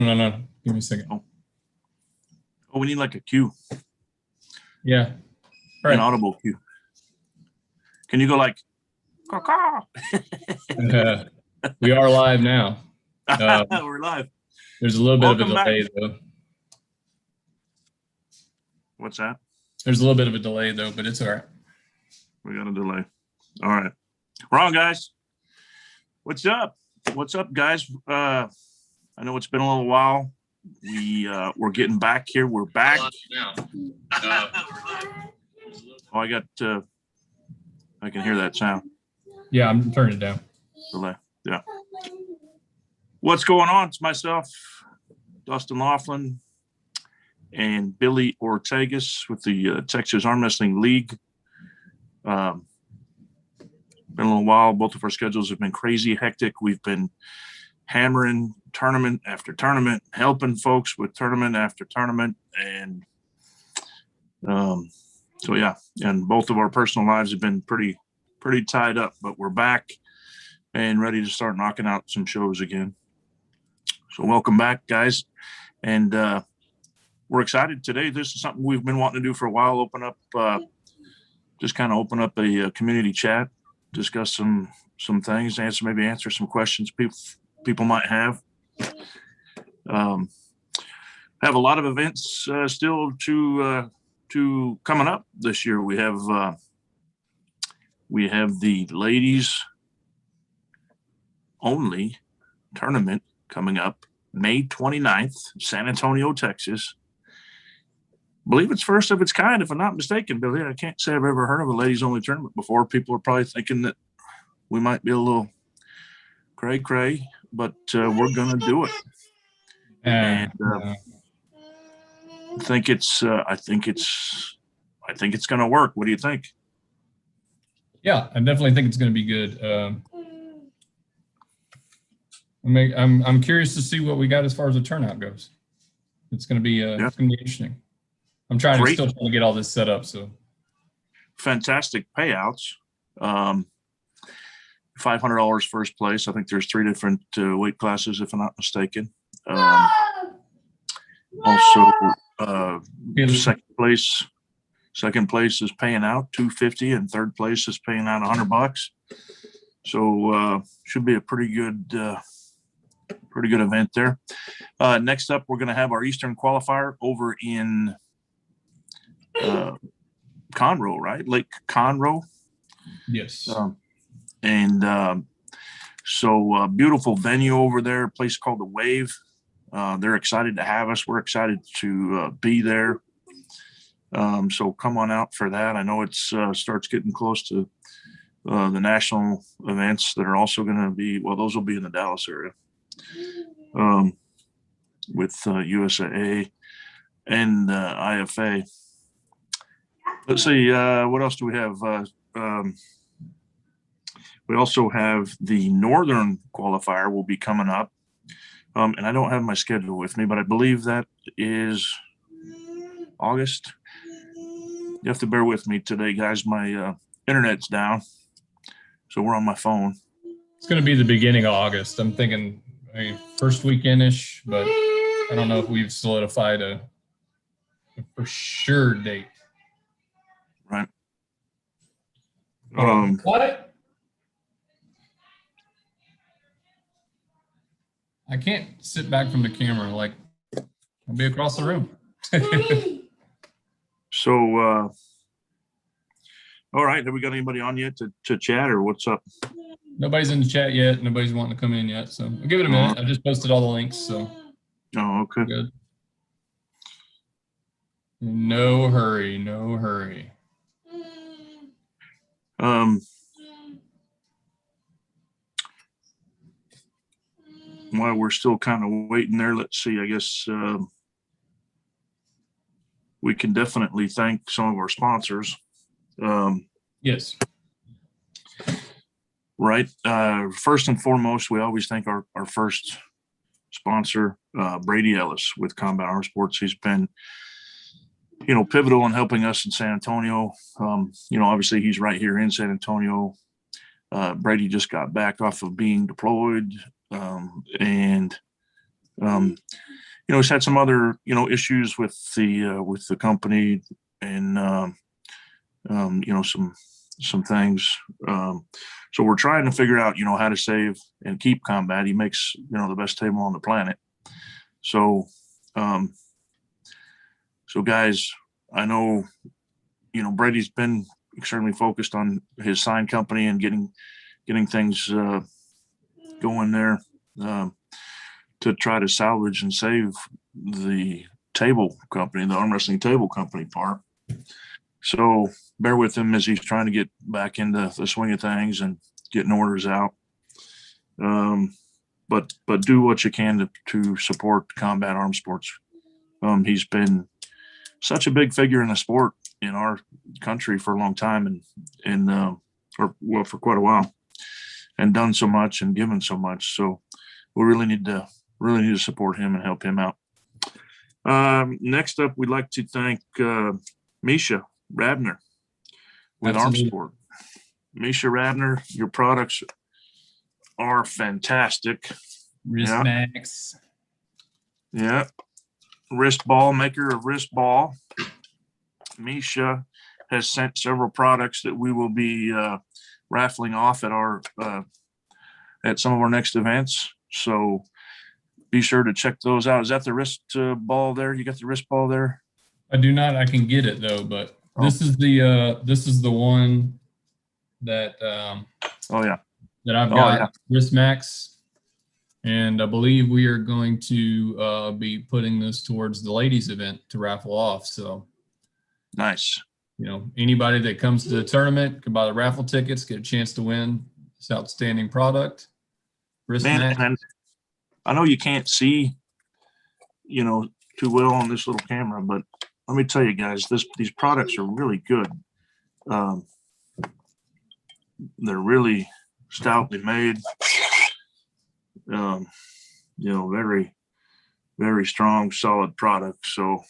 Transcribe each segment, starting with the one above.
No. Give me a second. Oh, we need like a cue. Yeah. Right. An audible cue. Can you go like, caw? We are live now. We're live. There's a little bit of a delay, though. What's that? There's a little bit of a delay, though, but it's all right. We got a delay. All right. We're on, guys. What's up? What's up, guys? I know it's been a little while. We're getting back here. We're back. I can hear that sound. Yeah, I'm turning it down. Delay. Yeah. What's going on? It's myself, Dustin Laughlin, and Billy Ortegas with the Texas Armwrestling League. Been a little while. Both of our schedules have been crazy hectic. We've been hammering tournament after tournament, helping folks with tournament after tournament. And so, yeah, and both of our personal lives have been pretty tied up, but we're back and ready to start knocking out some shows again. So welcome back, guys. And we're excited today. This is something we've been wanting to do for a while, open up a community chat, discuss some things, answer some questions people might have. Have a lot of events still to coming up this year. We have the ladies only tournament coming up May 29th, San Antonio, Texas. I believe it's first of its kind, if I'm not mistaken, Billy. I can't say I've ever heard of a ladies only tournament before. People are probably thinking that we might be a little cray, but we're going to do it. And I think it's going to work. What do you think? Yeah, I definitely think it's going to be good. I'm curious to see what we got as far as the turnout goes. It's going to be it's going to be interesting. I'm still trying to get all this set up. So fantastic payouts. $500 first place. I think there's 3 different weight classes, if I'm not mistaken. Also, second place is paying out $250, and third place is paying out $100. So should be a pretty good event there. Next up, we're going to have our Eastern Qualifier over in Conroe, right? Lake Conroe. Yes. So beautiful venue over there, a place called The Wave. They're excited to have us. We're excited to be there. So come on out for that. I know it's starts getting close to the national events that are also going to be, well, those will be in the Dallas area with USAA and IFA. Let's see, what else do we have? We also have the Northern Qualifier will be coming up. And I don't have my schedule with me, but I believe that is August. You have to bear with me today, guys. My internet's down, so we're on my phone. It's going to be the beginning of August. I'm thinking first weekend-ish, but I don't know if we've solidified a for sure date. Right. What? I can't sit back from the camera. Like, I'll be across the room. So, all right. Have we got anybody on yet to chat, or what's up? Nobody's in the chat yet. Nobody's wanting to come in yet. So I'll give it a minute. I just posted all the links. So. Oh, okay. Good. No hurry. No hurry. While we're still kind of waiting there, let's see. I guess we can definitely thank some of our sponsors. Yes. Right. First and foremost, we always thank our first sponsor, Brady Ellis with Combat Arm Sports. He's been, pivotal in helping us in San Antonio. Obviously he's right here in San Antonio. Brady just got back off of being deployed. And He's had some other, issues with the company and, some things. So we're trying to figure out, how to save and keep Combat. He makes, the best table on the planet. So, guys, I know, Brady's been extremely focused on his sign company and getting things going there to try to salvage and save the table company, the arm wrestling table company part. So bear with him as he's trying to get back into the swing of things and getting orders out. But do what you can to support Combat Arm Sports. He's been such a big figure in the sport in our country for a long time for quite a while, and done so much and given so much. So we really need to support him and help him out. Next up, we'd like to thank Misha Rabner with Absolutely. Armsport. Misha Rabner, your products are fantastic. Wrist Max. Yeah. Wrist ball, maker of wrist ball. Misha has sent several products that we will be raffling off at some of our next events. So be sure to check those out. Is that the wrist ball there? You got the wrist ball there? I do not. I can get it though, but this is the one that that I've got, Wrist Max, and I believe we are going to be putting this towards the ladies event to raffle off. So nice. Anybody that comes to the tournament can buy the raffle tickets, get a chance to win this outstanding product. Wrist Max. And I know you can't see, too well on this little camera, but let me tell you guys, these products are really good. They're really stoutly made. Very, very strong, solid product. So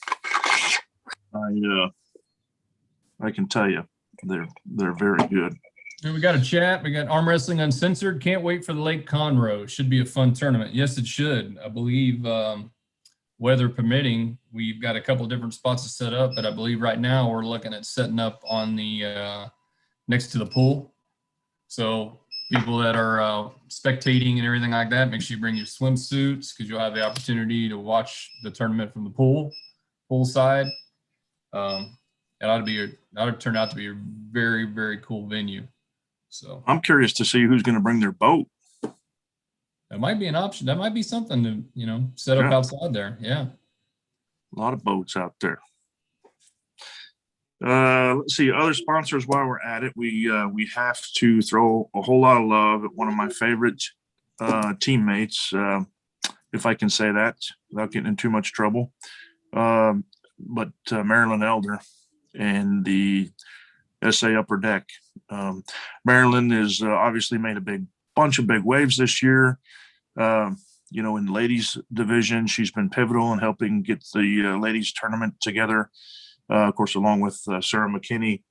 I can tell you, they're very good. And we got a chat. We got Arm Wrestling Uncensored. Can't wait for the Lake Conroe. Should be a fun tournament. Yes, it should. I believe, weather permitting, we've got a couple different spots to set up, but I believe right now we're looking at setting up on the next to the pool. So people that are spectating and everything like that, make sure you bring your swimsuits because you'll have the opportunity to watch the tournament from the pool side. It ought to turn out to be a very, very cool venue. So I'm curious to see who's going to bring their boat. That might be an option. That might be something to, set up outside there. Yeah. A lot of boats out there. Let's see, other sponsors while we're at it. We have to throw a whole lot of love at one of my favorite teammates, if I can say that without getting in too much trouble. But Marilyn Elder and the SA Upper Deck. Marilyn has obviously made a bunch of big waves this year. In the ladies division, she's been pivotal in helping get the ladies tournament together. Of course, along with Sarah McKinney,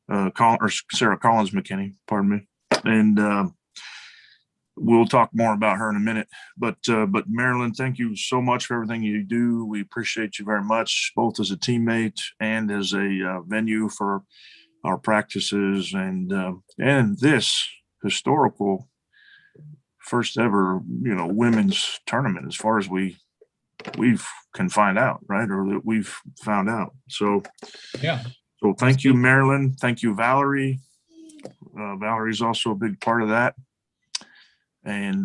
Sarah Collins McKinney, pardon me. And we'll talk more about her in a minute. But Marilyn, thank you so much for everything you do. We appreciate you very much, both as a teammate and as a venue for our practices and this historical first ever, women's tournament as far as we can find out, right? Or that we've found out. So, yeah. So thank you, Marilyn. Thank you, Valerie. Valerie's also a big part of that. And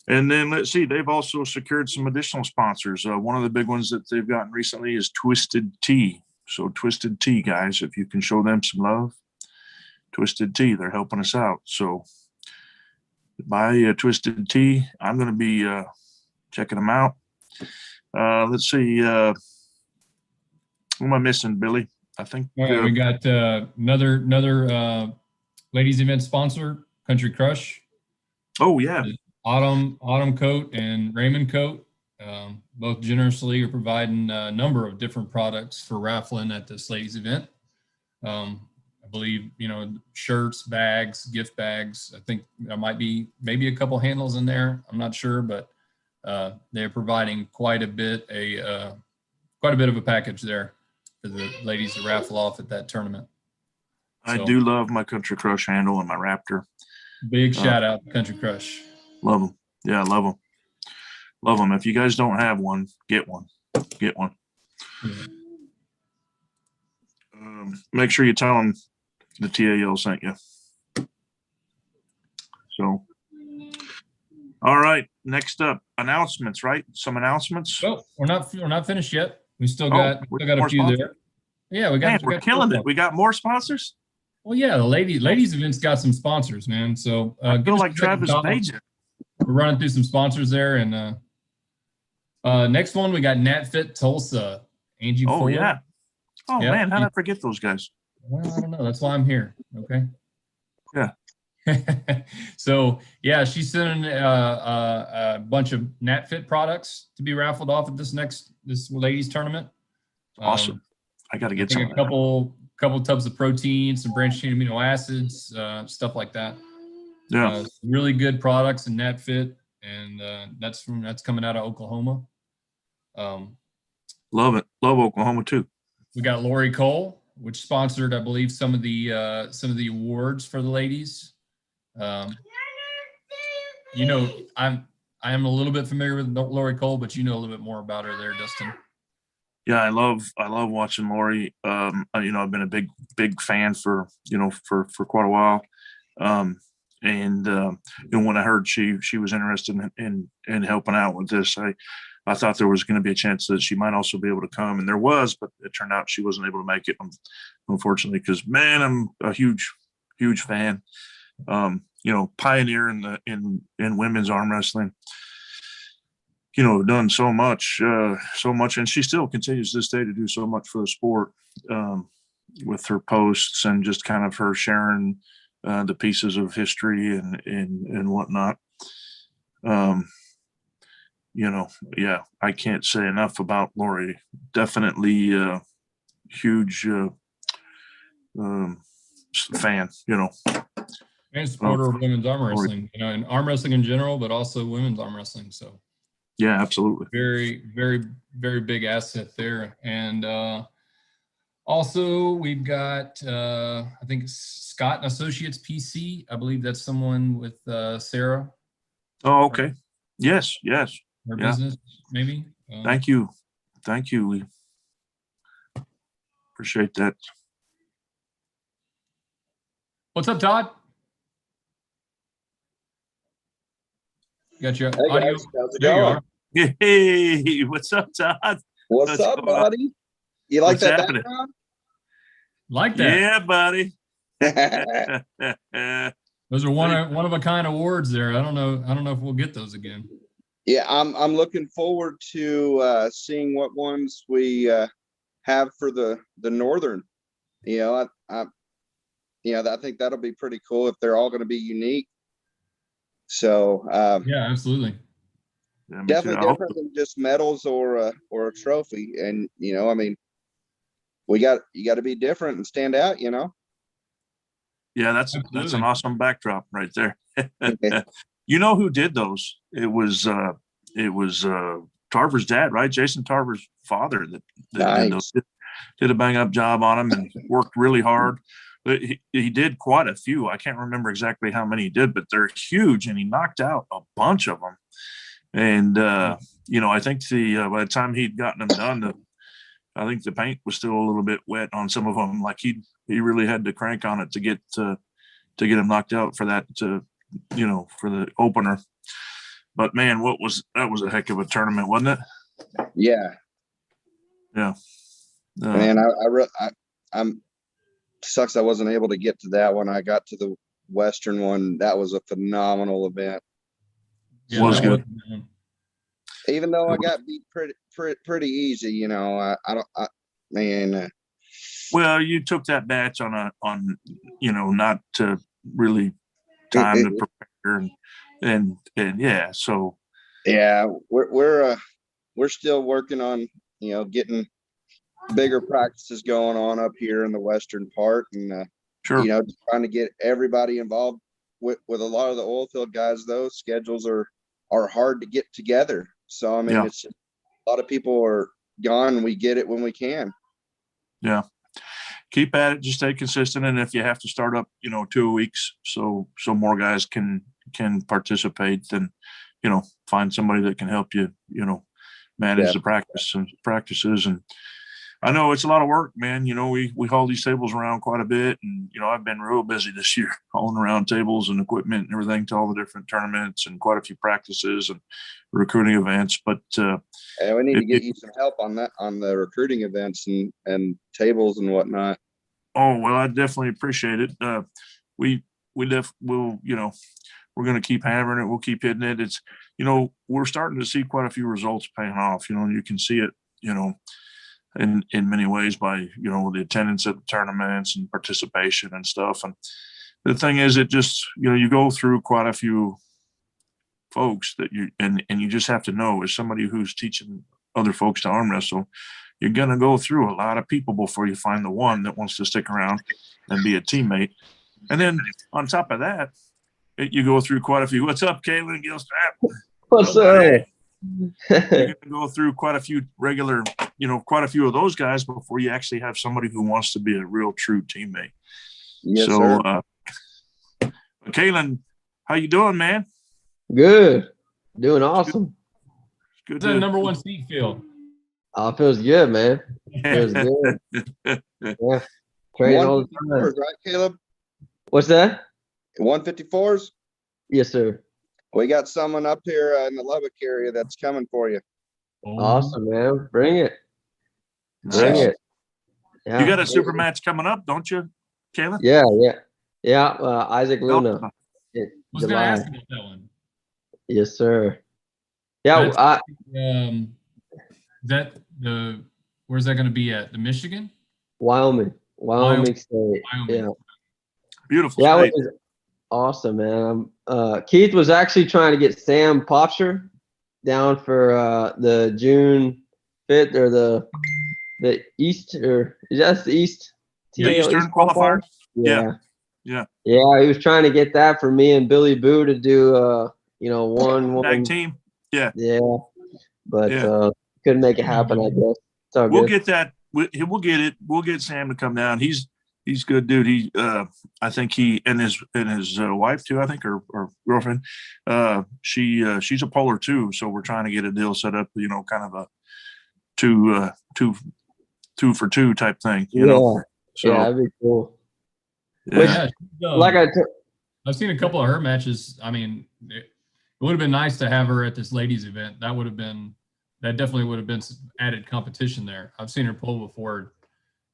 then let's see, they've also secured some additional sponsors. One of the big ones that they've gotten recently is Twisted Tea. So Twisted Tea, guys, if you can show them some love, Twisted Tea, they're helping us out. So buy Twisted Tea. I'm going to be checking them out. Let's see. What am I missing, Billy? I think we got another ladies event sponsor, Country Crush. Oh yeah, Autumn Coat and Raymond Coat, both generously are providing a number of different products for raffling at this ladies event. I believe, shirts, bags, gift bags. I think there might be maybe a couple handles in there. I'm not sure, but they're providing quite a bit of a package there for the ladies to raffle off at that tournament. I do love my Country Crush handle and my Raptor. Big shout out to Country Crush. Love them. Yeah, love them. Love them. If you guys don't have one, get one. Get one. Yeah. Make sure you tell them the TAL sent you. So, all right. Next up, announcements. Right? Some announcements. Oh, we're not finished yet. We still got a few sponsors? there. Yeah, We're killing it. We got more sponsors. Well, yeah, the ladies events got some sponsors, man. So I feel like Travis Major. We're running through some sponsors there, and next one we got NatFit Tulsa. Angie. Oh Fuller. yeah. Oh man, how did I forget those guys? Well, I don't know. That's why I'm here. Okay. Yeah. So yeah, she's sending a bunch of NatFit products to be raffled off at this ladies tournament. Awesome. I got to get some. A couple tubs of protein, some branched chain amino acids, stuff like that. Yeah. Really good products in NatFit, and that's coming out of Oklahoma. Love it. Love Oklahoma too. We got Lori Cole, which sponsored, I believe, some of the awards for the ladies. I am a little bit familiar with Lori Cole, but you know a little bit more about her there, Dustin. Yeah, I love watching Lori. I've been a big fan for quite a while. When I heard she was interested in helping out with this, I thought there was going to be a chance that she might also be able to come, and there was, but it turned out she wasn't able to make it, unfortunately, because man, I'm a huge fan. Pioneer in women's arm wrestling. Done so much, and she still continues to this day to do so much for the sport with her posts and just kind of her sharing the pieces of history and whatnot. I can't say enough about Lori. Definitely huge fan, And supporter of women's arm wrestling, and arm wrestling in general, but also women's arm wrestling. So yeah, absolutely. Very, very, very big asset there. And also we've got, I think Scott and Associates PC. I believe that's someone with Sarah. Oh, okay. Yes. Her business, maybe. Thank you. We appreciate that. What's up, Todd? Got your hey audio. guys, how's it There going? Hey, what's up, Todd? What's up, buddy? You like that happening? background? Like that? Yeah, buddy. Those are one of a kind awards there. I don't know if we'll get those again. Yeah, I'm looking forward to seeing what ones we have for the northern. I think that'll be pretty cool if they're all going to be unique. So Yeah, absolutely. Yeah, definitely different than just medals or a trophy. And you got to be different and stand out. Yeah, that's an awesome backdrop right there. You know who did those? It was Tarver's dad, right? Jason Tarver's father that Nice. did a bang up job on him and worked really hard. He did quite a few. I can't remember exactly how many he did, but they're huge, and he knocked out a bunch of them. And I think by the time he'd gotten them done, I think the paint was still a little bit wet on some of them. Like he really had to crank on it to get him knocked out for that for the opener. But man, that was a heck of a tournament, wasn't it? Yeah. Man, I'm sucks I wasn't able to get to that one. I got to the Western one. That was a phenomenal event. Yeah, was good. Even though I got beat pretty easy, Well, you took that batch on not to really time to prepare and yeah, so yeah, we're still working on getting bigger practices going on up here in the western part, and Sure. Trying to get everybody involved. With a lot of the oil field guys, those schedules are hard to get together. So, I mean, Yeah. it's just a lot of people are gone. We get it when we can. Yeah. Keep at it. Just stay consistent. And if you have to start up, 2 weeks, so more guys can participate, then, find somebody that can help you, manage the practices. And I know it's a lot of work, man. We haul these tables around quite a bit, and I've been real busy this year hauling around tables and equipment and everything to all the different tournaments and quite a few practices and recruiting events. But we need to get you some help on that, on the recruiting events and tables and whatnot. Oh, well, I definitely appreciate it. We'll we're going to keep hammering it. We'll keep hitting it. It's, we're starting to see quite a few results paying off. You can see it, in many ways by, the attendance at the tournaments and participation and stuff. And the thing is, it just, you go through quite a few folks that and you just have to know, as somebody who's teaching other folks to arm wrestle, you're going to go through a lot of people before you find the one that wants to stick around and be a teammate. And then on top of that, you go through quite a few. What's up, Kaylin Gilstrap? What's up? You're going to go through quite a few regular, quite a few of those guys before you actually have somebody who wants to be a real true teammate. Yes, so, sir. Kaylin, how you doing, man? Good. Doing awesome. Good. How's that number one seat feel? Oh, it feels good, man. Feels good. Yeah. Training all the time. 154s, right, Caleb? What's that? 154s? Yes, sir. We got someone up here in the Lubbock area that's coming for you. Awesome, man. Bring it. Bring Nice. it. Yeah. You got a super match coming up, don't you, Kaylin? Yeah. Isaac Luna. I was going to ask about that one. Yes, sir. Yeah. Where's that going to be at? The Michigan? Wyoming State. Yeah. Beautiful Yeah, state. it was awesome, man. Keith was actually trying to get Sam Popsher down for the June 5th or the East, or is that the East? The Eastern qualifier? Yeah. He was trying to get that for me and Billy Boo to do one tag team. Yeah. But couldn't make it happen, I guess. It's all we'll good. get that. We'll get it. We'll get Sam to come down. He's good, dude. I think he and his wife too, I think, or girlfriend. She's a polar too. So we're trying to get a deal set up, kind of a two for two type thing, So, that'd be cool. Yeah, Like I've seen a couple of her matches. I mean, it would have been nice to have her at this ladies event. That definitely would have been some added competition there. I've seen her pull before.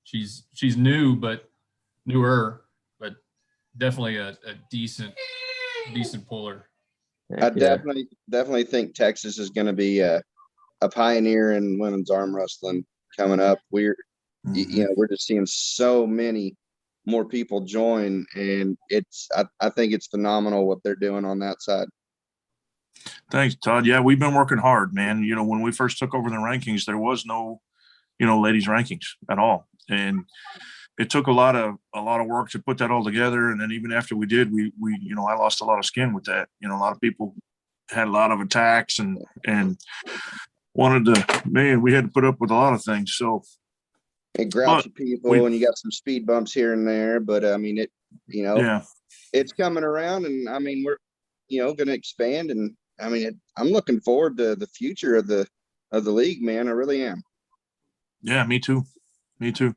She's newer, but definitely a decent puller. I definitely think Texas is going to be a pioneer in women's arm wrestling coming up. We're just seeing so many more people join, and I think it's phenomenal what they're doing on that side. Thanks, Todd. Yeah, we've been working hard, man. When we first took over the rankings, there was no, ladies rankings at all. And it took a lot of work to put that all together. And then even after we did, we I lost a lot of skin with that. A lot of people had a lot of attacks and wanted to, we had to put up with a lot of things. So it grouchy people, and you got some speed bumps here and there, but I mean, it's coming around, and I mean, we're, going to expand, and I mean, I'm looking forward to the future of the league, man. I really am. Yeah, me too. Any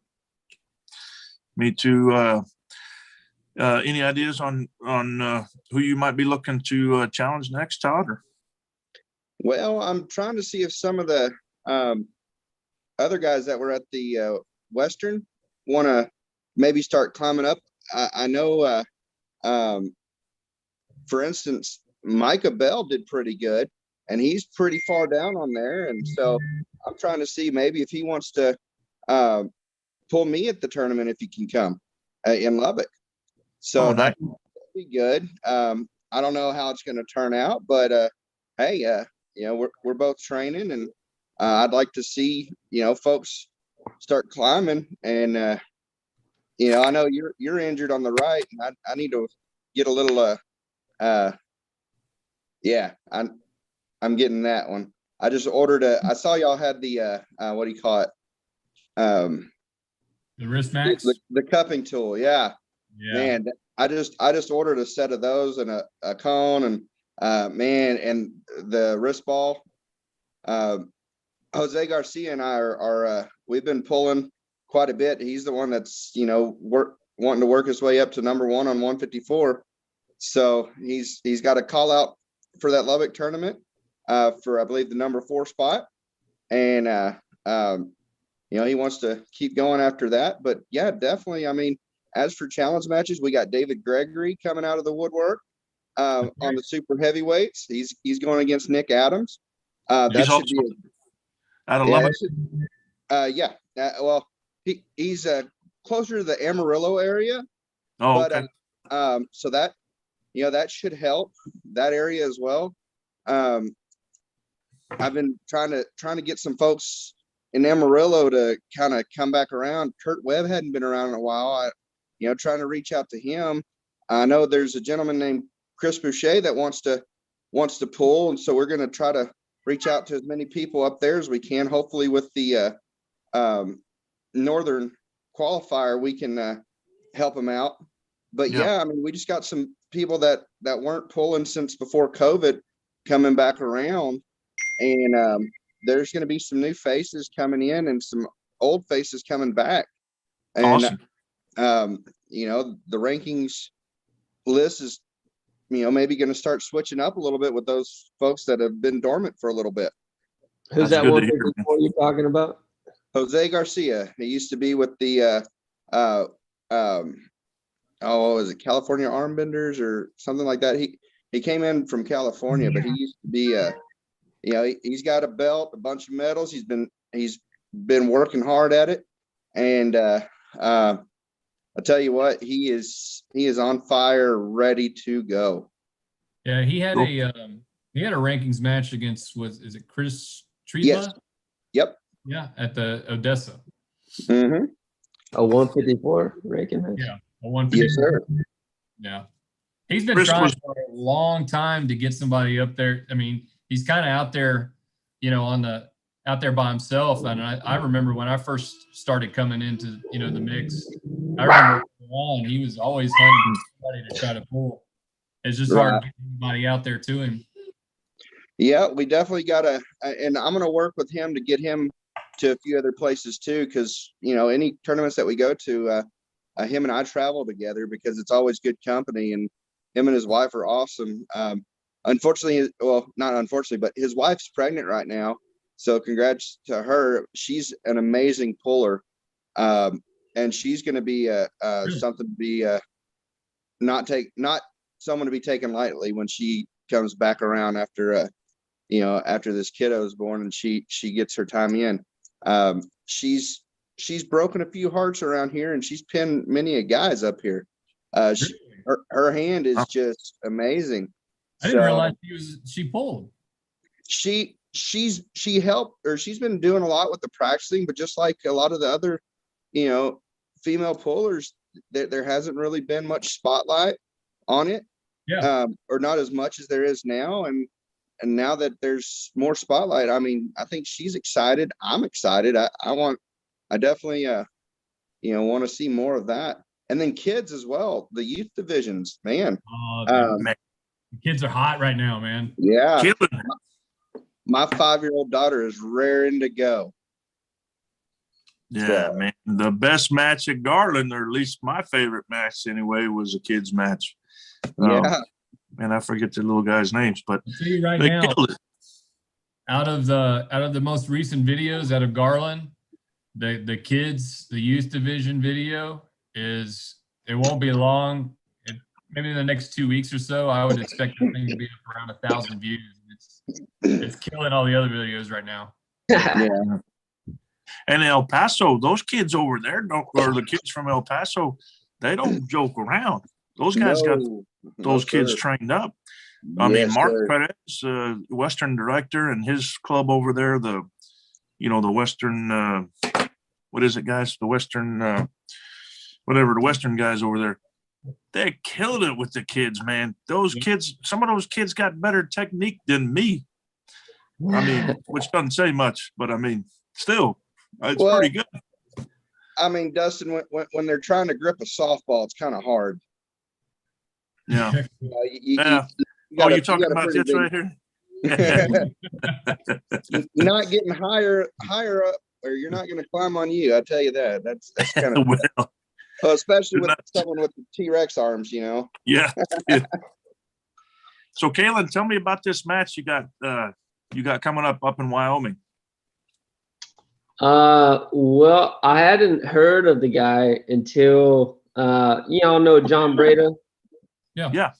ideas on who you might be looking to challenge next, Todd? Well, I'm trying to see if some of the other guys that were at the Western want to maybe start climbing up. I know, for instance, Micah Bell did pretty good, and he's pretty far down on there. And so I'm trying to see maybe if he wants to pull me at the tournament, if he can come in Lubbock. So that'd be good. I don't know how it's going to turn out, but hey, we're both training, and I'd like to see, folks start climbing and you know, I know you're injured on the right, and I need to get a little yeah, I'm getting that one. I just ordered I saw y'all had the what do you call it? The wrist max. The cupping tool. Yeah. Yeah. Man, I just ordered a set of those and a cone and man, and the wrist ball. Jose Garcia and I are we've been pulling quite a bit. He's the one that's, you know, wanting to work his way up to number 1 on 154. So he's got a call out for that Lubbock tournament for, I believe, the number 4 spot. And you know, he wants to keep going after that. But yeah, definitely. I mean, as for challenge matches, we got David Gregory coming out of the woodwork on the super heavyweights. He's going against Nick Adams. That should be out of Lubbock. yeah. Well, he's closer to the Amarillo area. Oh, but, okay. So that, you know, that should help that area as well. I've been trying to get some folks in Amarillo to kind of come back around. Kurt Webb hadn't been around in a while. You know, trying to reach out to him. I know there's a gentleman named Chris Boucher that wants to pull, and so we're going to try to reach out to as many people up there as we can. Hopefully, with the Northern qualifier, we can help them out. But yeah, I mean, we just got some people that weren't pulling since before COVID coming back around, and there's going to be some new faces coming in and some old faces coming back. And awesome. You know, the rankings list is, you know, maybe going to start switching up a little bit with those folks that have been dormant for a little bit. Who's that 154 you're talking about? Jose Garcia. He used to be with the is it California Armbenders or something like that? He came in from California, but he used to be you know, he's got a belt, a bunch of medals. He's been working hard at it, and I'll tell you what, he is on fire, ready to go. Yeah, he had a rankings match against is it Chris Triva? Yes. Yep. Yeah, at the Odessa. Mm-hmm. A 154 ranking match? Yeah, a 154. Yes, sir. Yeah. He's been trying for a long time to get somebody up there. I mean, he's kind of out there, you know, out there by himself. And I remember when I first started coming into, you know, the mix, I remember he was always hunting somebody to try to pull. It's just hard to get anybody out there to him. Yeah, we definitely got to, and I'm going to work with him to get him to a few other places too. Cause you know, any tournaments that we go to, him and I travel together because it's always good company, and him and his wife are awesome. Unfortunately, well, not unfortunately, but his wife's pregnant right now. So congrats to her. She's an amazing puller. And she's going to be something to be not someone to be taken lightly when she comes back around after you know, after this kiddo is born and she gets her time in. She's broken a few hearts around here, and she's pinned many guys up here. Her hand is just amazing. I didn't realize she pulled. She helped, or she's been doing a lot with the practicing, but just like a lot of the other, you know, female pullers, there hasn't really been much spotlight on it. Yeah. Or not as much as there is now. And now that there's more spotlight, I mean, I think she's excited. I'm excited. I definitely, you know, want to see more of that. And then kids as well, the youth divisions, man. The kids are hot right now, man. Yeah. My 5-year-old daughter is raring to go. Yeah, man. The best match at Garland, or at least my favorite match anyway, was a kids match. Yeah. And I forget the little guys' names, but I'll tell you right now, out of the most recent videos out of Garland, the kids, the youth division video it won't be long. Maybe in the next 2 weeks or so, I would expect the thing to be up around 1,000 views. It's killing all the other videos right now. Yeah. And El Paso, those kids over there or the kids from El Paso, they don't joke around. Those guys got those kids trained up. I mean, Mark Perez, Western director, and his club over there, the Western, what is it, guys? The Western whatever, the Western guys over there. They killed it with the kids, man. Those kids, some of those kids got better technique than me. I mean, which doesn't say much, but I mean, still, it's pretty good. I mean, Dustin, when they're trying to grip a softball, it's kind of hard. Yeah. Yeah. You're talking about this right here? You're not getting higher up, or you're not going to climb on you. I tell you that. That's kind of Well, especially with someone with the T-Rex arms, you know. Yeah. So, Kaylin, tell me about this match you got coming up in Wyoming. Well, I hadn't heard of the guy until y'all know John Breda. Yeah.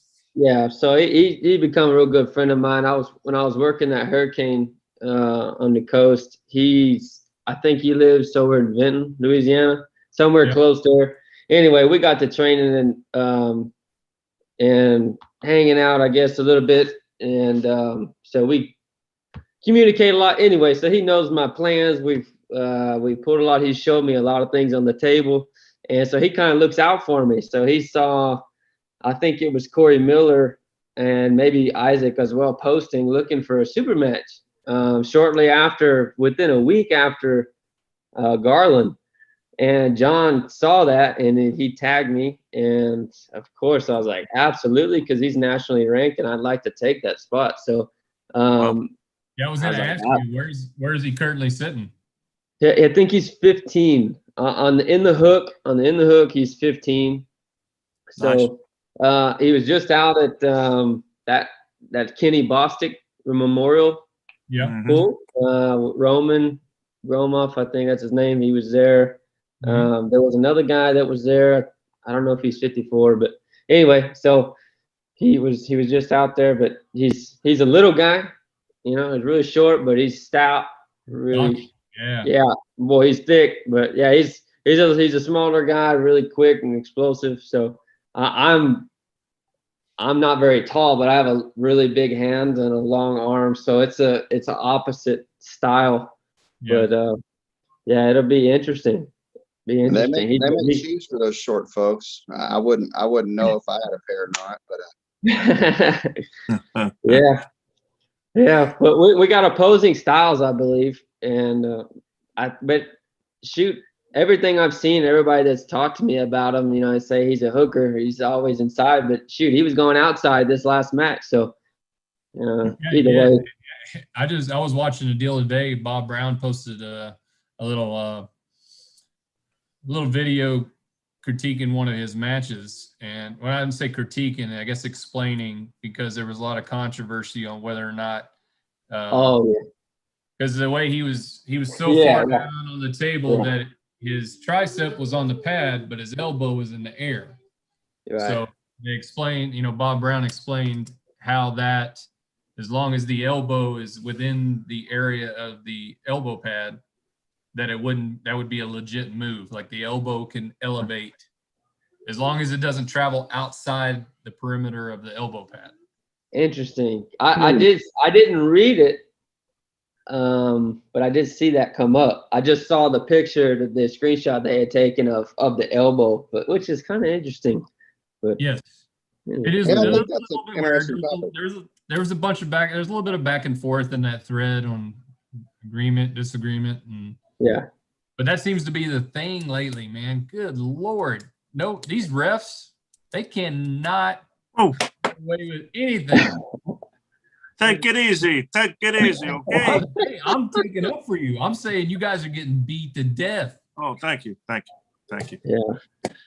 So he become a real good friend of mine. When I was working at Hurricane on the coast. I think he lives somewhere in Vinton, Louisiana, somewhere close there. Anyway, we got to training and hanging out, I guess, a little bit, and so we communicate a lot. Anyway, so he knows my plans. We pulled a lot. He showed me a lot of things on the table, and so he kind of looks out for me. So he saw, I think it was Corey Miller and maybe Isaac as well, posting looking for a super match shortly after, within a week after Garland. And John saw that and he tagged me. And of course I was like, absolutely, because he's nationally ranked and I'd like to take that spot. So I was going to ask you, where is he currently sitting? Yeah, I think he's 15 on the in the hook. He's 15. So nice. He was just out at that Kenny Bostic Memorial. Yeah. Pool. Roman Romoff, I think that's his name. He was there. There was another guy that was there. I don't know if he's 54, but anyway, so he was just out there, but he's a little guy, he's really short, but he's stout. Really, yeah. Boy, he's thick, but yeah, he's a smaller guy, really quick and explosive. So I'm not very tall, but I have a really big hand and a long arm, so it's an opposite style. Yeah. But yeah, it'll be interesting. They make shoes for those short folks. I wouldn't know if I had a pair or not, but yeah. But we got opposing styles, I believe, and but shoot, everything I've seen, everybody that's talked to me about him, I say he's a hooker. He's always inside, but shoot, he was going outside this last match. So either way. I was watching a deal today. Bob Brown posted a little video critiquing one of his matches, and I didn't say critiquing, I guess explaining, because there was a lot of controversy on whether or not. Because the way he was so far down on the table that his tricep was on the pad, but his elbow was in the air. Right. So they explained, Bob Brown explained how that, as long as the elbow is within the area of the elbow pad, that would be a legit move. Like the elbow can elevate as long as it doesn't travel outside the perimeter of the elbow pad. Interesting. I didn't read it, but I did see that come up. I just saw the picture, the screenshot they had taken of the elbow, but which is kind of interesting. But yes, it is. There was a bunch of there's a little bit of back and forth in that thread on agreement, disagreement, and but that seems to be the thing lately, man. Good Lord. No, these refs, they cannot get away with anything. Take it easy, okay? Hey, I'm taking up for you. I'm saying you guys are getting beat to death. Oh, thank you. Yeah.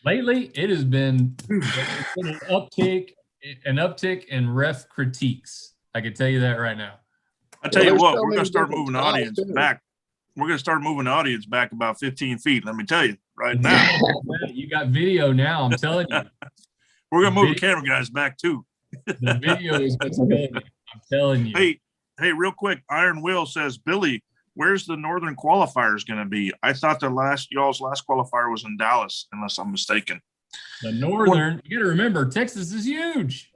Lately, it has been an uptick in ref critiques. I can tell you that right now. I tell you what, we're going to start moving the audience back. We're going to start moving the audience back about 15 feet. Let me tell you right now. You got video now. I'm telling you. We're going to move the camera guys back too. The video is what's killing me. I'm telling you. Hey, real quick. Iron Will says, Billy, where's the Northern Qualifiers going to be? I thought y'all's last qualifier was in Dallas, unless I'm mistaken. The Northern, you got to remember, Texas is huge.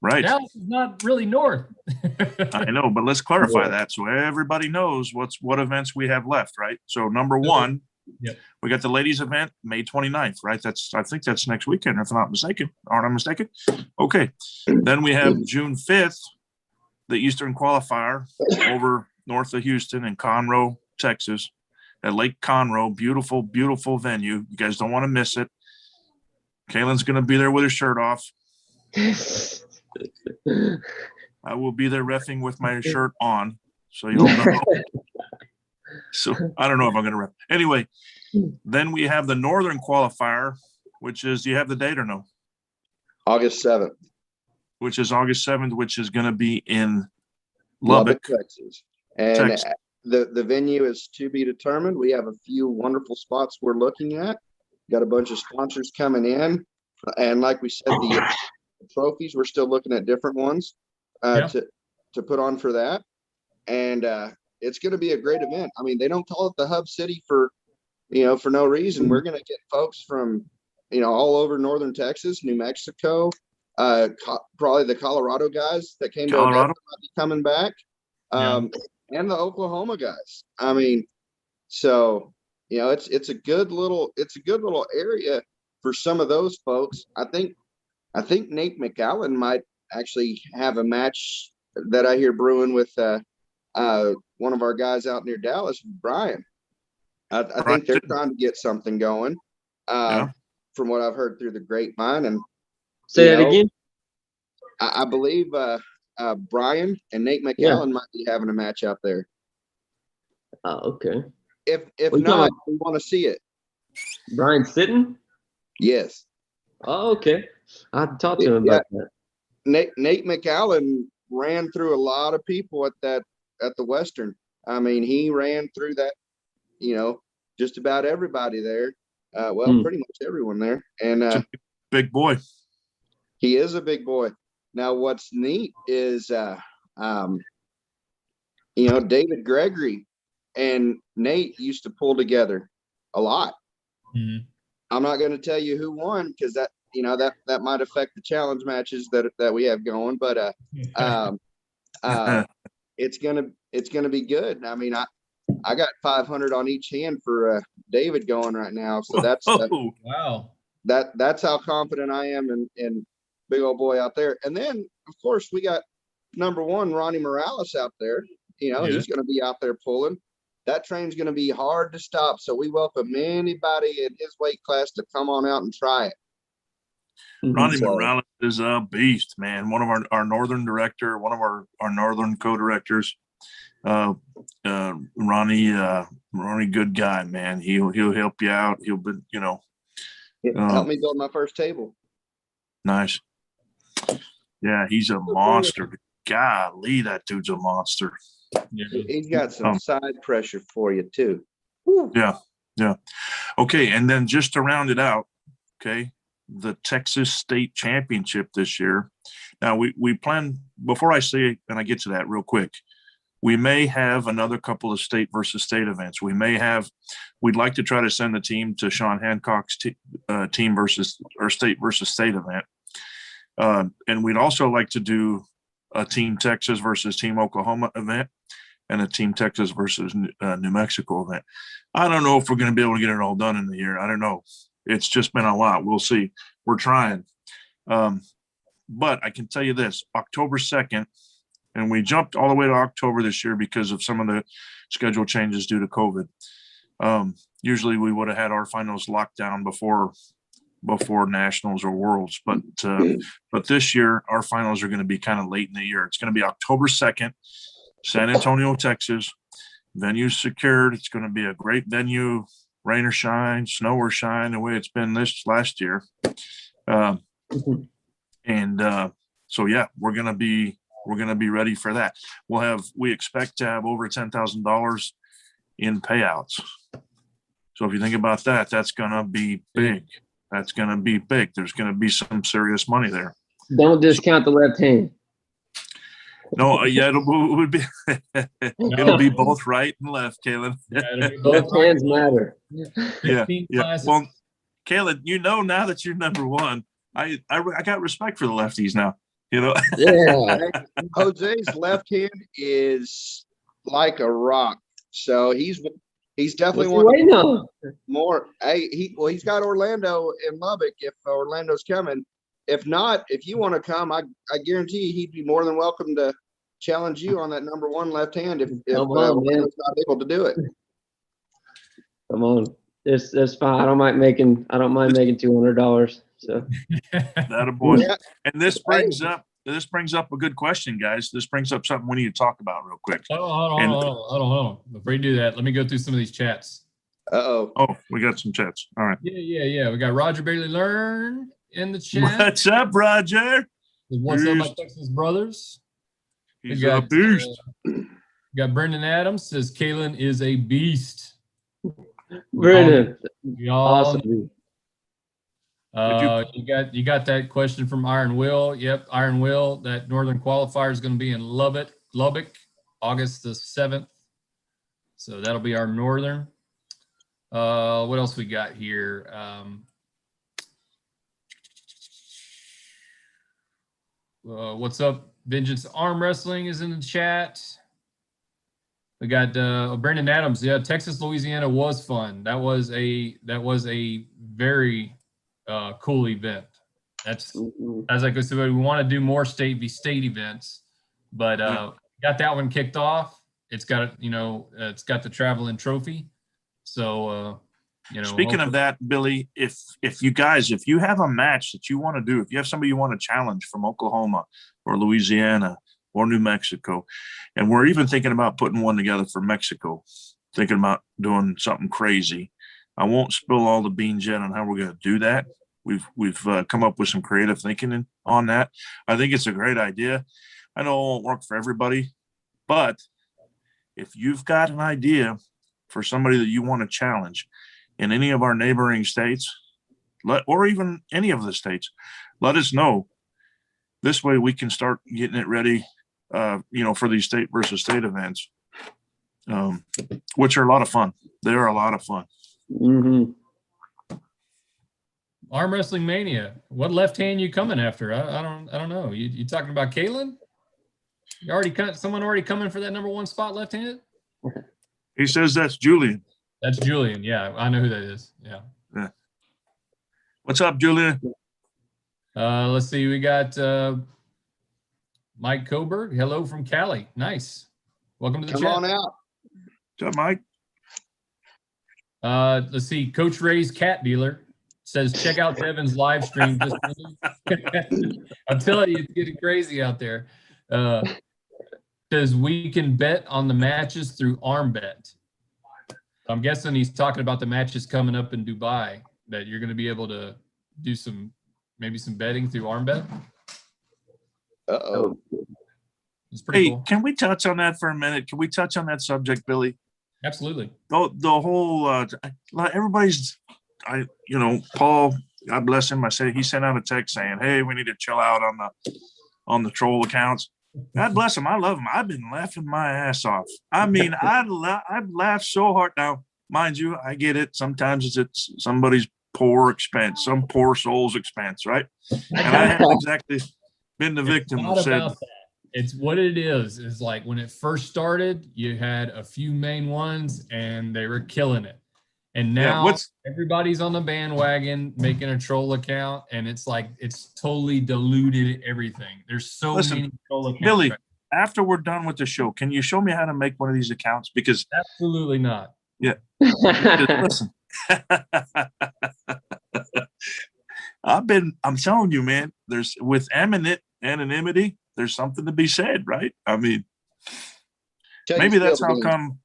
Right. Dallas is not really north. I know, but let's clarify that so everybody knows what events we have left, right? So number one, Yep. We got the ladies event May 29th, right? I think that's next weekend, if I'm not mistaken. Aren't I mistaken? Okay. Then we have June 5th, the Eastern Qualifier over north of Houston in Conroe, Texas, at Lake Conroe. Beautiful, beautiful venue. You guys don't want to miss it. Kaylin's going to be there with her shirt off. I will be there reffing with my shirt on, so you'll know. So I don't know if I'm going to ref. Anyway, then we have the Northern Qualifier, which is, do you have the date or no? August 7th. Which is August 7th, which is going to be in Lubbock, Texas. And Texas. the venue is to be determined. We have a few wonderful spots we're looking at. Got a bunch of sponsors coming in. And like we said, the trophies, we're still looking at different ones to put on for that. And it's going to be a great event. I mean, they don't call it the Hub City for no reason. We're going to get folks from, all over Northern Texas, New Mexico, probably the Colorado guys that came to Odessa might be coming back, and the Oklahoma guys. I mean, so it's a good little area for some of those folks. I think Nate McAllen might actually have a match that I hear brewing with one of our guys out near Dallas, Brian. I think they're trying to get something going, from what I've heard through the grapevine. And say that again. I believe Brian and Nate McAllen might be having a match out there. Oh, okay. If not, we want to see it. Brian Sitton? Yes. Oh, okay. I have to talk to him about that. Nate McAllen ran through a lot of people at the Western. I mean, he ran through that, just about everybody there. Pretty much everyone there. And big boy. He is a big boy. Now, what's neat is, David Gregory and Nate used to pull together a lot. Mm-hmm. I'm not going to tell you who won because that might affect the challenge matches that we have going, but it's gonna be good. I mean, I got 500 on each hand for David going right now, so wow. That's how confident I am in big old boy out there. And then of course we got number one Ronnie Morales out there. He's going to be out there pulling. That train's going to be hard to stop. So we welcome anybody in his weight class to come on out and try it. Ronnie Morales is a beast, man. One of our northern director, one of our northern co-directors. Ronnie, good guy, man. He'll help you out. He'll be, help me build my first table. Nice. Yeah, he's a monster. Golly, that dude's a monster. Yeah. He's got some side pressure for you too. Yeah. Okay, and then just to round it out, okay, the Texas State Championship this year. Now we plan, before I say, and I get to that real quick, we may have another couple of state versus state events. We'd like to try to send the team to Sean Hancock's team versus or state versus state event. And we'd also like to do a Team Texas versus Team Oklahoma event and a Team Texas versus New Mexico event. I don't know if we're going to be able to get it all done in the year. I don't know. It's just been a lot. We'll see. We're trying. But I can tell you this, October 2nd, and we jumped all the way to October this year because of some of the schedule changes due to COVID. Usually we would have had our finals locked down before nationals or worlds, but this year our finals are going to be kind of late in the year. It's going to be October 2nd, San Antonio, Texas. Venue's secured. It's going to be a great venue, rain or shine, snow or shine, the way it's been this last year. So yeah, we're going to be ready for that. We expect to have over $10,000 in payouts. So if you think about that, that's going to be big. That's going to be big. There's going to be some serious money there. Don't discount the left hand. No, yeah, it'll be both right and left, Kaylin. Yeah, both hands matter. Yeah. Well, Kaylin, now that you're number one, I got respect for the lefties now. Yeah. Jose's left hand is like a rock. So he's He's definitely What's he one waiting on? more. Hey, he's got Orlando in Lubbock if Orlando's coming. If not, if you want to come, I guarantee he'd be more than welcome to challenge you on that number one left hand if Come on, man. Orlando's not able to do it. Come on. That's fine. I don't mind making $200. So That a boy. Yeah. And this brings up a good question, guys. This brings up something we need to talk about real quick. Hold on. Before you do that, let me go through some of these chats. Uh-oh. Oh, we got some chats. All right. Yeah. We got Roger Bailey Learn in the chat. What's up, Roger? What's up, my Beast. Texas brothers? He's a beast. Got Brendan Adams says Kalen is a beast. Brendan, We all awesome. you got that question from Iron Will. Yep, Iron Will. That Northern Qualifier is going to be in Lubbock, August the 7th. So that'll be our Northern. What else we got here? What's up? Vengeance Arm Wrestling is in the chat. We got Brendan Adams. Yeah, Texas, Louisiana was fun. That was a very cool event. That's as I said, we want to do more state events, but got that one kicked off. It's got it's got the traveling trophy. So Speaking of that, Billy, if you have a match that you want to do, if you have somebody you want to challenge from Oklahoma or Louisiana or New Mexico, and we're even thinking about putting one together for Mexico, thinking about doing something crazy. I won't spill all the beans yet on how we're going to do that. We've come up with some creative thinking on that. I think it's a great idea. I know it won't work for everybody, but if you've got an idea for somebody that you want to challenge in any of our neighboring states, or even any of the states, let us know. This way we can start getting it ready, for these state versus state events, which are a lot of fun. They are a lot of fun. Mm-hmm. Arm Wrestling Mania. What left hand you coming after? I don't know. You talking about Kalen? You already someone already coming for that number one spot left handed? He says that's Julian. That's Julian. Yeah, I know who that is. Yeah. What's up, Julian? Let's see. We got Mike Coburg. Hello from Cali. Nice. Welcome to the Come chat. on out. What's up, Mike? Let's see. Coach Ray's cat dealer says check out Devin's live stream. I'm telling you, it's getting crazy out there. Says we can bet on the matches through ArmBet. I'm guessing he's talking about the matches coming up in Dubai that you're going to be able to do maybe some betting through ArmBet. Uh-oh. It's pretty Hey, cool. can we touch on that for a minute? Can we touch on that subject, Billy? Absolutely. The whole everybody's, Paul, God bless him. He sent out a text saying, "Hey, we need to chill out on the troll accounts." God bless him. I love him. I've been laughing my ass off. I mean, I've laughed so hard. Now, mind you, I get it. Sometimes it's somebody's poor expense, some poor soul's expense, right? And I haven't exactly been the victim It's of said. about that. It's what it is like when it first started, you had a few main ones and they were killing it. And now everybody's on the bandwagon making a troll account, and it's like it's totally diluted everything. There's so many troll accounts. Billy, after we're done with the show, can you show me how to make one of these accounts? Because absolutely not. Yeah. Listen. I'm telling you, man, there's with anonymity, there's something to be said, right? I mean, maybe that's how come.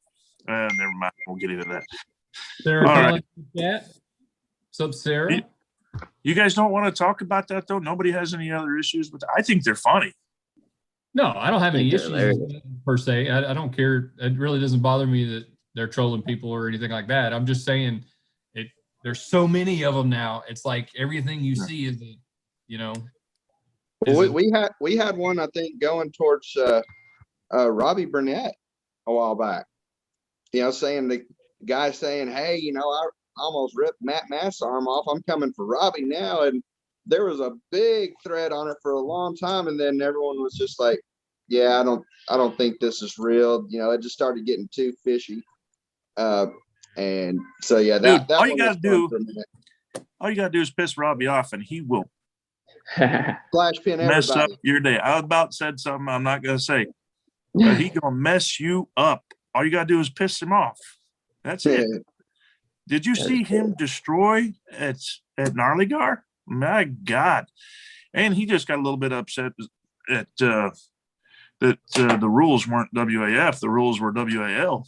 Never mind. We'll get into that. Sarah, all right. What's up, Sarah? You guys don't want to talk about that, though? Nobody has any other issues with that? I think they're funny. No, I don't have any issues per se. I don't care. It really doesn't bother me that they're trolling people or anything like that. I'm just saying there's so many of them now. It's like everything you see is, Well, we had one, I think, going towards Robbie Burnett a while back. Saying the guy saying, "Hey, I almost ripped Matt Matt's arm off. I'm coming for Robbie now." And there was a big thread on it for a long time, and then everyone was just like, "Yeah, I don't think this is real." It just started getting too fishy. And so, yeah, Dude, that all you one gotta was fun do- for a minute. All you got to do is piss Robbie off, and he will Flash pin mess up everybody. your day. I about said something I'm not going to say, but he going to mess you up. All you got to do is piss him off. That's it. Did you see him destroy at Gnarlygar? My God. And he just got a little bit upset at that the rules weren't WAF. The rules were WAL.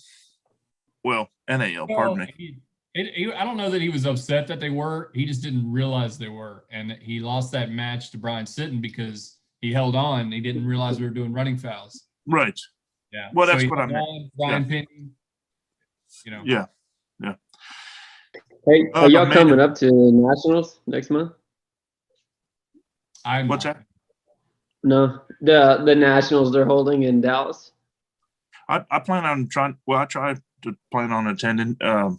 Well, NAL, pardon me. I don't know that he was upset that they were. He just didn't realize they were. And he lost that match to Brian Sitton because he held on. He didn't realize we were doing running fouls. Right. Yeah. Well, that's he what I held meant. on, Brian Penny, Yeah. Hey, are y'all man. coming up to the Nationals next month? What's that? No, the Nationals they're holding in Dallas. I plan on trying. Well, I try to plan on attending. I'm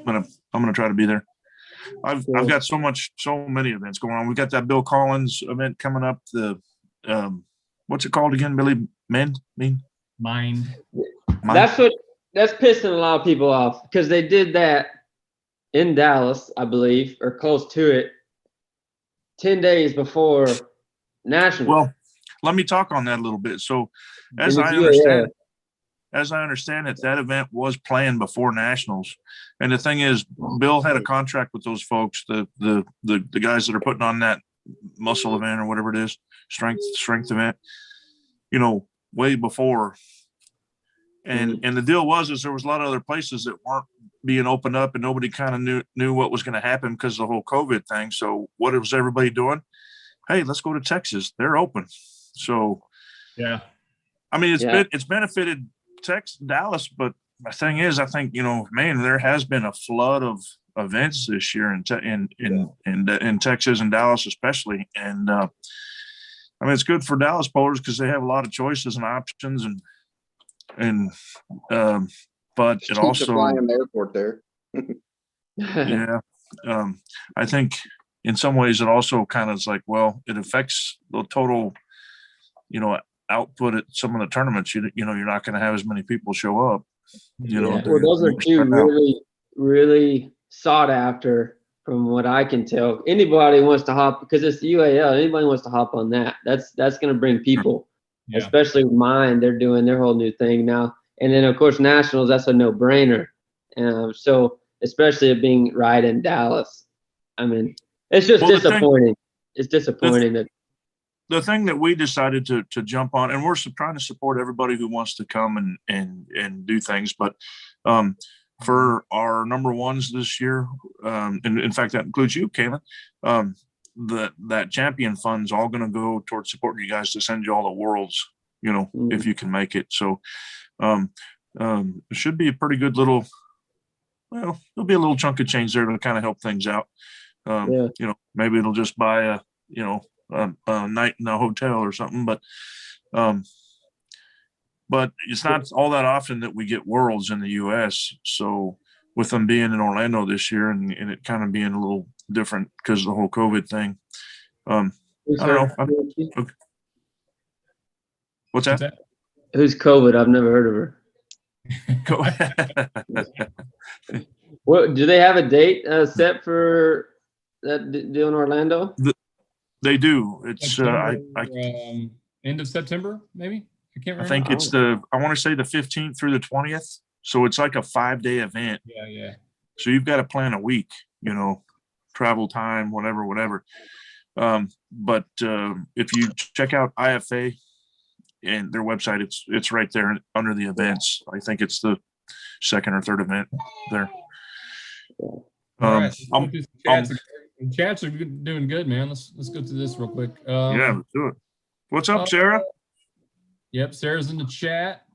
gonna try to be there. I've got so many events going on. We got that Bill Collins event coming up. The what's it called again, Billy? Mind. That's pissing a lot of people off because they did that in Dallas, I believe, or close to it, 10 days before Nationals. Well, let me talk on that a little bit. So, as And I understand it, that event was planned before Nationals. And the thing is, Bill had a contract with those folks, the guys that are putting on that muscle event or whatever it is, strength event, way before. And the deal was there was a lot of other places that weren't being opened up, and nobody kind of knew what was going to happen because of the whole COVID thing. So what was everybody doing? Hey, let's go to Texas. They're open. So yeah, I mean, it's benefited Dallas, but the thing is, I think there has been a flood of events this year in Texas and Dallas especially, and I mean it's good for Dallas pollers because they have a lot of choices and options, but it also fly in the airport there. yeah, I think in some ways it also kind of is like, well, it affects the total, output at some of the tournaments. You're not going to have as many people show up. Well, those are two really, really sought after, from what I can tell. Anybody wants to hop because it's the UAL. Anybody wants to hop on that. That's going to bring people, especially mine. They're doing their whole new thing now, and then of course Nationals. That's a no-brainer. So especially it being right in Dallas. I mean, it's just disappointing. It's disappointing that. The thing that we decided to jump on, and we're trying to support everybody who wants to come and do things, but for our number ones this year, and in fact that includes you, Kaylin, that champion fund's all going to go towards supporting you guys to send you all the worlds, if you can make it. So it should be a pretty good little. Well, there'll be a little chunk of change there to kind of help things out. Maybe it'll just buy a night in a hotel or something, but it's not all that often that we get worlds in the US. So with them being in Orlando this year and it kind of being a little different because of the whole COVID thing. I don't know. What's that? Who's COVID? I've never heard of her. What do they have a date set for that deal in Orlando? They do. It's end of September, maybe. I can't remember. I think it's I want to say the 15th through the 20th. So it's like a 5-day event. Yeah. So you've got to plan a week, travel time, whatever. But if you check out IFA and their website, it's right there under the events. I think it's the second or third event there. All right. Chats are doing good, man. Let's go through this real quick. Let's do it. What's up, Sarah? Yep, Sarah's in the chat.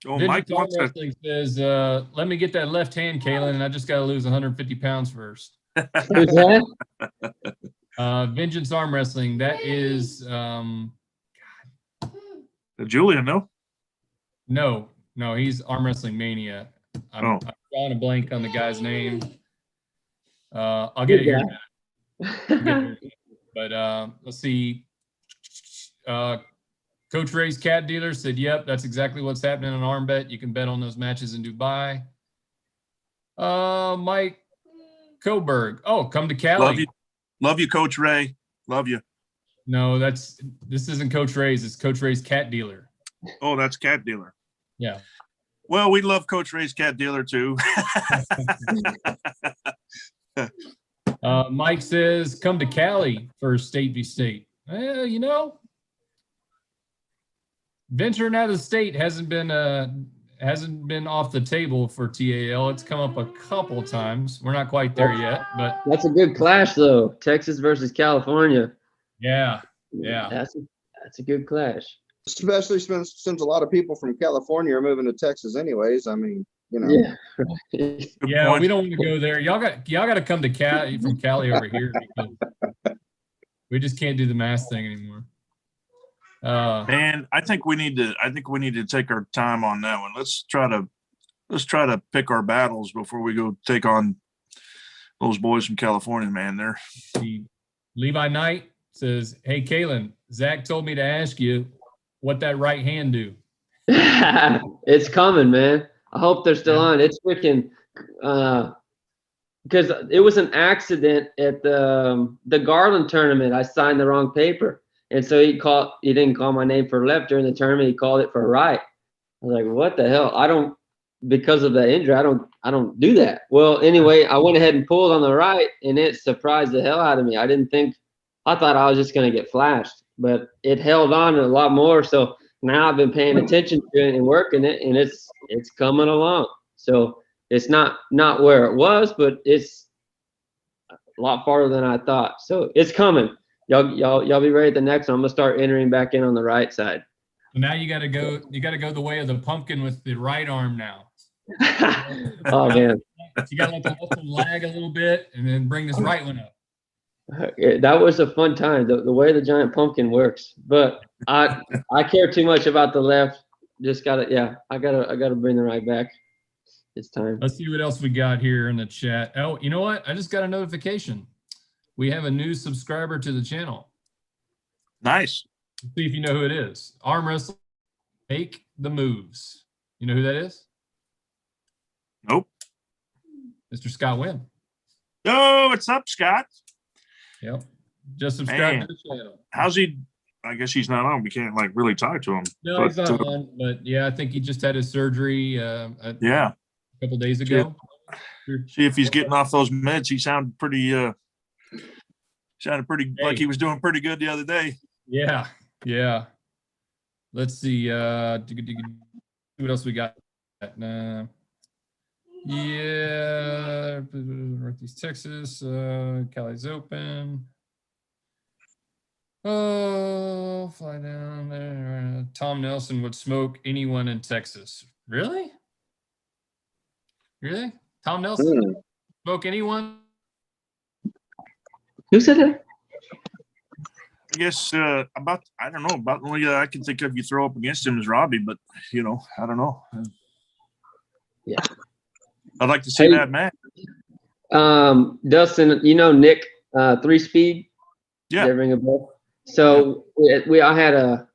Mike wants Wrestling says, let me get that left hand, Kaylin, and I just got to lose 150 pounds first. Who's that? Vengeance Arm Wrestling. That is Julian, no? No, he's Arm Wrestling Mania. I'm drawing a blank on the guy's name. I'll get it here in a minute. But let's see. Coach Coach Ray's cat dealer said, yep, that's exactly what's happening on Arm Bet. You can bet on those matches in Dubai. Mike Coburg. Oh, come to Cali. Love you, Coach Ray. Love you. No, this isn't Coach Ray's. It's Coach Ray's cat dealer. Oh, that's cat dealer. Yeah. Well, we love Coach Ray's cat dealer too. Mike says, come to Cali for State v State. You know, venturing out of the state hasn't been off the table for TAL. It's come up a couple times. We're not quite there yet, but That's a good clash, though. Texas versus California. yeah. That's a good clash. Especially since a lot of people from California are moving to Texas anyways. I mean, you know. Yeah. Yeah, point. we don't want to go there. Y'all got to come to Cali from Cali over here because we just can't do the mass thing anymore. Man, I think we need to take our time on that one. Let's try to pick our battles before we go take on those boys from California, man. Levi Knight says, hey, Kalen, Zach told me to ask you what that right hand do. It's coming, man. I hope they're still on. It's freaking because it was an accident at the Garland tournament. I signed the wrong paper. And so he didn't call my name for left during the tournament. He called it for right. I was like, what the hell? Because of the injury, I don't do that. Well, anyway, I went ahead and pulled on the right, and it surprised the hell out of me. I thought I was just going to get flashed, but it held on a lot more. So now I've been paying attention to it and working it, and it's coming along. So it's not where it was, but it's a lot farther than I thought. So it's coming. Y'all be ready at the next one. I'm gonna start entering back in on the right side. So now you gotta go the way of the pumpkin with the right arm now. Oh man. You gotta let the left one lag a little bit and then bring this right one up. That was a fun time, the way the giant pumpkin works. But I care too much about the left. Just I gotta bring the right back. It's time. Let's see what else we got here in the chat. Oh, you know what? I just got a notification. We have a new subscriber to the channel. Nice. Let's see if you know who it is. Armwrestling, make the moves. You know who that is? Nope. Mr. Scott Wynn. Oh, what's up, Scott? Yep. Just subscribe to the channel. How's he? I guess he's not on. We can't really talk to him. No, he's not on. But yeah, I think he just had his surgery. A couple days ago. See if he's getting off those meds. He sounded pretty. Like he was doing pretty good the other day. Yeah. Let's see. What else we got? Northeast Texas. Cali's open. Oh, fly down there. Tom Nelson would smoke anyone in Texas. Really? Tom Nelson? Smoke anyone? Who said that? I guess I don't know, about the only guy I can think of you throw up against him is Robbie, but I don't know. Yeah. I'd like to see that match. Dustin, Nick 3-Speed? Yeah. Does that ring a bell? So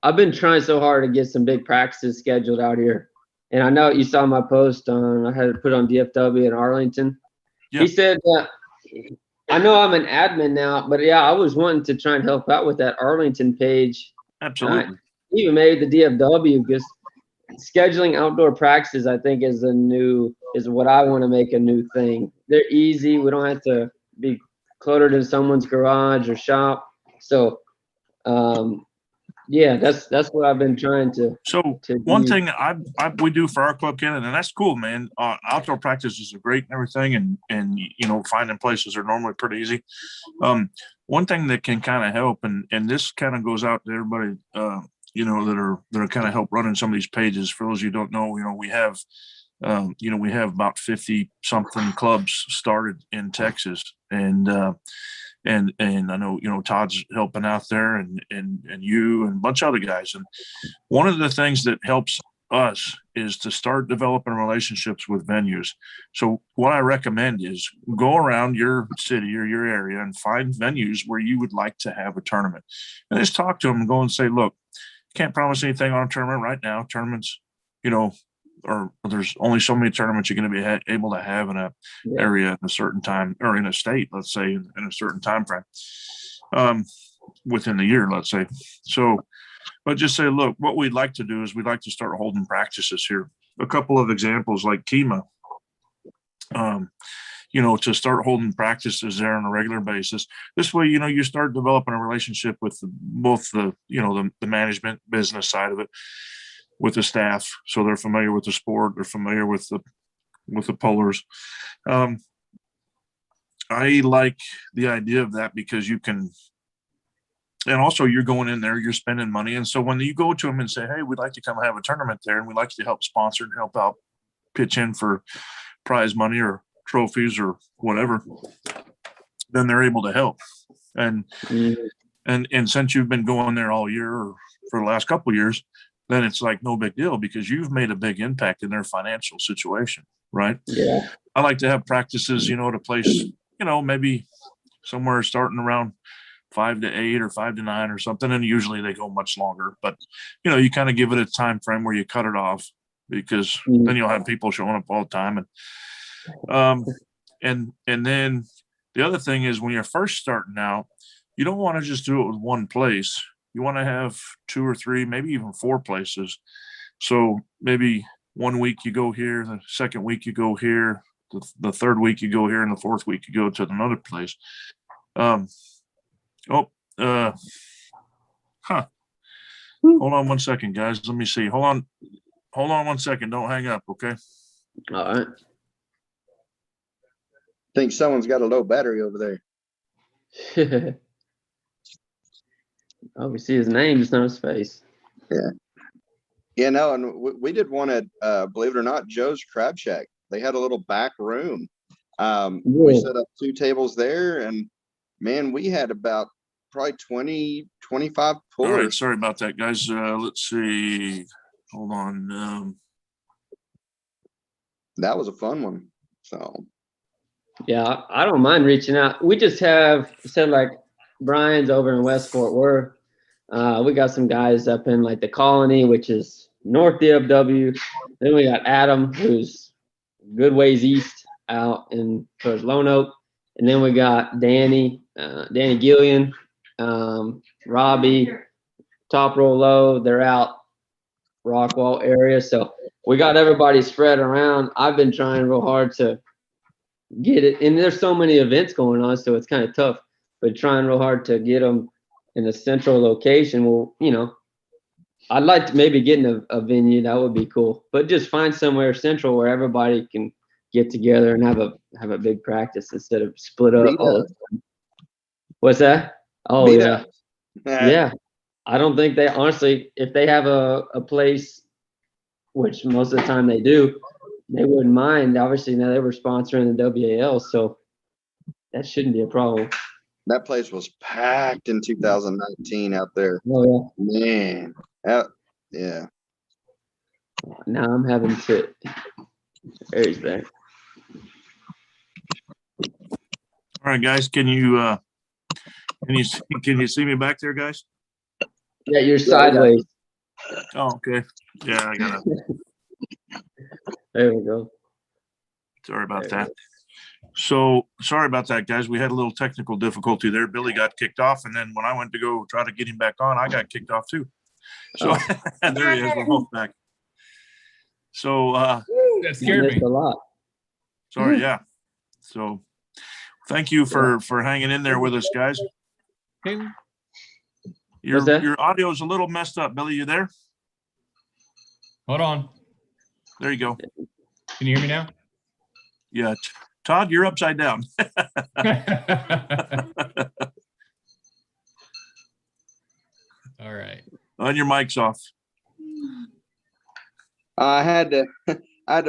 I've been trying so hard to get some big practices scheduled out here. And I know you saw my post I had to put on DFW in Arlington. Yeah. He said, I know I'm an admin now, but yeah, I was wanting to try and help out with that Arlington page. Absolutely. Even maybe the DFW, because scheduling outdoor practices, I think, is what I want to make a new thing. They're easy. We don't have to be cluttered in someone's garage or shop. So, that's what I've been trying to. So one thing we do for our club, Canada, and that's cool, man. Outdoor practices are great and everything, and finding places are normally pretty easy. One thing that can kind of help, and this kind of goes out to everybody, that are kind of help running some of these pages. For those of you who don't know, we have about 50 something clubs started in Texas, and I know, Todd's helping out there and you and a bunch of other guys. And one of the things that helps us is to start developing relationships with venues. So what I recommend is go around your city or your area and find venues where you would like to have a tournament, and just talk to them and go and say, look, can't promise anything on a tournament right now. Tournaments, or there's only so many tournaments you're going to be able to have in a area at a certain time, or in a state, let's say, in a certain time frame, within the year, let's say. So, but just say, look, what we'd like to do is we'd like to start holding practices here. A couple of examples like Kima, to start holding practices there on a regular basis. This way, you start developing a relationship with both the management business side of it, with the staff, so they're familiar with the sport, they're familiar with the pullers. I like the idea of that because you can, and also you're going in there, you're spending money, and so when you go to them and say, hey, we'd like to come have a tournament there, and we'd like to help sponsor and help out, pitch in for prize money or trophies or whatever, then they're able to help. And since you've been going there all year or for the last couple of years, then it's like no big deal because you've made a big impact in their financial situation, right? Yeah. I like to have practices, at a place, maybe somewhere starting around 5 to 8 or 5 to 9 or something, and usually they go much longer. But you kind of give it a time frame where you cut it off, because then you'll have people showing up all the time. And then the other thing is, when you're first starting out, you don't want to just do it with one place. You want to have 2 or 3, maybe even 4 places. So maybe one week you go here, the second week you go here, the third week you go here, and the fourth week you go to another place. Hold on one second, guys. Let me see. Hold on 1 second. Don't hang up, okay? All right. Think someone's got a low battery over there. Oh, we see his name, just not his face. Yeah, no, and we did one at, believe it or not, Joe's Crab Shack. They had a little back room. We set up 2 tables there, and man, we had about probably 20, 25 pullers. All right, sorry about that, guys. Let's see. Hold on. That was a fun one. So Yeah, I don't mind reaching out. We just have said, like, Brian's over in West Fort Worth. We got some guys up in like the Colony, which is North DFW. Then we got Adam, who's good ways east out in towards Lone Oak. And then we got Danny Gillian, Robbie, Top Roll Low. They're out Rockwall area. So we got everybody spread around. I've been trying real hard to get it. And there's so many events going on, so it's kind of tough. But trying real hard to get them in a central location. Well, I'd like to maybe get in a venue. That would be cool. But just find somewhere central where everybody can get together and have a big practice instead of split up all the time. What's that? Oh, yeah. Yeah. I don't think they, honestly, if they have a place, which most of the time they do, they wouldn't mind. Obviously, now they were sponsoring the WAL, so that shouldn't be a problem. that place was packed in 2019 out there. Oh, Man. Yeah. now I'm having to. There he's there. All right, guys, can you see me back there, guys? Yeah, you're sideways. Oh, okay. Yeah, I got it. There we go. Sorry about that. So sorry about that, guys. We had a little technical difficulty there. Billy got kicked off, and then when I went to go try to get him back on, I got kicked off too. So there he is. We're both back. So that scared me a lot. Sorry, yeah. So thank you for hanging in there with us, guys. Your audio is a little messed up. Billy, you there? Hold on. There you go. Can you hear me now? Yeah. Todd, you're upside down. All right. And your mic's off. I had to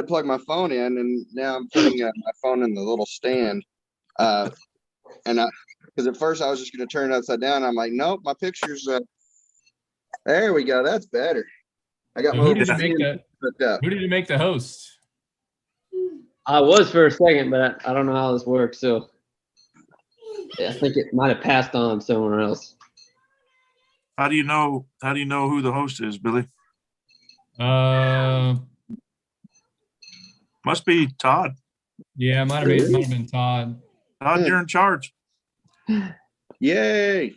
plug my phone in, and now I'm putting my phone in the little stand. Because at first I was just going to turn it upside down. I'm like, nope, my picture's there we go. That's better. I got my Who little did you make stand hooked up. Who did you make the host? I was for a second, but I don't know how this works. So yeah, I think it might have passed on somewhere else. How do you know who the host is, Billy? Must be Todd. Yeah, might have been Todd. Todd, you're in charge. Yay.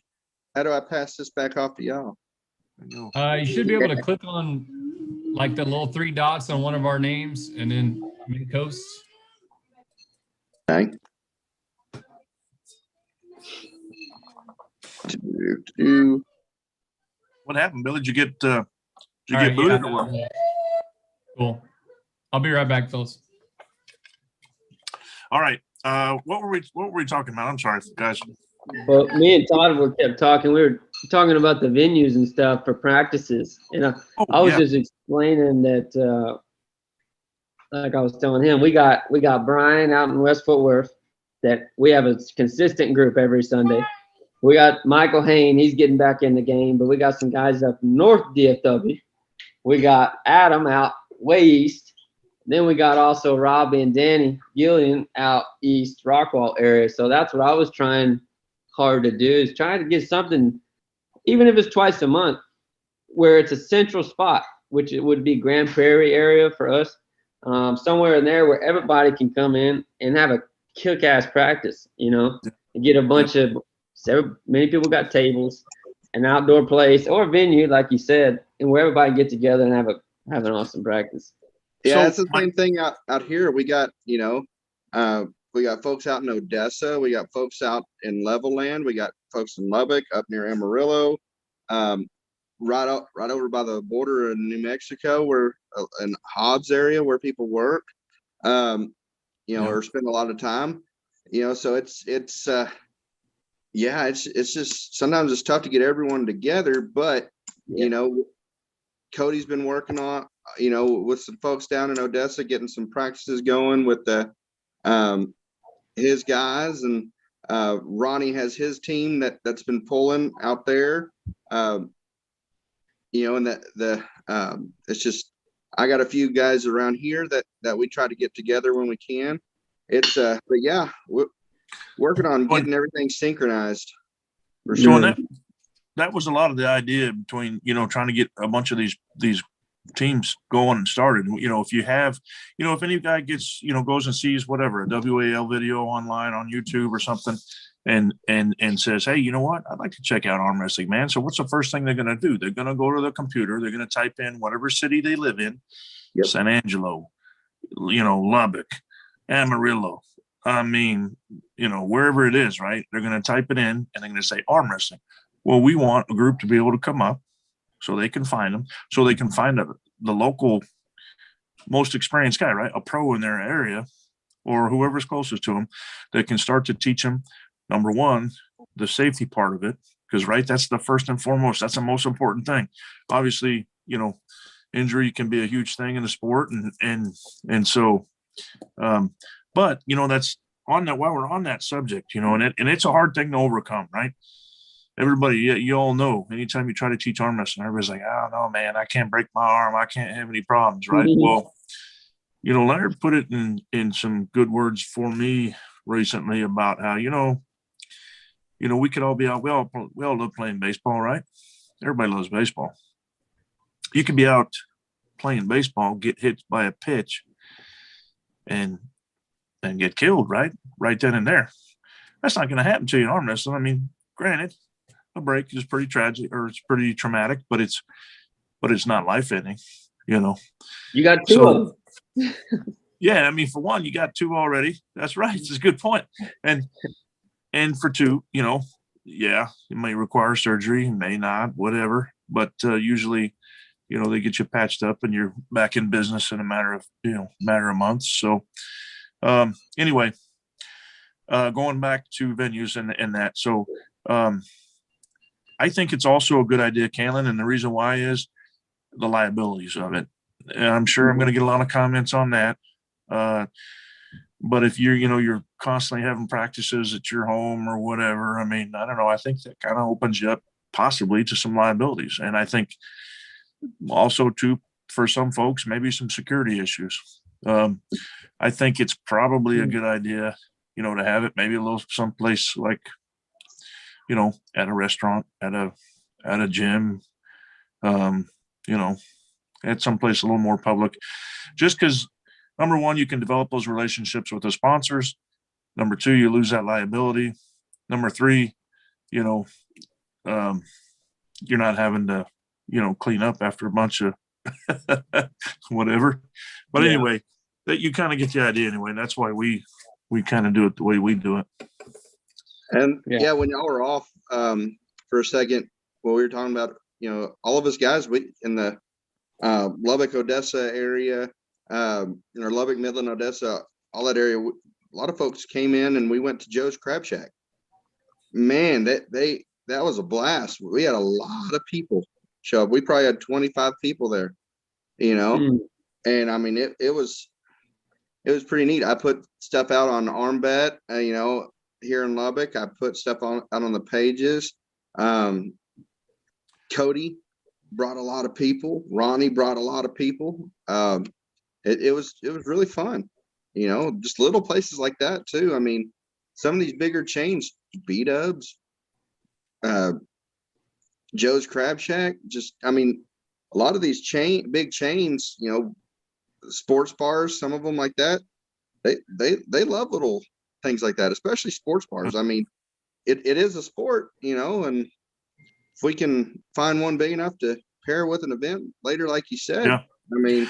How do I pass this back off to y'all? You should be able to click on like the little 3 dots on one of our names and then make hosts. Okay. What happened, Billy? Did you get All right, booted yeah, or what? Cool. I'll be right back, fellas. All right. What were we talking about? I'm sorry, guys. Well, me and Todd kept talking. We were talking about the venues and stuff for practices, and I was just explaining that, like I was telling him, we got Brian out in West Fort Worth. That we have a consistent group every Sunday. We got Michael Hain, he's getting back in the game, but we got some guys up north DFW. We got Adam out way east. Then we got also Robbie and Danny Gillian out east Rockwall area. So that's what I was trying hard to do, is trying to get something, even if it's twice a month, where it's a central spot, which it would be Grand Prairie area for us, somewhere in there where everybody can come in and have a kick-ass practice, and get a bunch of, many people got tables, an outdoor place or venue, like you said, and where everybody get together and have an awesome practice. Yeah, it's the same thing out here. We got, we got folks out in Odessa. We got folks out in Levelland. We got folks in Lubbock, up near Amarillo, right over by the border in New Mexico, where in Hobbs area where people work, or spend a lot of time, so it's just sometimes it's tough to get everyone together, but Cody's been working on, with some folks down in Odessa, getting some practices going with his guys, and Ronnie has his team that's been pulling out there, and it's just, I got a few guys around here that we try to get together when we can. It's but yeah, we're working on getting everything synchronized. For sure. So that was a lot of the idea between, trying to get a bunch of these teams going and started. If you have, if any guy gets, goes and sees whatever, a WAL video online on YouTube or something, and says, hey, you know what, I'd like to check out arm wrestling, man. So what's the first thing they're going to do? They're going to go to the computer. They're going to type in whatever city they live in, San Angelo, Lubbock, Amarillo. Wherever it is, right? They're going to type it in and they're going to say arm wrestling. Well, we want a group to be able to come up so they can find them, so they can find the local most experienced guy, right? A pro in their area or whoever's closest to them that can start to teach them, number one, the safety part of it. Because, right, that's the first and foremost. That's the most important thing. Obviously, injury can be a huge thing in the sport. And so, but, that's on that, while we're on that subject, and it's a hard thing to overcome, right? Everybody, you all know, anytime you try to teach arm wrestling, everybody's like, oh, no, man, I can't break my arm. I can't have any problems, right? Mm-hmm. Well, Leonard put it in some good words for me recently about how, we could all be out. We all love playing baseball, right? Everybody loves baseball. You could be out playing baseball, get hit by a pitch, and get killed, right then and there. That's not going to happen to you in arm wrestling. I mean, granted, a break is pretty tragic, or it's pretty traumatic, but it's not life-ending, You got two of them. Yeah, I mean, for one, you got two already. That's right. It's a good point. And for two, it may require surgery, may not, whatever. But usually, they get you patched up and you're back in business in a matter of months. So anyway, going back to venues and that. So I think it's also a good idea, Kalen, and the reason why is the liabilities of it. And I'm sure I'm going to get a lot of comments on that. But if you're constantly having practices at your home or whatever, I mean, I don't know. I think that kind of opens you up possibly to some liabilities. And I think also too, for some folks, maybe some security issues. I think it's probably a good idea, to have it maybe a little someplace like, at a restaurant, at at a gym, you know, at someplace a little more public, just because number one, you can develop those relationships with the sponsors. Number two, you lose that liability. Number three, you know, you're not having to, you know, clean up after a bunch of whatever. But Yeah. anyway, that you kind of get the idea anyway. That's why we kind of do it the way we do it. And Yeah. yeah, when y'all were off for a second, what we were talking about, you know, all of us guys, we in the Lubbock, Odessa area, or Lubbock, Midland, Odessa, all that area, a lot of folks came in and we went to Joe's Crab Shack. Man, that was a blast. We had a lot of people show up. We probably had 25 people there, you know, and I mean, it was pretty neat. I put stuff out on ArmBet, you know, here in Lubbock. I put stuff out on the pages. Cody brought a lot of people. Ronnie brought a lot of people. It was really fun, you know, just little places like that too. I mean, some of these bigger chains, B-Dubs, Joe's Crab Shack, just, I mean, a lot of these big chains, you know, sports bars, some of them like that, they love little things like that, especially sports bars. I mean, it is a sport, you know, and if we can find one big enough to pair with an event later, like you said, Yeah. I mean,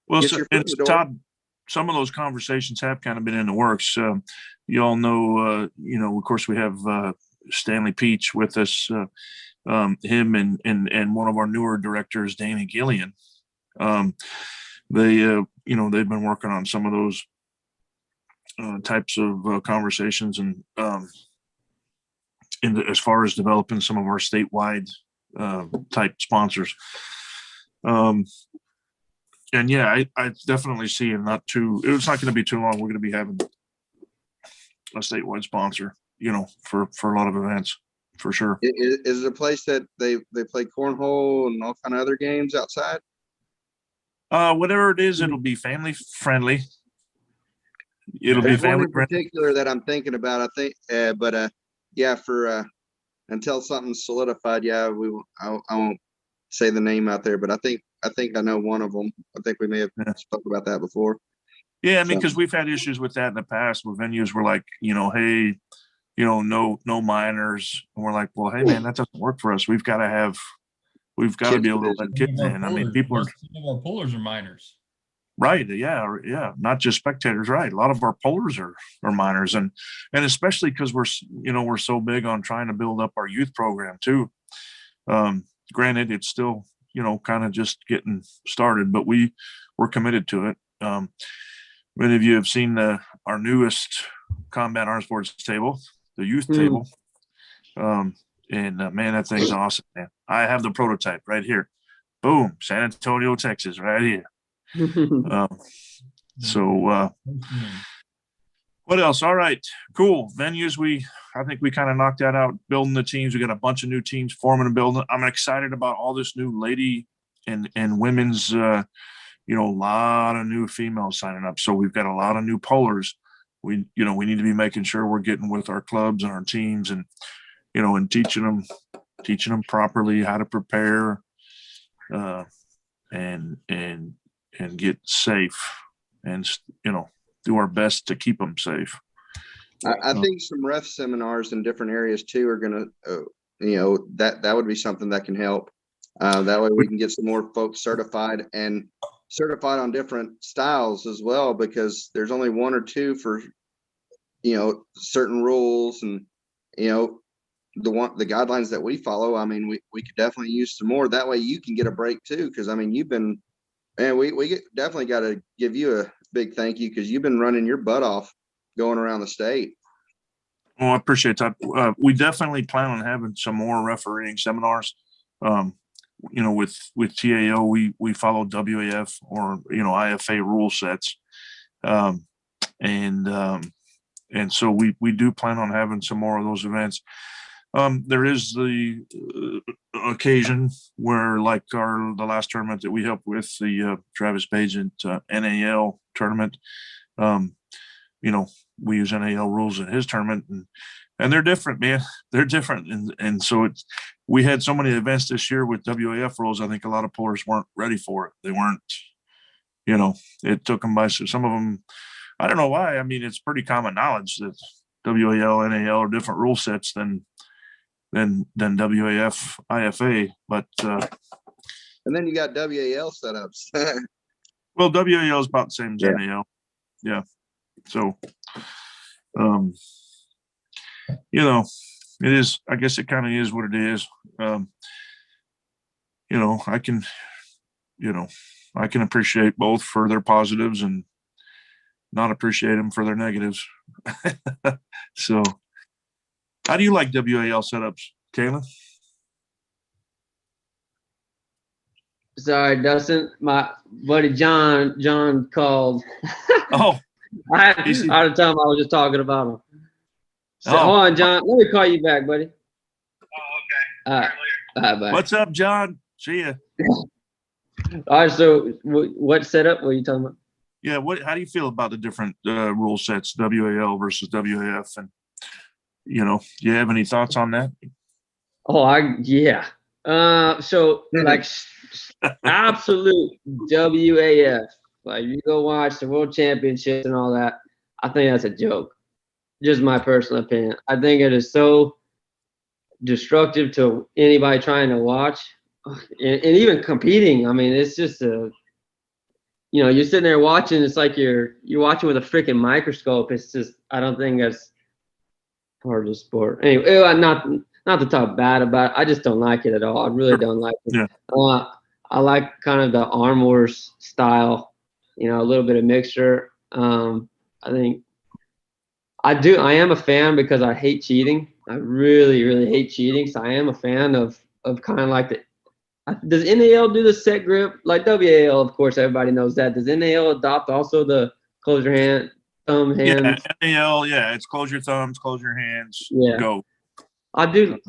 Well, get so, your foot in it's the door. Todd, some of those conversations have kind of been in the works. You all know, you know, of course, we have Stanley Peach with us, him and one of our newer directors, Danny Gillian. They, you know, they've been working on some of those types of conversations and as far as developing some of our statewide type sponsors. And yeah, I definitely see it's not going to be too long. We're going to be having a statewide sponsor, you know, for a lot of events, for sure. Is it a place that they play cornhole and all kind of other games outside? Whatever it is, it'll be family friendly. It'll be There's one family in friendly. particular that I'm thinking about, I think, but yeah, for until something's solidified, yeah, I won't say the name out there, but I think I know one of them. I think we may have spoke about that before. Yeah, I mean, because we've had issues with that in the past where venues were like, you know, hey, you know, no minors, and we're like, well, hey man, that doesn't work for us. We've got to be able to let kids in. I mean, people are, some of our pullers are minors. right. Yeah. Not just spectators. Right. A lot of our pullers are minors, and especially because we're so big on trying to build up our youth program too. Granted, it's still, you know, kind of just getting started, but we're committed to it. Many of you have seen our newest combat arm sports table, the youth table. And man, that thing's awesome, man. I have the prototype right here. Boom, San Antonio, Texas, right here. What else? All right, cool. Venues, I think we kind of knocked that out. Building the teams, we got a bunch of new teams forming and building. I'm excited about all this new lady and women's. You know, a lot of new females signing up. So we've got a lot of new pullers. We need to be making sure we're getting with our clubs and our teams, and you know, and teaching them properly how to prepare, and get safe, and you know, do our best to keep them safe. I think some ref seminars in different areas too are going to, you know, that would be something that can help. That way we can get some more folks certified on different styles as well, because there's only one or two for, you know, certain rules, and you know, the guidelines that we follow. I mean, we could definitely use some more. That way you can get a break too, because I mean, you've been, man, we definitely got to give you a big thank you, because you've been running your butt off going around the state. Well, I appreciate that. We definitely plan on having some more refereeing seminars. You know, with TAO, we follow WAF or, you know, IFA rule sets. And so we do plan on having some more of those events. There is the occasion where, like the last tournament that we helped with, the Travis Pagent NAL tournament, you know, we use NAL rules in his tournament, and they're different, man. They're different. And so we had so many events this year with WAF rules. I think a lot of pullers weren't ready for it. They weren't, it took them by some of them. I don't know why. I mean, it's pretty common knowledge that WAL, NAL are different rule sets than WAF, IFA. But And then you got WAL setups. well, WAL is about the same as Yeah. NAL. Yeah. So, it is. I guess it kind of is what it is. I can appreciate both for their positives and not appreciate them for their negatives. So, how do you like WAL setups, Kayla? Sorry, Dustin. My buddy John called. Oh, I had to tell him I was just talking about him. So, Oh. hold on, John. Let me call you back, buddy. Oh, okay. All right. All right, bye. what's up, John? See ya. All right. So, what setup were you talking about? Yeah. How do you feel about the different rule sets, WAL versus WAF? And, you have any thoughts on that? Oh, yeah. So like absolute WAF. Like you go watch the World Championships and all that. I think that's a joke. Just my personal opinion. I think it is so destructive to anybody trying to watch and even competing. I mean, it's just you're sitting there watching. It's like you're watching with a freaking microscope. It's just, I don't think that's part of the sport. Anyway, not to talk bad about it. I just don't like it at all. I really don't like it. Yeah. I like kind of the Arm Wars style, a little bit of mixture. I think I am a fan because I hate cheating. I really, really hate cheating. So I am a fan of kind of like does NAL do the set grip? Like WAL, of course, everybody knows that. Does NAL adopt also the close your hand, thumb, hands? Yeah, NAL, it's close your thumbs, close your hands, go. I do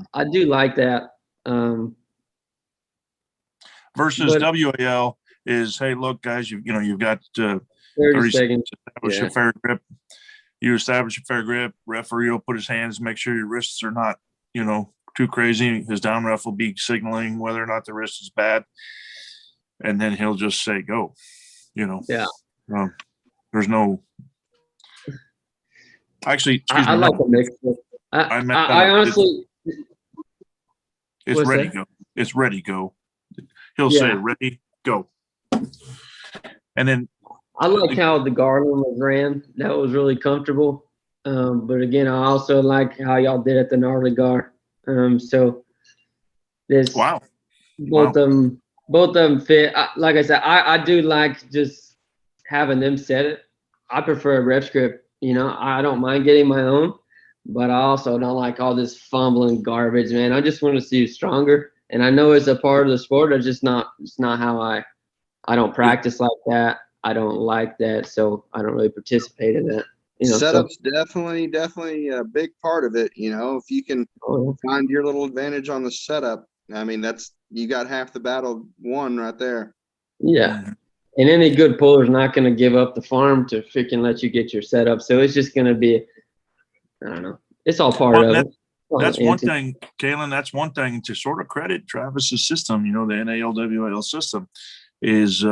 like that. Versus WAL is, hey, look, guys, you've got 30 seconds. Establish a fair grip. You establish a fair grip. Referee will put his hands, make sure your wrists are not, too crazy. His down ref will be signaling whether or not the wrist is bad, and then he'll just say go. Yeah. There's no. Actually, I like the mix. I honestly. It's ready, go. It's ready, go. He'll say ready, go. And then I like how the Garland was ran. That was really comfortable. But again, I also like how y'all did at the Gnarly Gar. So this both of them fit. Like I said, I do like just having them set it. I prefer a ref script. I don't mind getting my own, but I also don't like all this fumbling garbage, man. I just want to see you stronger. And I know it's a part of the sport. It's not how I don't practice like that. I don't like that. So I don't really participate in that. Setup's definitely a big part of it. If you can find your little advantage on the setup, I mean, you got half the battle won right there. Yeah. And any good puller's not going to give up the farm to freaking let you get your setup. So it's just going to be, I don't know. It's all part of it. That's one thing, Kalen. That's one thing to sort of credit Travis's system. The NALWAL system is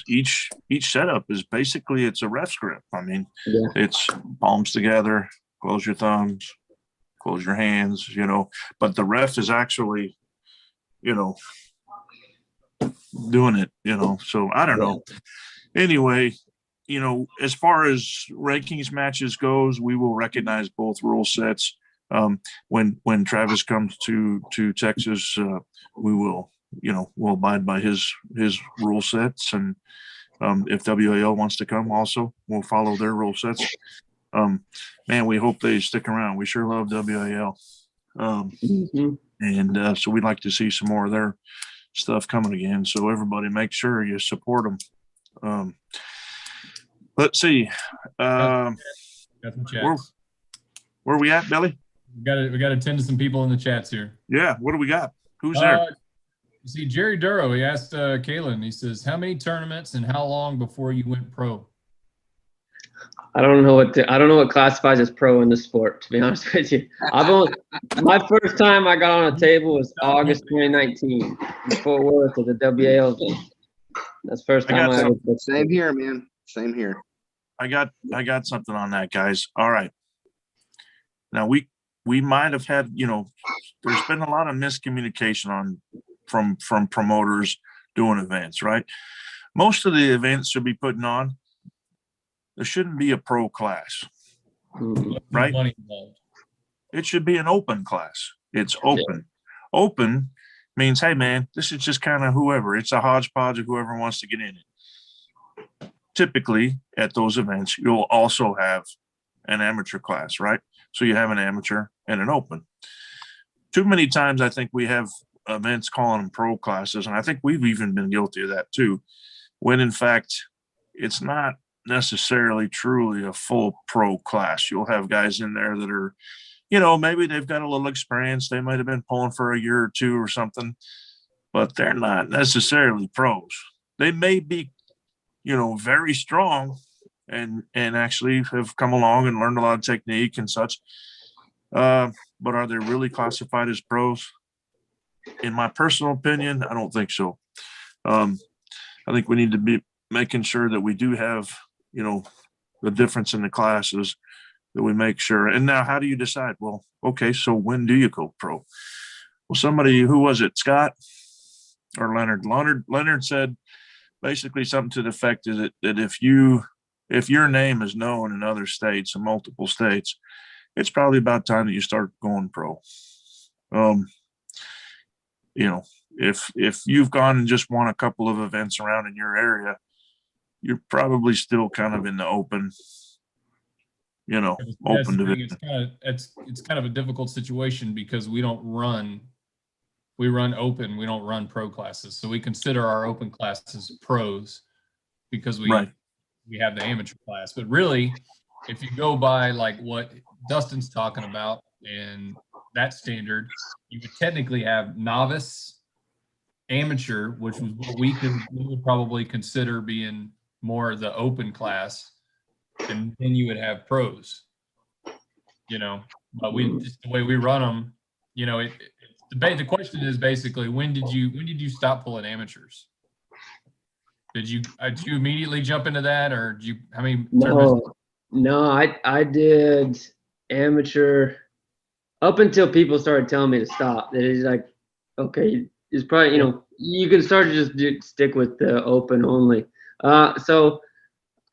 each setup is basically it's a ref script. I mean, it's palms together, close your thumbs, close your hands. But the ref is actually, doing it. So I don't know. Anyway, as far as rankings matches goes, we will recognize both rule sets. When Travis comes to Texas, we will, we'll abide by his rule sets. And if WAL wants to come also, we'll follow their rule sets. Man, we hope they stick around. We sure love WAL. And so we'd like to see some more of their stuff coming again. So everybody make sure you support them. Let's see. Got some chats. Where are we at, Billy? We got to attend to some people in the chats here. Yeah. What do we got? Who's there? You see, Jerry Duro, he asked Kalen, he says, how many tournaments and how long before you went pro? I don't know what classifies as pro in the sport, to be honest with you. My first time I got on a table was August 2019 in Fort Worth at the WAO event. That's the first time I ever. Same here, man. Same here. I got something on that, guys. All right. Now we might have had, there's been a lot of miscommunication from promoters doing events, right? Most of the events should be putting on, there shouldn't be a pro class, right? Money involved. It should be an open class. It's open. Yeah. Open means, hey man, this is just kind of whoever. It's a hodgepodge of whoever wants to get in it. Typically at those events, you'll also have an amateur class, right? So you have an amateur and an open. Too many times I think we have events calling them pro classes, and I think we've even been guilty of that too, when in fact it's not necessarily truly a full pro class. You'll have guys in there that are, maybe they've got a little experience. They might have been pulling for a year or two or something, but they're not necessarily pros. They may be, very strong and actually have come along and learned a lot of technique and such. But are they really classified as pros? In my personal opinion, I don't think so. I think we need to be making sure that we do have, the difference in the classes, that we make sure. And now how do you decide? Well, okay, so when do you go pro? Well, somebody, who was it, Scott or Leonard? Leonard said basically something to the effect that if your name is known in other states, in multiple states, it's probably about time that you start going pro. If you've gone and just won a couple of events around in your area, you're probably still kind of in the open, open division. It's kind of a difficult situation because we run open, we don't run pro classes. So we consider our open classes pros because we have the amateur class. But really, if you go by like what Dustin's talking about and that standard, you would technically have novice, amateur, which was what we would probably consider being more the open class, and then you would have pros. But just the way we run them, the question is basically when did you stop pulling amateurs? Did you immediately jump into that, or did you? I mean, no, I did amateur up until people started telling me to stop. It is like, okay, it's probably you can start to just stick with the open only. So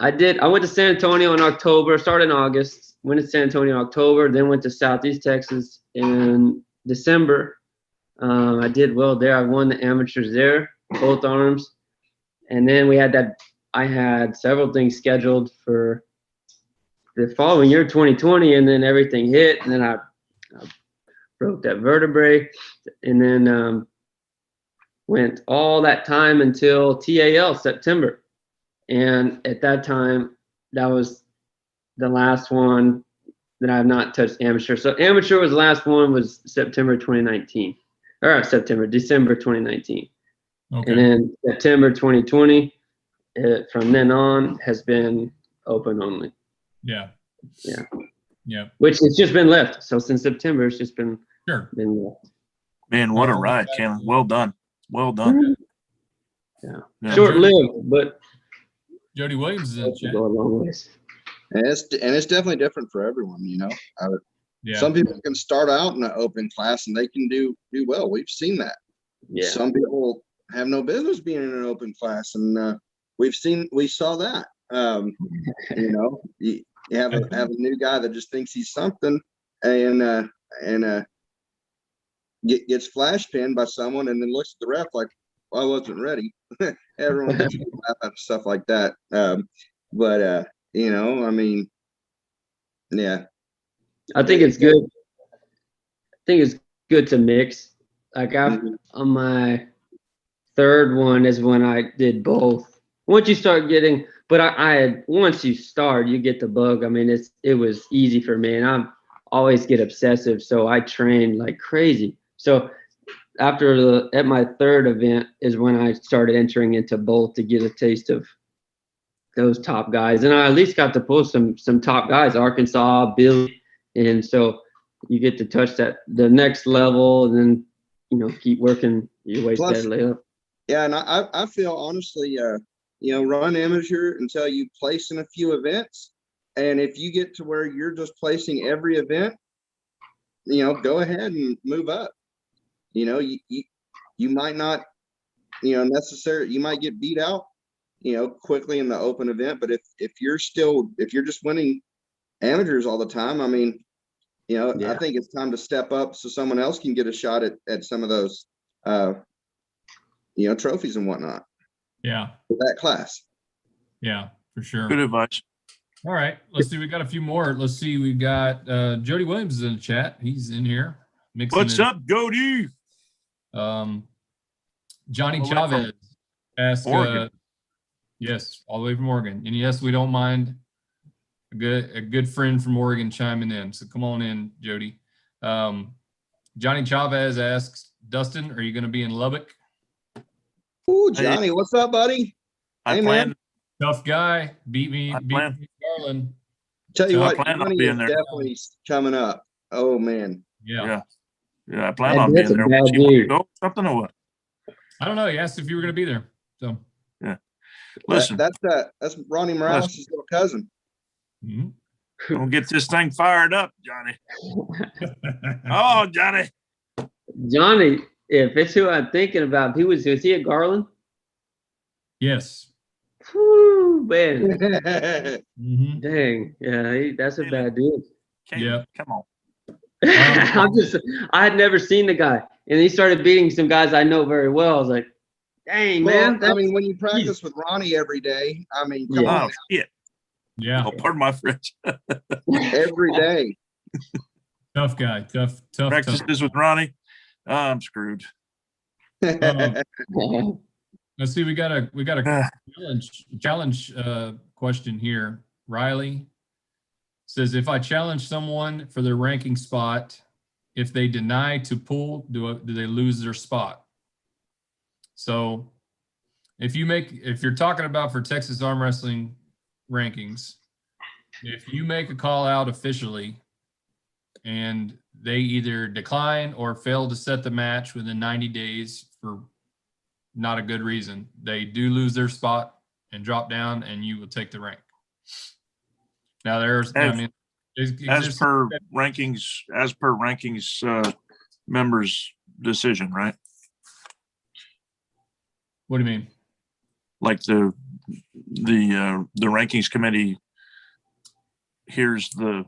I went to San Antonio in October, started in August, went to San Antonio in October, then went to Southeast Texas in December. I did well there. I won the amateurs there, both arms. And then I had several things scheduled for the following year, 2020, and then everything hit. And then I broke that vertebrae, and then went all that time until TAL September. And at that time, that was the last one that I have not touched amateur. So amateur was the last one, was December 2019. Okay. And then September 2020, from then on, has been open only. Yeah. Which has just been left. So since September, it's just been left. Man, what a ride, Cameron. Well done. Yeah. Short-lived, but Jody Williams is in the chat. Go a long ways. And it's definitely different for everyone. Some people can start out in an open class and they can do well. We've seen that. Yeah. Some people have no business being in an open class, and we saw that. You have a new guy that just thinks he's something, and gets flash pinned by someone, and then looks at the ref like, well, I wasn't ready. Everyone gets stuff like that. I think it's good. I think it's good to mix. Like on my third one is when I did both. Once you start getting, but once you start, you get the bug. I mean, it was easy for me, and I always get obsessive, so I trained like crazy. So at my third event is when I started entering into both to get a taste of those top guys, and I at least got to pull some top guys, Arkansas, Billy, and so you get to touch the next level, and then keep working your way Plus, steadily up. Yeah, and I feel honestly, run amateur until you place in a few events, and if you get to where you're just placing every event, go ahead and move up. You might not, necessarily, you might get beat out, quickly in the open event, but if you're just winning amateurs all the time, I mean, I think it's time to step up so someone else can get a shot at some of those, trophies and whatnot. Yeah. For that class. Yeah, for sure. Good advice. All right. Let's see. We got a few more. Let's see. We got Jody Williams is in the chat. He's in here. What's up, Jody? Johnny All the way Chavez asked, Oregon. yes, all the way from Oregon. And yes, we don't mind a good friend from Oregon chiming in. So come on in, Jody. Johnny Chavez asks, Dustin, are you going to be in Lubbock? Ooh, Johnny, what's up, buddy? I Hey, plan. man. Tough guy. Beat me, plan. Garland. Tell you So I what, plan on Johnny being is there. definitely coming up. Oh man. Yeah. Yeah, I plan on being That's a there. bad You want to dude. go something or what? I don't know. He asked if you were going to be there. So. Listen, That's Ronnie Morales' little cousin. Mhm. don't get this thing fired up, Johnny. Oh, Johnny. Johnny, if it's who I'm thinking about, was he at Garland? Yes. Whew, man. Mhm. Dang. Yeah, that's a bad dude. Caleb, Yeah. come on. I had never seen the guy, and he started beating some guys I know very well. I was like, dang, Well, man. I mean, when you practice with Ronnie every day, I mean, come Yeah. on, Oh, shit. Yeah. Oh, pardon my French. every day. Tough guy. Tough. Practices with Ronnie. I'm screwed. Let's see. We got a challenge question here. Riley says, if I challenge someone for their ranking spot, if they deny to pull, do they lose their spot? So if you're talking about for Texas Arm Wrestling rankings, if you make a call out officially and they either decline or fail to set the match within 90 days for not a good reason, they do lose their spot and drop down, and you will take the rank. Now as per rankings members' decision, right? What do you mean? Like the rankings committee here's the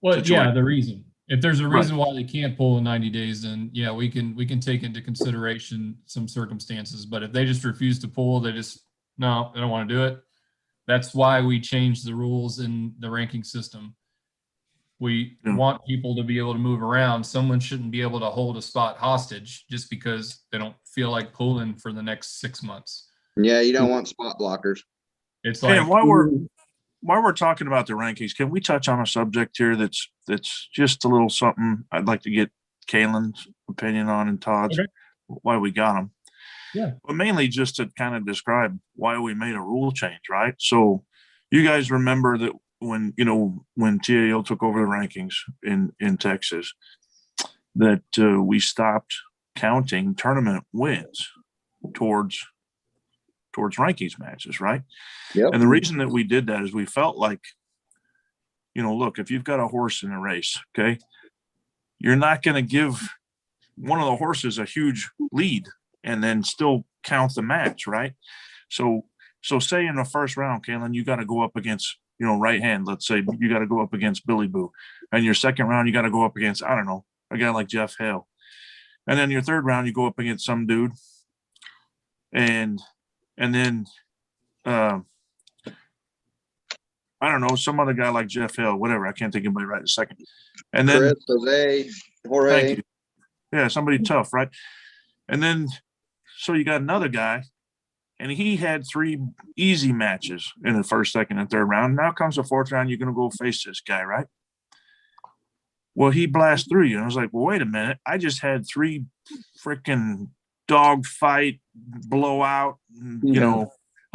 situation. The reason. If there's a reason why they can't pull in 90 days, then yeah, we can take into consideration some circumstances. But if they just refuse to pull, they don't want to do it. That's why we changed the rules in the ranking system. We want people to be able to move around. Someone shouldn't be able to hold a spot hostage just because they don't feel like pulling for the next 6 months. Yeah, you don't want spot blockers. It's like, and while we're talking about the rankings, can we touch on a subject here that's just a little something I'd like to get Kaylin's opinion on and Todd's, why we got them. Yeah. But mainly just to kind of describe why we made a rule change, right? So you guys remember that when TAO took over the rankings in Texas, that we stopped counting tournament wins towards rankings matches, right? Yep. And the reason that we did that is we felt like, look, if you've got a horse in a race, okay, you're not going to give one of the horses a huge lead and then still count the match, right? So say in the first round, Kaylin, you got to go up against, right hand. Let's say you got to go up against Billy Boo. And your second round, you got to go up against, I don't know, a guy like Jeff Hale. And then your third round, you go up against some dude. And then, I don't know, some other guy like Jeff Hale, whatever. I can't think of anybody right in a second. And then Chris, Jose, Jorge. Thank you. Yeah, somebody tough, right? And then, so you got another guy, and he had 3 easy matches in the first, second, and third round. Now comes the fourth round, you're going to go face this guy, right? Well, he blasts through you. And I was like, well, wait a minute. I just had 3 freaking dog fight, blowout,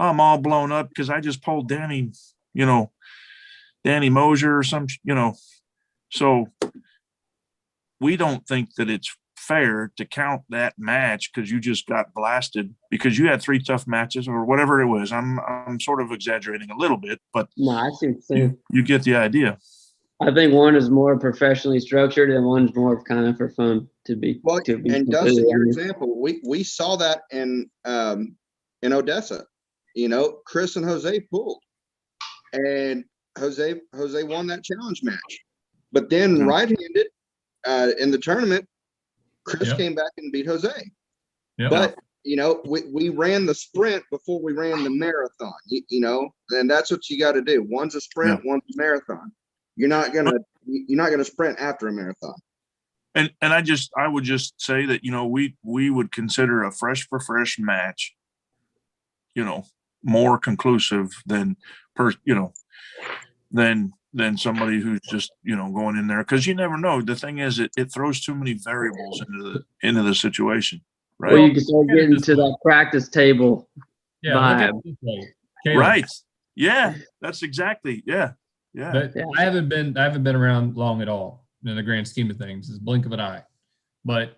I'm all blown up because I just pulled Danny Mosier or some, so we don't think that it's fair to count that match because you just got blasted because you had 3 tough matches or whatever it was. I'm sort of exaggerating a little bit, but No, I see what you're saying. you get the idea. I think one is more professionally structured and one's more kind of for fun to be. Well, to be and completely Dustin, your honest. example, we saw that in Odessa. Chris and Jose pulled, and Jose won that challenge match. But then Yeah. right-handed in the tournament, Chris Yeah. came back and beat Jose. Yeah. But we ran the sprint before we ran the marathon. And that's what you got to do. One's a sprint, one's a marathon. You're not gonna sprint after a marathon. And I would just say that, we would consider a fresh for fresh match, more conclusive than than somebody who's just, going in there. Cause you never know. The thing is it throws too many variables into the situation. Right. Well, you can start look at it getting this to that practice table Yeah. Look at vibe. it this way. Caleb, Right. Yeah. That's exactly. Yeah. Yeah. But Yeah. I haven't been around long at all in the grand scheme of things. It's a blink of an eye. But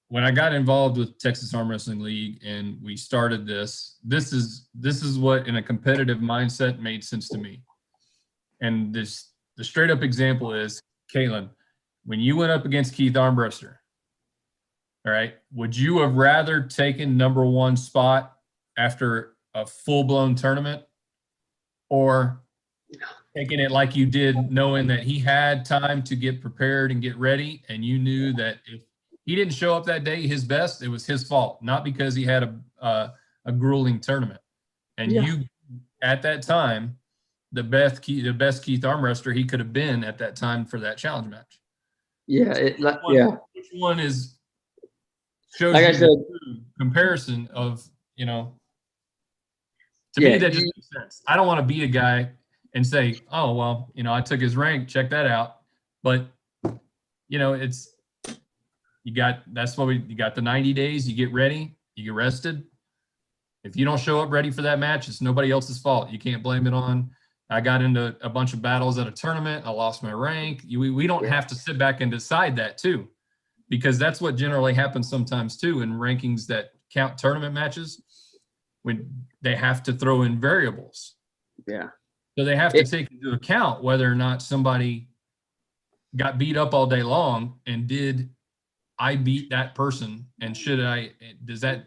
when I got involved with Texas Arm Wrestling League and we started this is what in a competitive mindset made sense to me. And the straight up example is, Caitlin, when you went up against Keith Armbruster, all right, would you have rather taken number 1 spot after a full-blown tournament, or taking it like you did, knowing that he had time to get prepared and get ready, and you knew that if he didn't show up that day his best, it was his fault, not because he had a grueling tournament. And you, at that time, the best Keith arm wrestler he could have been at that time for that challenge match. Which one is shows Like I you said, the comparison of, to me that just makes sense. I don't want to be a guy and say, oh, well, I took his rank, check that out. But, it's, you got the 90 days, you get ready, you get rested. If you don't show up ready for that match, it's nobody else's fault. You can't blame it on, I got into a bunch of battles at a tournament, I lost my rank. We don't have to sit back and decide that too, because that's what generally happens sometimes too in rankings that count tournament matches, when they have to throw in variables. Yeah. So they have to take into account whether or not somebody got beat up all day long, and did I beat that person, and should that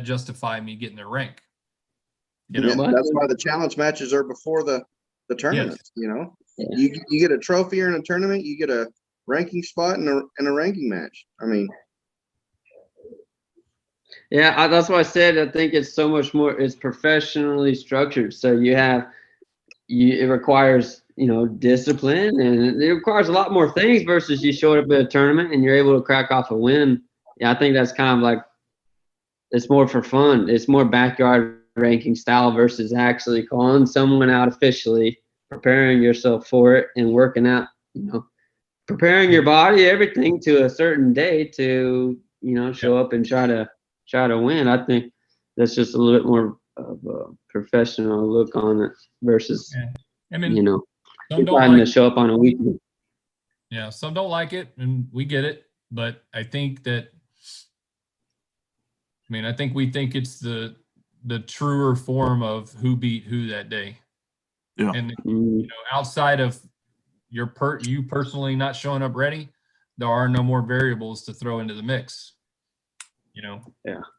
justify me getting their rank? That's why the challenge matches are before the tournaments. Yes. You get a trophy in a tournament, you get a ranking spot in a ranking match. I mean, yeah, that's why I said I think it's so much more. It's professionally structured, so it requires discipline, and it requires a lot more things versus you showed up at a tournament and you're able to crack off a win. Yeah, I think that's kind of like, it's more for fun. It's more backyard ranking style versus actually calling someone out officially, preparing yourself for it, and working out, preparing your body, everything to a certain day to, show up and try to win. I think that's just a little bit more of a professional look on it versus, I mean, some don't to show up on a weekend. Yeah, some don't like it, and we get it. But I think that, I think we think it's the truer form of who beat who that day. Yeah. And outside of you personally not showing up ready, there are no more variables to throw into the mix. Yeah.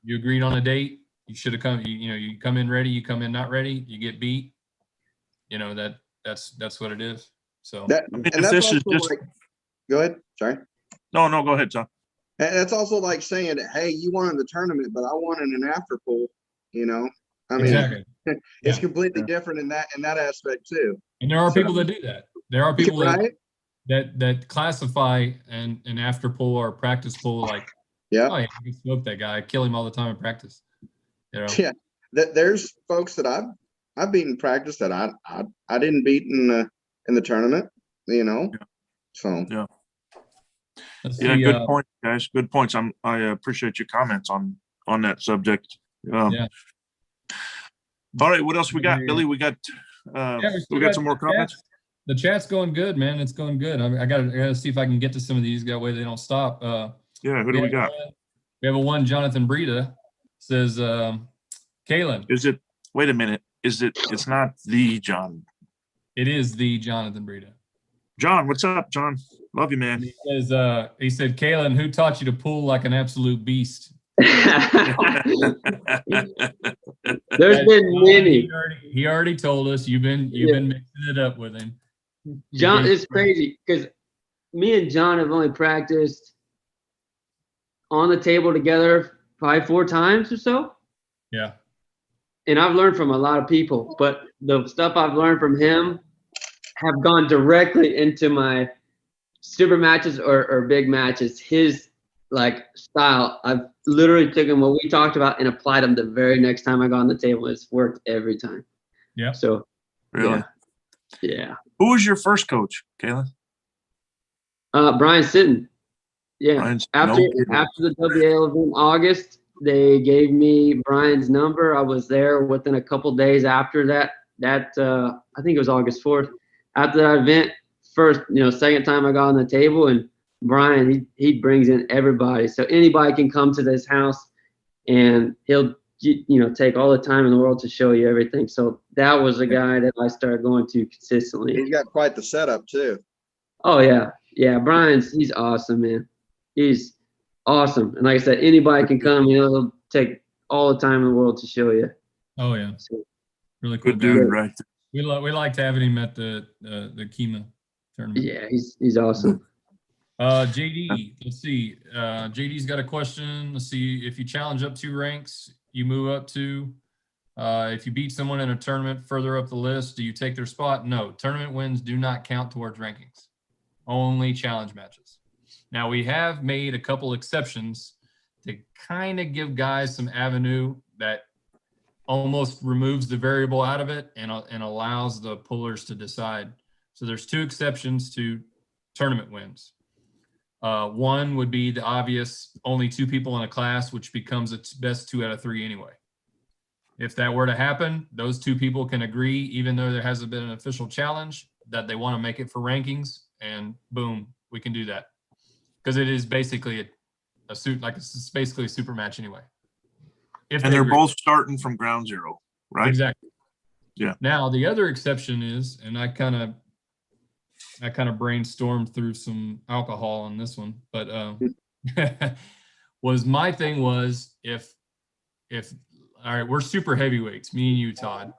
You agreed on a date, you should have come. You come in ready, you come in not ready, you get beat. That's what it is. So that's also like, go ahead. Sorry. No, go ahead, Tom. And that's also like saying, hey, you won in the tournament, but I won in an after pool. I mean, exactly. It's completely different in that aspect too. And there are people that do that. There are people that classify an after pool or practice pool like, oh yeah, I can smoke that guy, I kill him all the time in practice. Yeah, there's folks that I've beaten in practice that I didn't beat in the tournament. So yeah. See, good point, guys. Good points. I appreciate your comments on that subject. All right, what else we got, Billy? We got we got some more comments. The chat's going good, man. It's going good. I gotta see if I can get to some of these. That way they don't stop. Yeah, who do we got? We have a one. Jonathan Breda says, Kalen. Is it? Wait a minute. Is it? It's not the John. It is the Jonathan Breda. John, what's up, John? Love you, man. And he says, he said, Kalen, who taught you to pull like an absolute beast? There's been many. He already told us you've been mixing it up with him. John, it's crazy because me and John have only practiced on the table together probably 4 times or so. Yeah. And I've learned from a lot of people, but the stuff I've learned from him have gone directly into my super matches or big matches. His like style, I've literally taken what we talked about and applied them the very next time I got on the table. It's worked every time. Yeah. So Really? Yeah. Who was your first coach, Kalen? Brian Sitton. Yeah. Brian's, After the WAL event in August, they gave me Brian's number. I was there within a couple days after that. I think it was August 4th. After that event, second time I got on the table, and Brian, he brings in everybody. So anybody can come to this house and he'll, take all the time in the world to show you everything. So that was a guy that I started going to consistently. He's got quite the setup too. Oh yeah. Yeah. He's awesome, man. He's awesome. And like I said, anybody can come, he'll take all the time in the world to show you. Oh yeah. So, Really cool good guy. dude, right? We liked having him at the Kima tournament. yeah, he's awesome. JD, let's see. JD's got a question. Let's see. If you challenge up 2 ranks, you move up 2. If you beat someone in a tournament further up the list, do you take their spot? No. Tournament wins do not count towards rankings. Only challenge matches. Now, we have made a couple exceptions to kind of give guys some avenue that almost removes the variable out of it and allows the pullers to decide. So there's 2 exceptions to tournament wins. One would be the obvious only 2 people in a class, which becomes its best 2 out of 3 anyway. If that were to happen, those 2 people can agree, even though there hasn't been an official challenge, that they want to make it for rankings, and boom, we can do that. Because it is basically a suit, like it's basically a super match anyway. And they're both starting from ground zero, right? Exactly. Yeah. Now the other exception is, and I kind of brainstormed through some alcohol on this one, but was my thing was if all right, we're super heavyweights, me and you, Todd,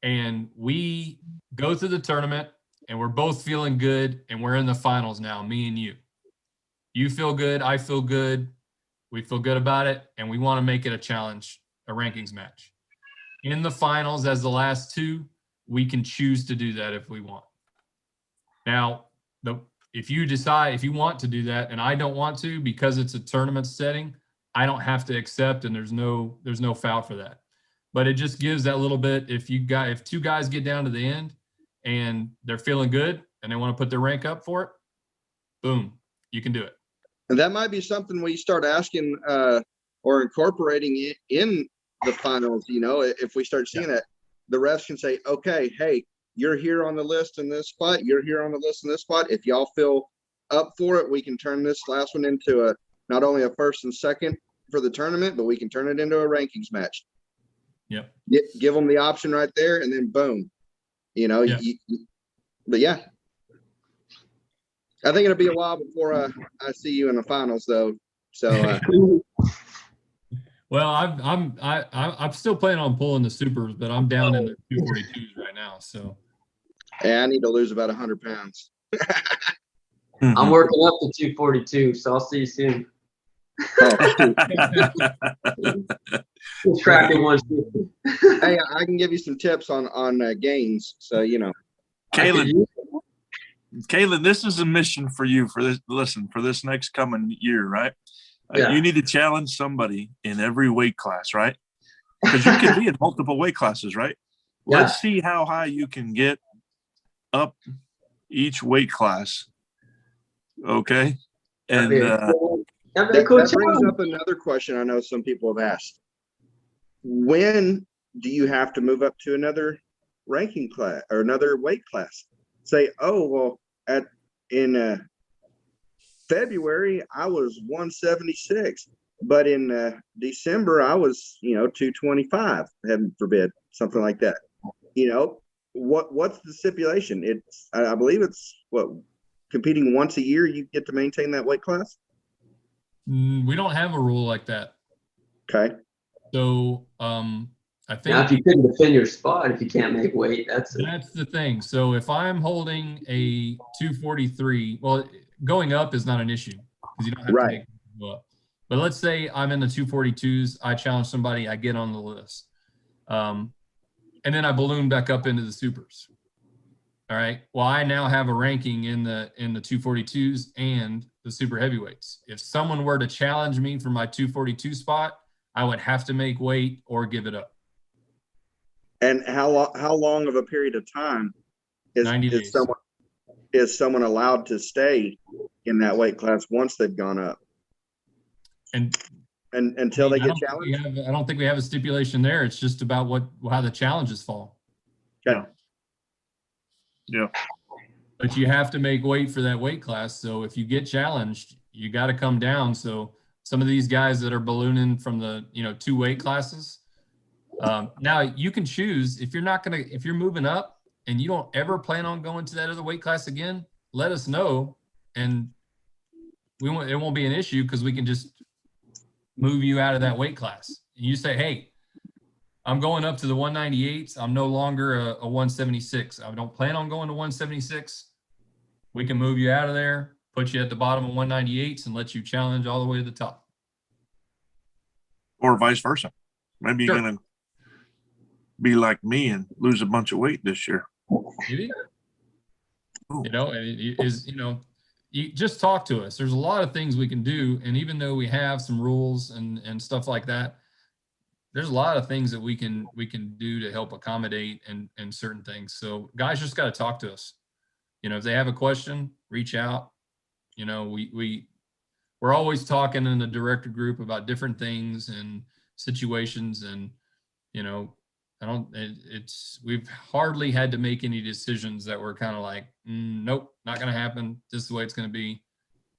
and we go through the tournament and we're both feeling good and we're in the finals now, me and you. You feel good, I feel good, we feel good about it, and we want to make it a challenge, a rankings match. In the finals, as the last 2, we can choose to do that if we want. Now, if you want to do that, and I don't want to because it's a tournament setting, I don't have to accept, and there's no foul for that. But it just gives that little bit. If 2 guys get down to the end and they're feeling good and they want to put their rank up for it, boom, you can do it. And that might be something we start asking or incorporating in the finals. If we start seeing that, the refs can say, okay, hey, you're here on the list in this spot. You're here on the list in this spot. If y'all feel up for it, we can turn this last one into not only a first and second for the tournament, but we can turn it into a rankings match. Yep. Give them the option right there, and then boom. But yeah. I think it'll be a while before I see you in the finals, though. So. Well, I'm still planning on pulling the supers, but I'm down in the 242s right now. So. Yeah, I need to lose about 100 pounds. I'm working up to 242, so I'll see you soon. Tracking 150. Hey, I can give you some tips on gains. So Kalen, this is a mission for you for this. Listen, for this next coming year, right? Yeah. You need to challenge somebody in every weight class, right? Because you can be in multiple weight classes, right? Yeah. Let's see how high you can get up each weight class. Okay. And that brings up another question I know some people have asked. When do you have to move up to another ranking class or another weight class? Say, oh, well, in February, I was 176, but in December, I was, 225, heaven forbid, something like that. What's the stipulation? I believe it's competing once a year, you get to maintain that weight class. We don't have a rule like that. Okay. So I Now, if think you couldn't defend your spot, if you can't make weight, that's the thing. So if I'm holding a 243, well, going up is not an issue because you don't have to make it go up. But let's say I'm in the 242s, I challenge somebody, I get on the list. And then I balloon back up into the supers. All right. Well, I now have a ranking in the 242s and the super heavyweights. If someone were to challenge me for my 242 spot, I would have to make weight or give it up. And how long of a period of time is 90 days. someone allowed to stay in that weight class once they've gone up? And until they get challenged? I don't think we have a stipulation there. It's just about how the challenges fall. Okay. Yeah. But you have to make weight for that weight class. So if you get challenged, you got to come down. So some of these guys that are ballooning from the 2 weight classes, now you can choose if you're moving up and you don't ever plan on going to that other weight class again, let us know, and it won't be an issue because we can just move you out of that weight class. And you say, hey, I'm going up to the 198s. I'm no longer a 176. I don't plan on going to 176. We can move you out of there, put you at the bottom of 198s and let you challenge all the way to the top. Or vice versa. Maybe you're going to be like me and lose a bunch of weight this year. Maybe. You just talk to us. There's a lot of things we can do. And even though we have some rules and stuff like that, there's a lot of things that we can do to help accommodate and certain things. So guys just got to talk to us. If they have a question, reach out. We're always talking in the director group about different things and situations, and we've hardly had to make any decisions that were kind of like, nope, not going to happen. This is the way it's going to be.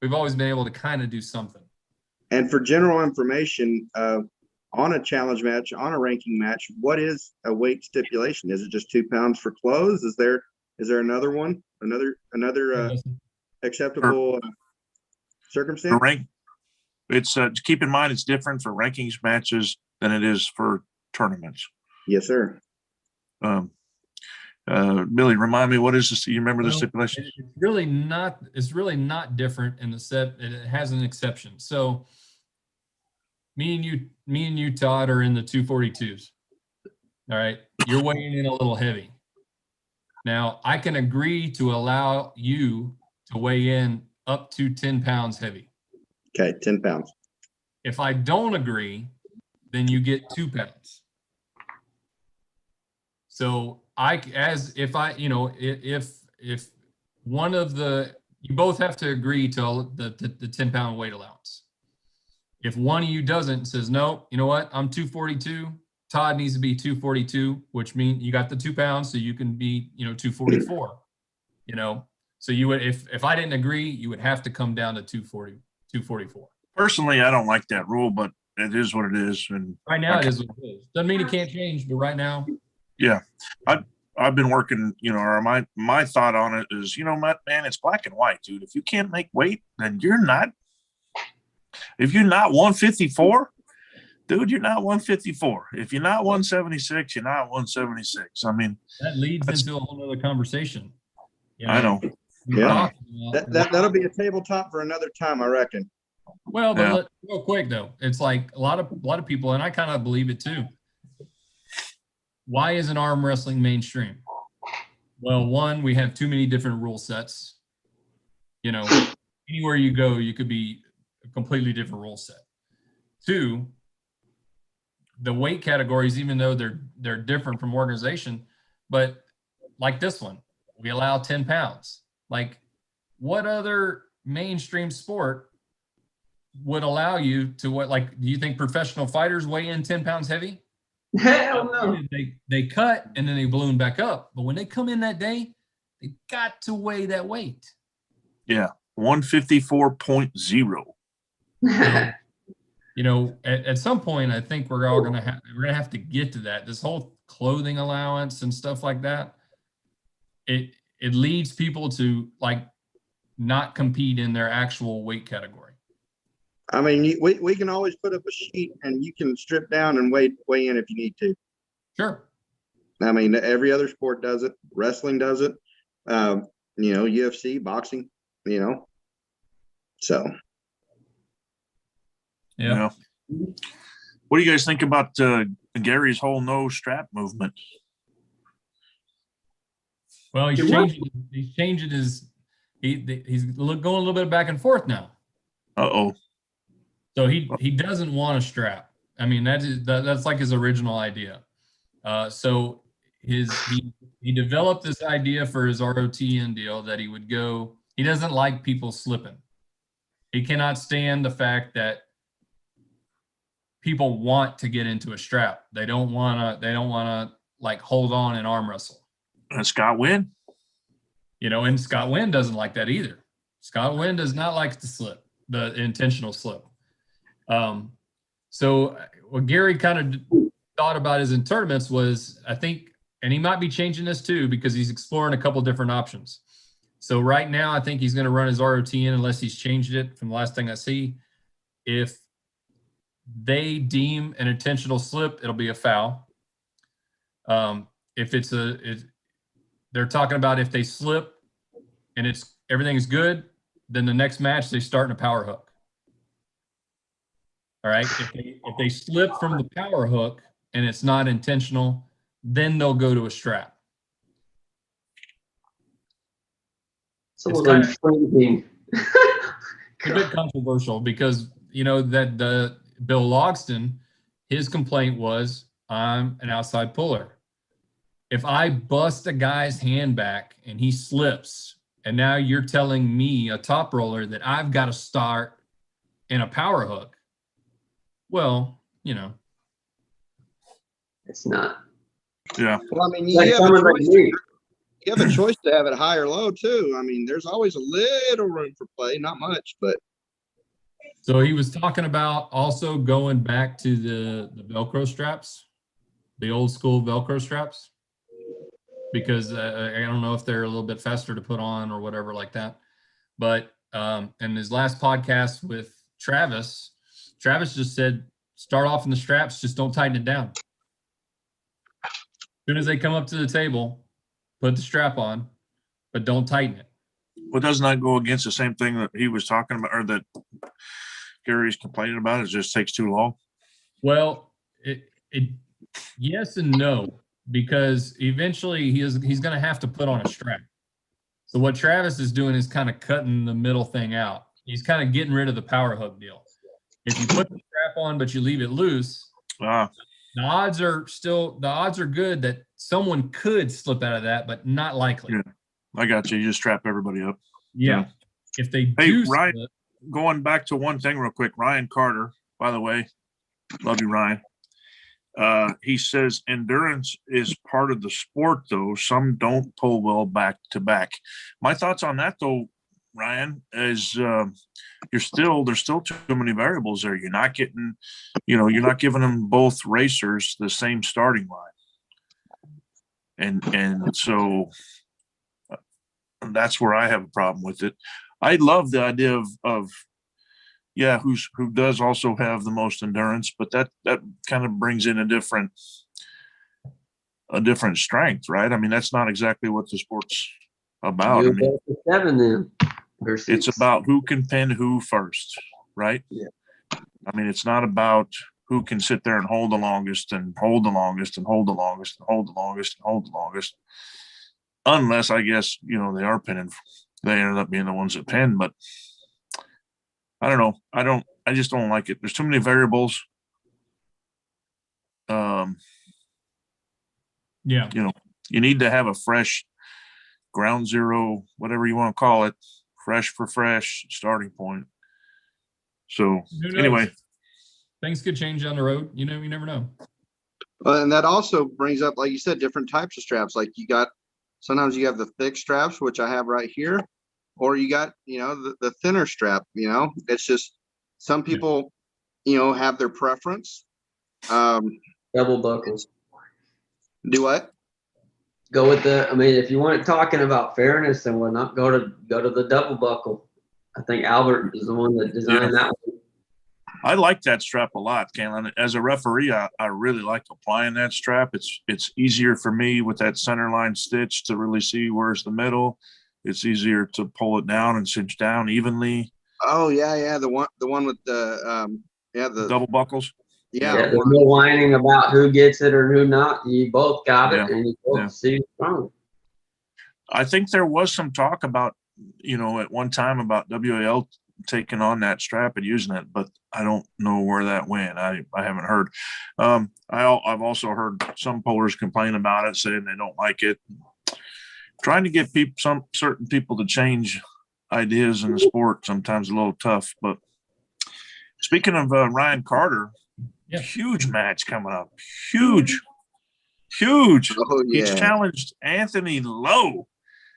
We've always been able to kind of do something. And for general information, on a challenge match, on a ranking match, what is a weight stipulation? Is it just 2 pounds for clothes? Is there another one? Another acceptable circumstance? It's keep in mind it's different for rankings matches than it is for tournaments. Yes, sir. Billy, remind me, what is this? You remember the stipulation? It's really not different in the set. It has an exception. So me and you, Todd, are in the 242s. All right. You're weighing in a little heavy. Now I can agree to allow you to weigh in up to 10 pounds heavy. Okay. 10 pounds. If I don't agree, then you get 2 pounds. So if one of you both have to agree to the 10 pound weight allowance. If one of you doesn't, says, no, you know what? I'm 242. Todd needs to be 242, which means you got the 2 pounds, so you can be, 244, So you would, if I didn't agree, you would have to come down to 244. Personally, I don't like that rule, but it is what it is. And right now it is what it is. Doesn't mean it can't change, but right now. Yeah. I've been working, or my thought on it is, man, it's black and white, dude. If you can't make weight, then if you're not 154, dude, you're not 154. If you're not 176, you're not 176. I mean, that leads into a whole other conversation. I know. Yeah. That'll be a tabletop for another time, I reckon. Well, but real quick though, it's like a lot of people, and I kind of believe it too. Why isn't arm wrestling mainstream? Well, one, we have too many different rule sets. Anywhere you go, you could be a completely different rule set. 2, the weight categories, even though they're different from organization, but like this one, we allow 10 pounds. Like, what other mainstream sport would allow you to do you think professional fighters weigh in 10 pounds heavy? Hell no. They cut and then they balloon back up. But when they come in that day, they got to weigh that weight. Yeah. 154.0. So, you know, at some point, I think we're gonna have to get to that. This whole clothing allowance and stuff like that, it leads people to like not compete in their actual weight category. I mean, we can always put up a sheet and you can strip down and weigh in if you need to. Sure. I mean, every other sport does it. Wrestling does it. You know, UFC, boxing, you know. So. Yeah. What do you guys think about Gary's whole no strap movement? Well, he's changing his he's going a little bit back and forth now. Uh-oh. So he doesn't want a strap. I mean, that's like his original idea. So he developed this idea for his ROTN deal that he would go. He doesn't like people slipping. He cannot stand the fact that people want to get into a strap. They don't want to like hold on and arm wrestle. And Scott Wynn? You know, and Scott Wynn doesn't like that either. Scott Wynn does not like the slip, the intentional slip. So what Gary kind of thought about his tournaments was, I think, and he might be changing this too, because he's exploring a couple different options. So right now, I think he's going to run his ROTN unless he's changed it from the last thing I see. If they deem an intentional slip, it'll be a foul. If they're talking about if they slip and everything is good, then the next match they start in a power hook. All right. If they slip from the power hook and it's not intentional, then they'll go to a strap. So It's kind kind of a bit controversial because, you know, that the Bill Logston, his complaint was, I'm an outside puller. If I bust a guy's hand back and he slips, and now you're telling me, a top roller, that I've got to start in a power hook, well, you know. It's not. Yeah. Well, I mean, Like someone like me. you have a choice to have it high or low too. I mean, there's always a little room for play, not much, but. So he was talking about also going back to the Velcro straps, the old school Velcro straps, because I don't know if they're a little bit faster to put on or whatever like that. But in his last podcast with Travis just said, start off in the straps, just don't tighten it down. As soon as they come up to the table, put the strap on, but don't tighten it. Well, doesn't that go against the same thing that he was talking about, or that Gary's complaining about? It just takes too long. Well, it yes and no, because eventually he's going to have to put on a strap. So what Travis is doing is kind of cutting the middle thing out. He's kind of getting rid of the power hook deal. If you put the strap on but you leave it loose, the odds are good that someone could slip out of that, but not likely. Yeah, I got you. You just strap everybody up. Yeah. If they Hey, do Ryan, slip, going back to one thing real quick, Ryan Carter, by the way, love you, Ryan. He says endurance is part of the sport, though. Some don't pull well back to back. My thoughts on that, though, Ryan, is there's still too many variables there. You're not getting, you're not giving them both racers the same starting line. And so that's where I have a problem with it. I love the idea of who does also have the most endurance, but that kind of brings in a different strength, right? I mean, that's not exactly what the sport's about. You're I mean, 7 then. it's about who can pin who first, right? Yeah. I mean, it's not about who can sit there and hold the longest and hold the longest and hold the longest and hold the longest and hold the longest. Unless, I guess, they are pinning. They ended up being the ones that pin, but I don't know. I just don't like it. There's too many variables. yeah. You need to have a fresh ground zero, whatever you want to call it, fresh starting point. So Who knows? anyway, Things could change on the road. You never know. Well, and that also brings up, like you said, different types of straps. Like sometimes you have the thick straps, which I have right here, or you got, the thinner strap, it's just some people, have their preference. Double buckle. Do what? Go with I mean, if you want talking about fairness and whatnot, go to the double buckle. I think Albert is the one that designed that one. I like that strap a lot, Kalen. As a referee, I really like applying that strap. It's easier for me with that center line stitch to really see where's the middle. It's easier to pull it down and cinch down evenly. Oh yeah. The one with the Double buckles. Yeah. There's no whining about who gets it or who not. You both got it, and you both see what's wrong. I think there was some talk about, at one time about WAL taking on that strap and using it, but I don't know where that went. I haven't heard. I've also heard some pullers complain about it, saying they don't like it. Trying to get certain people to change ideas in the sport sometimes a little tough. But speaking of Ryan Carter, huge match coming up. Huge. Oh, yeah. He's challenged Anthony Lowe,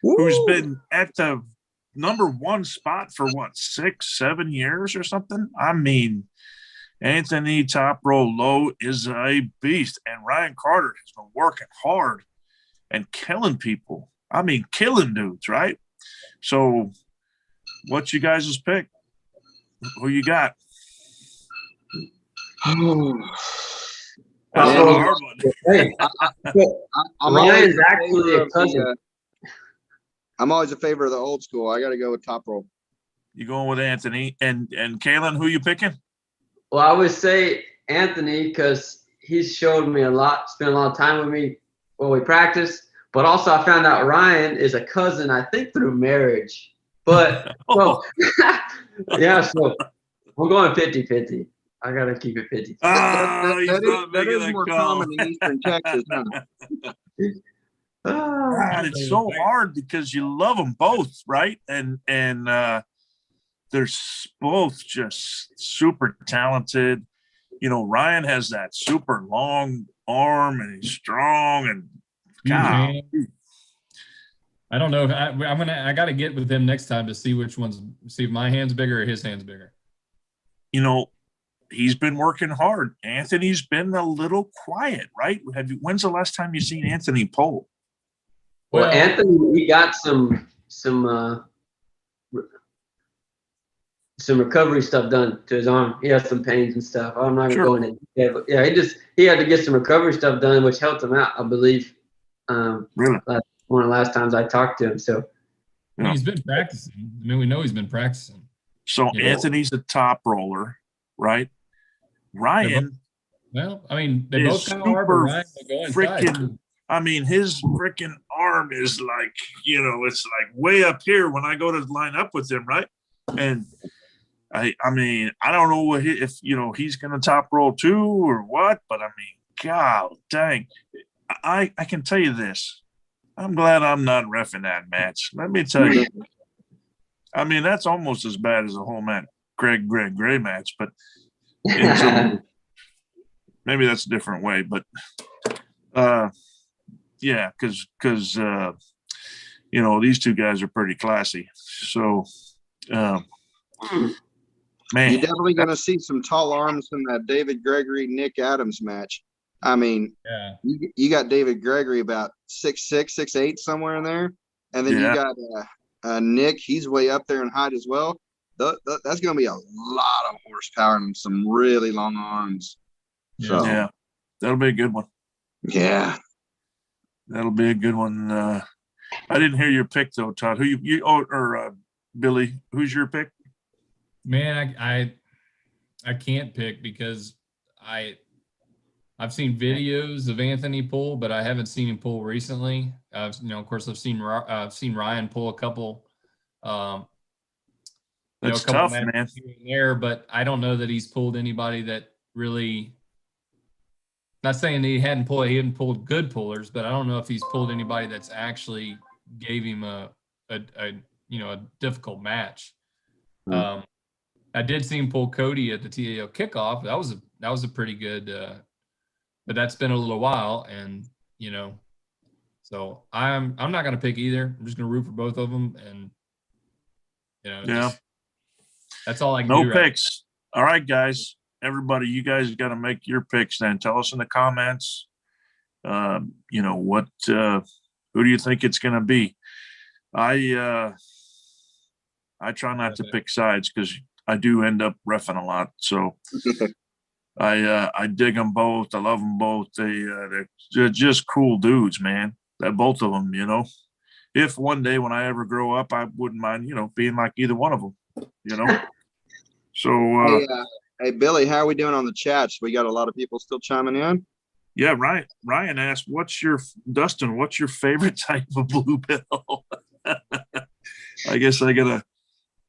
who's been at the #1 spot for 6-7 years or something. I mean, Anthony Top Row Lowe is a beast, and Ryan Carter has been working hard and killing people. I mean, killing dudes, right? So, what's you guys' pick? Who you got? That's a hard one. Hey, Ryan's actually a cousin. I'm always a favor of the old school. I got to go with Top Roll. You going with Anthony and Kalen? Who you picking? Well, I would say Anthony because he's showed me a lot, spent a lot of time with me when we practice. But also, I found out Ryan is a cousin, I think, through marriage. But so we're going 50-50. I gotta keep it 50. That is more common in Eastern Texas, huh? God, it's so hard because you love them both, right? And they're both just super talented. Ryan has that super long arm and he's strong and God. I don't know if I got to get with him next time to see see if my hand's bigger or his hand's bigger. He's been working hard. Anthony's been a little quiet, right? When's the last time you seen Anthony pull? Well, Anthony, he got some recovery stuff done to his arm. He has some pains and stuff. I'm not gonna go into detail, but yeah, he had to get some recovery stuff done, which helped him out, I believe. Really? One of the last times I talked to him. So he's been practicing. I mean, we know he's been practicing. So Anthony's a top roller, right? Ryan. Well, I mean, they both kind of are, but Ryan will go inside. I mean, his freaking arm is like, it's like way up here when I go to line up with him, right? And I mean, I don't know if he's going to top roll too or what, but I mean, God dang, I can tell you this. I'm glad I'm not reffing that match. Let me tell you. I mean, that's almost as bad as the whole Greg Gray match, but maybe that's a different way. But yeah, because these two guys are pretty classy. So, man, you're definitely going to see some tall arms in that David Gregory Nick Adams match. I mean, you got David Gregory about 6'6", 6'8", somewhere in there, and then you got Nick. He's way up there in height as well. That's going to be a lot of horsepower and some really long arms. So yeah, that'll be a good one. Yeah, that'll be a good one. I didn't hear your pick though, Todd. Who or Billy? Who's your pick? Man, I can't pick because I've seen videos of Anthony pull, but I haven't seen him pull recently. Of course, I've seen Ryan pull a couple. That's tough, man. There, but I don't know that he's pulled anybody that really. Not saying that he hadn't pulled good pullers, but I don't know if he's pulled anybody that's actually gave him a difficult match. I did see him pull Cody at the TAO kickoff. That was a pretty good but that's been a little while, and you know, so I'm not gonna pick either. I'm just gonna root for both of them, and you know, Yeah. that's all I can No do. Right picks. All right, guys. Everybody, you guys got to make your picks then. Tell us in the comments, you know, who do you think it's going to be? I try not to pick sides because I do end up reffing a lot. So I dig them both. I love them both. They're just cool dudes, man. That both of them, you know. If one day when I ever grow up, I wouldn't mind, you know, being like either one of them, you know. So Hey, Billy, how are we doing on the chats? We got a lot of people still chiming in. yeah, right. Ryan asked, Dustin, what's your favorite type of bluebell? I guess I gotta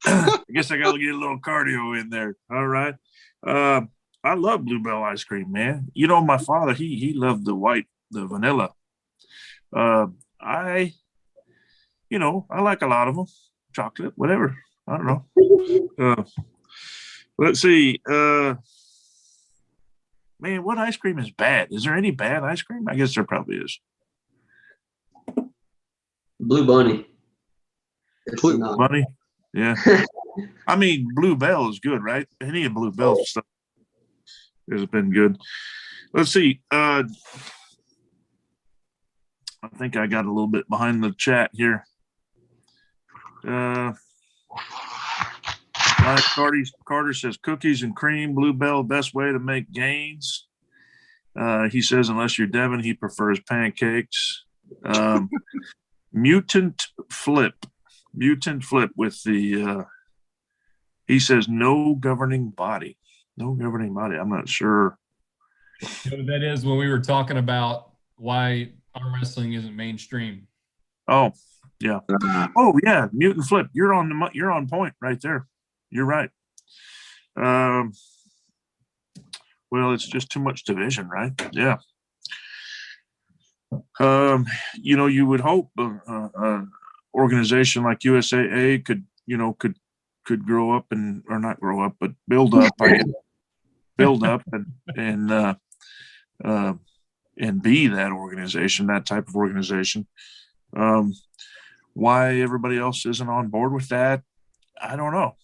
get a little cardio in there. All right. I love bluebell ice cream, man. You know, my father, he loved the vanilla. I like a lot of them. Chocolate, whatever. I don't know. Let's see. Man, what ice cream is bad? Is there any bad ice cream? I guess there probably is. Blue Bunny. It's Blue not. Bunny? Yeah. I mean, Bluebell is good, right? Any of Bluebell stuff has been good. Let's see. I think I got a little bit behind the chat here. Carter says cookies and cream, Bluebell, best way to make gains. He says unless you're Devin, he prefers pancakes. Mutant flip with the he says no governing body. I'm not sure. You know what that is when we were talking about why arm wrestling isn't mainstream. Oh yeah. Oh yeah, mutant flip. You're on point right there. You're right. Well, it's just too much division, right? Yeah. You know, you would hope organization like USAA could grow up or not grow up, but build up. I guess build up and be that organization, that type of organization. Why everybody else isn't on board with that, I don't know.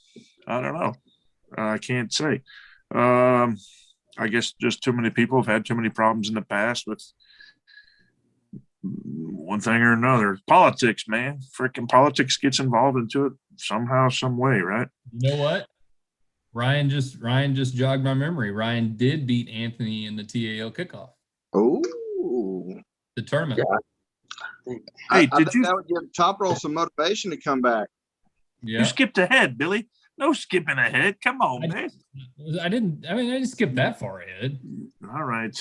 I can't say. I guess just too many people have had too many problems in the past with one thing or another. Politics, man. Freaking politics gets involved into it somehow, some way, right? You know what? Ryan just jogged my memory. Ryan did beat Anthony in the TAO kickoff. Oh, The tournament. yeah. Hey, I think that would give Top Roll some motivation to come back. Yeah. You skipped ahead, Billy. No skipping ahead. Come on, man. I didn't skip that far ahead. All right.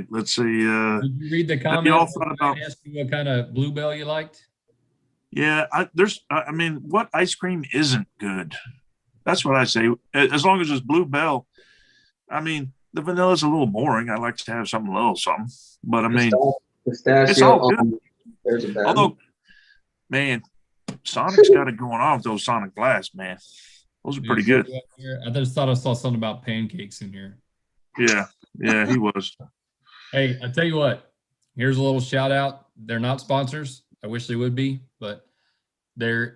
Let's see. Did you read the you comment? all thought about- I asked you what kind of bluebell you liked. Yeah, I mean, what ice cream isn't good? That's what I say. As long as it's Bluebell. I mean, the vanilla is a little boring. I like to have something a little something. But I mean, Pistachio. it's all good. There's a bad Although, man, Sonic's got it going on with those Sonic Blasts, man. Those are pretty good. I just thought I saw something about pancakes in here. Yeah, he was. Hey, I tell you what, here's a little shout out. They're not sponsors. I wish they would be, but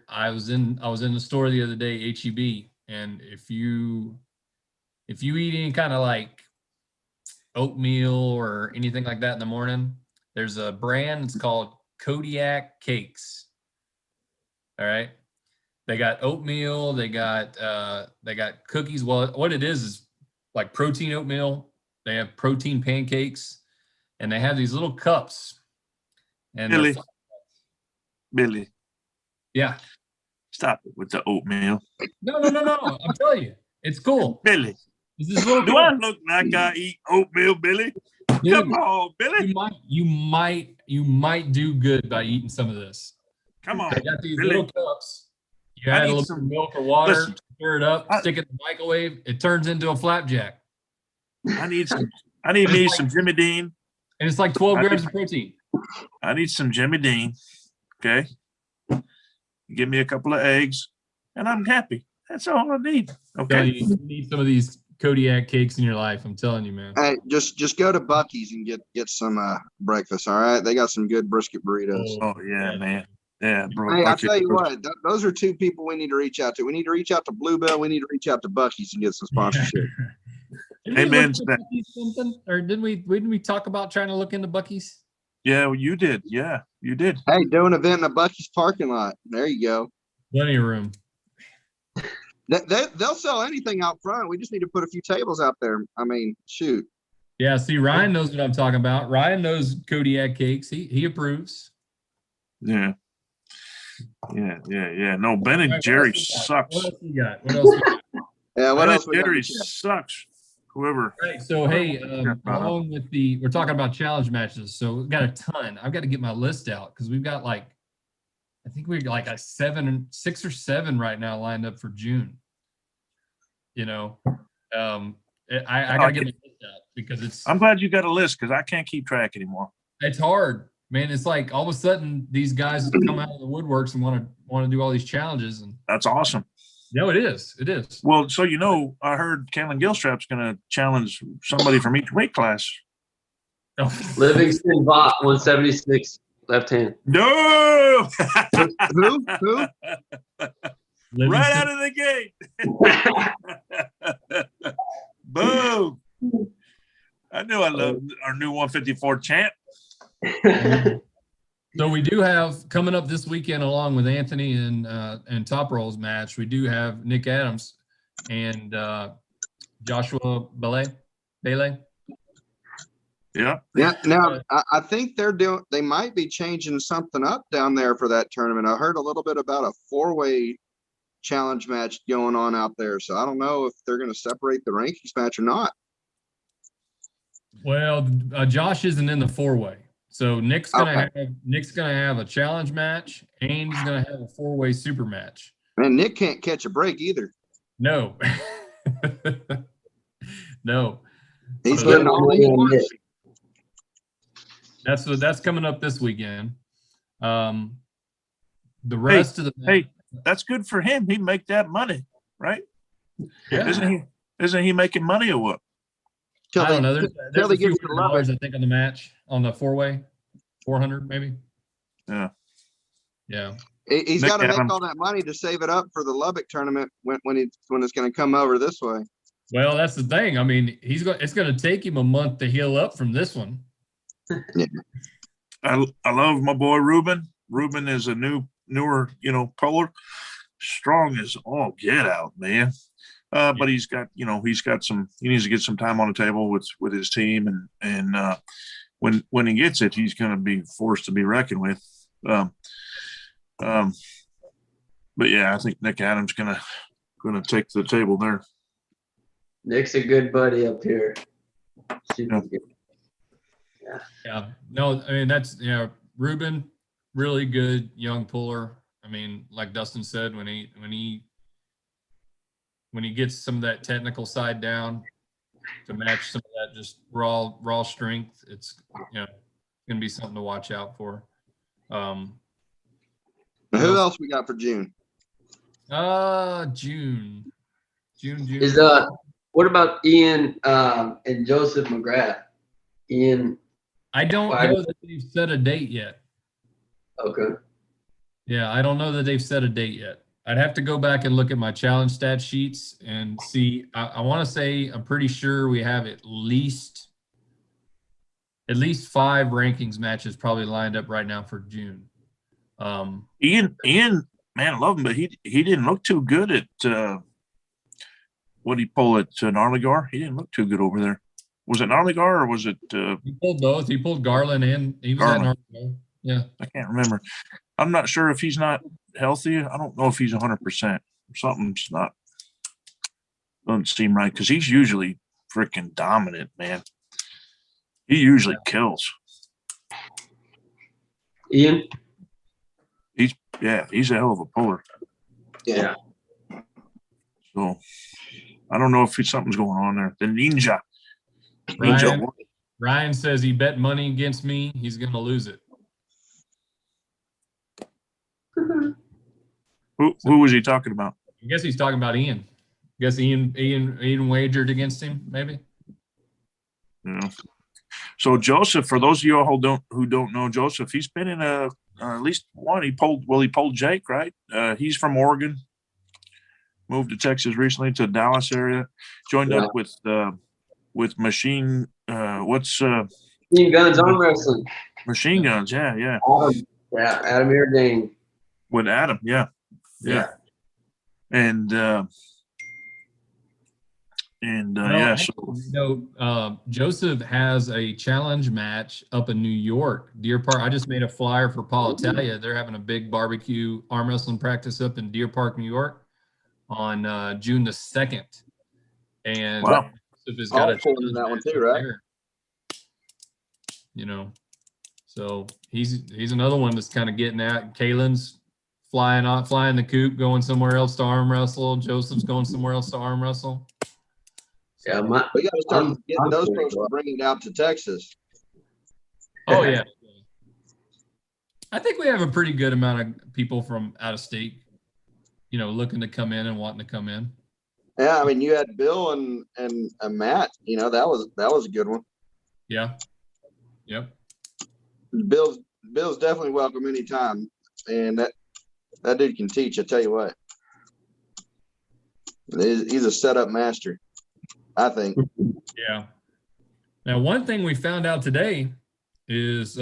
I was in the store the other day, HEB, and if you eat any kind of like oatmeal or anything like that in the morning, there's a brand, it's called Kodiak Cakes. All right. They got oatmeal, they got cookies. Well, what it is like protein oatmeal. They have protein pancakes, and they have these little cups. And Billy, yeah. stop it with the oatmeal. No. I'm telling you, it's cool. Billy, This is little do I look like I eat oatmeal, Billy? Dude, Come on, Billy. You might do good by eating some of this. Come on, They got these Billy. little cups. You I add a need little some- milk or water, listen, stir it up, stick it in the microwave. It turns into a flapjack, I need me some Jimmy Dean. and it's like 12 grams of protein. I need some Jimmy Dean. Okay. Give me a couple of eggs and I'm happy. That's all I need. So Okay. you need some of these Kodiak cakes in your life. I'm telling you, man. Hey, just go to Buc-ee's and get some breakfast. All right, they got some good brisket burritos. Oh yeah, man. Yeah, bro. Hey, I'll Bucket tell you goes- what, those are two people we need to reach out to. We need to reach out to Bluebell. We need to reach out to Buc-ee's and get some sponsorship. Didn't Hey, we man, look into Buc-ee's something? Or didn't we talk about trying to look into Buc-ee's? Yeah, well, you did. Yeah, you did. Hey, do an event in a Buc-ee's parking lot. There you go. Plenty of room. They'll sell anything out front. We just need to put a few tables out there. I mean, shoot. Yeah, see, Ryan knows what I'm talking about. Ryan knows Kodiak cakes. He approves. Yeah. Yeah. No, Ben and All right, Jerry what else sucks. we got? What else we got? Yeah, what Ben else and we got? Jerry sucks. Whoever. Right. So hey, Yeah, along with we're talking about challenge matches. So we've got a ton. I've got to get my list out because we've got I think we're like a 6 or 7 right now lined up for June. You know, I got to get my list out because I'm glad you got a list because I can't keep track anymore. it's hard, man. It's like all of a sudden these guys come out of the woodworks and want to do all these challenges, and That's awesome. no, it is. Well, so I heard Kalen Gilstrap's going to challenge somebody from each weight class. Livingston Bot 176 left hand. No, Who? right out of the gate. Boom. I knew I loved our new 154 champ. So we do have coming up this weekend, along with Anthony and Top Rolls match. We do have Nick Adams and Joshua Bailey. Yeah. Yeah. Now I think they might be changing something up down there for that tournament. I heard a little bit about a 4-way challenge match going on out there. So I don't know if they're going to separate the rankings match or not. Well, Josh isn't in the 4-way, so Nick's gonna have a challenge match, and he's gonna have a 4-way super match. Man, Nick can't catch a break either. No, no. He's So getting all he wants. That's coming up this weekend. The rest of the Hey, that's good for him. He make that money, right? yeah. Isn't he making money or what? I don't know. There's till a he few gets to love $100, I think, on the match on the 4-way, 400 maybe. Yeah. Yeah. He's Nick got to make Adams. all that money to save it up for the Lubbock tournament when it's going to come over this way. Well, that's the thing. I mean, it's going to take him a month to heal up from this one. I love my boy Ruben. Ruben is a newer, puller, strong as all get out, man. But he's got he needs to get some time on the table with his team, and when he gets it, he's going to be forced to be reckoned with. But yeah, I think Nick Adams gonna take the table there. Nick's a good buddy up here. Yeah. Yeah. No, I mean, that's, Ruben, really good young puller. I mean, like Dustin said, when he gets some of that technical side down to match some of that just raw strength, it's going to be something to watch out for. Now, who else we got for June? June. Is what about Ian and Joseph McGrath? Ian. I don't know that they've set a date yet. Okay. Yeah, I don't know that they've set a date yet. I'd have to go back and look at my challenge stat sheets and see. I want to say I'm pretty sure we have at least 5 rankings matches probably lined up right now for June. Ian, man, I love him, but he didn't look too good at what did he pull at Narligar? He didn't look too good over there. Was it Narligar or was it? He pulled both. He pulled Garland and he was Garland. at Narligar. Yeah. I can't remember. I'm not sure if he's not healthy. I don't know if he's 100%. Something's not, doesn't seem right because he's usually freaking dominant, man. He usually kills. Ian? He's a hell of a puller. Yeah. So I don't know if something's going on there. The ninja. Ryan says he bet money against me. He's going to lose it. Who was he talking about? I guess he's talking about Ian. Guess Ian wagered against him, maybe. Yeah. So Joseph, for those of you who don't know Joseph, he's been in at least one. He pulled Jake, right? He's from Oregon, moved to Texas recently to the Dallas area, joined up with Machine. Machine Guns Arm Wrestling. Machine Guns? Yeah. Adam Airgain. With Adam, yeah. And Joseph has a challenge match up in New York, Deer Park. I just made a flyer for Paul Italia. They're having a big barbecue arm wrestling practice up in Deer Park, New York on June the 2nd. And wow. Joseph has got a in that one too, right? there. You know, so he's another one that's kind of getting at. Kalen's flying the coop, going somewhere else to arm wrestle. Joseph's going somewhere else to arm wrestle. Yeah, We got to start getting those folks to bring it out to Texas. Oh yeah. I think we have a pretty good amount of people from out of state, looking to come in and wanting to come in. Yeah, I mean, you had Bill and Matt. That was a good one. Yeah. Yep. Bill's definitely welcome anytime, and that dude can teach. I tell you what, he's a setup master, I think. Yeah. Now, one thing we found out today is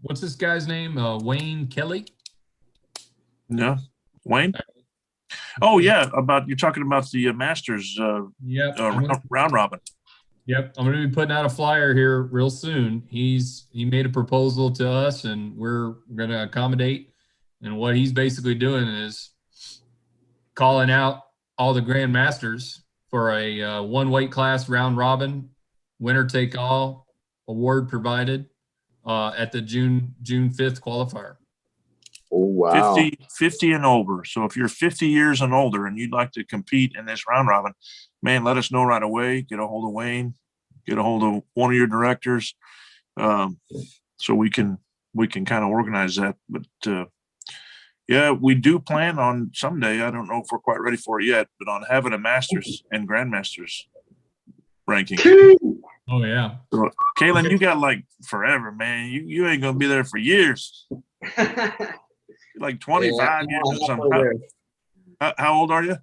what's this guy's name? Wayne Kelly. Yeah, Wayne. Oh yeah, you're talking about the Masters. Round robin. Yep, I'm going to be putting out a flyer here real soon. He made a proposal to us, and we're going to accommodate. And what he's basically doing is calling out all the Grand Masters for a one weight class round robin, winner take all, award provided at the June 5th qualifier. Oh wow! 50 and over. So if you're 50 years and older and you'd like to compete in this round robin, man, let us know right away. Get a hold of Wayne. Get a hold of one of your directors, so we can kind of organize that. But yeah, we do plan on someday. I don't know if we're quite ready for it yet, but on having a Masters and Grandmasters ranking. Oh yeah. So, Kalen, you got like forever, man. You ain't gonna be there for years. Like 25 years or something. How old are you?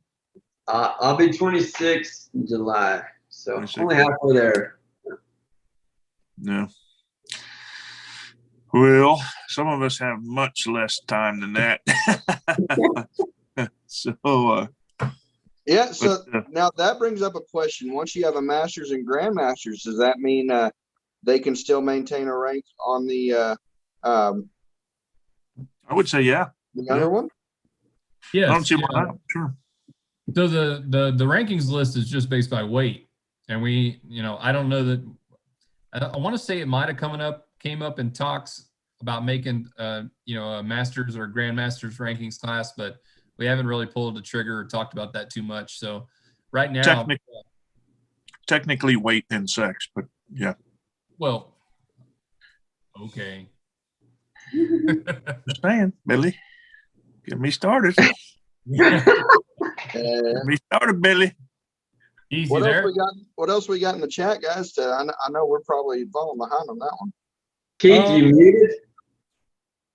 I'll be 26 in July, so 26. only halfway there. Yeah. Well, some of us have much less time than that. So yeah. So now that brings up a question. Once you have a Masters and Grandmasters, does that mean they can still maintain a rank on the I would say yeah. The younger one? Yeah. I don't see why not. Sure. So the rankings list is just based by weight. And we, I don't know that I want to say it might have came up in talks about making a Masters or Grandmasters rankings class, but we haven't really pulled the trigger or talked about that too much. So right now technically weight and sex, but yeah. Well, okay. Just saying, Billy. Get me started. Get me started, Billy. Easy what there. else we got in the chat, guys? I know we're probably falling behind on that one. Keith, you muted?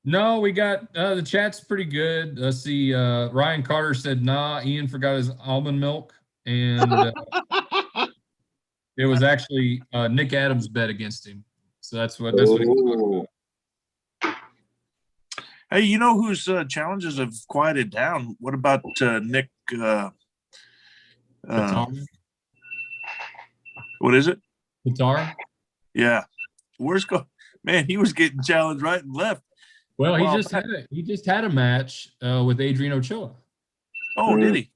No, we got the chat's pretty good. Let's see. Ryan Carter said, nah, Ian forgot his almond milk. And it was actually Nick Adams bet against him. So that's what he's talking about. Hey, you know whose challenges have quieted down? What about Nick? What is it? Guitar? Yeah. Man, he was getting challenged right and left. Well, he just had a match with Adrian Ochoa. Oh, did he?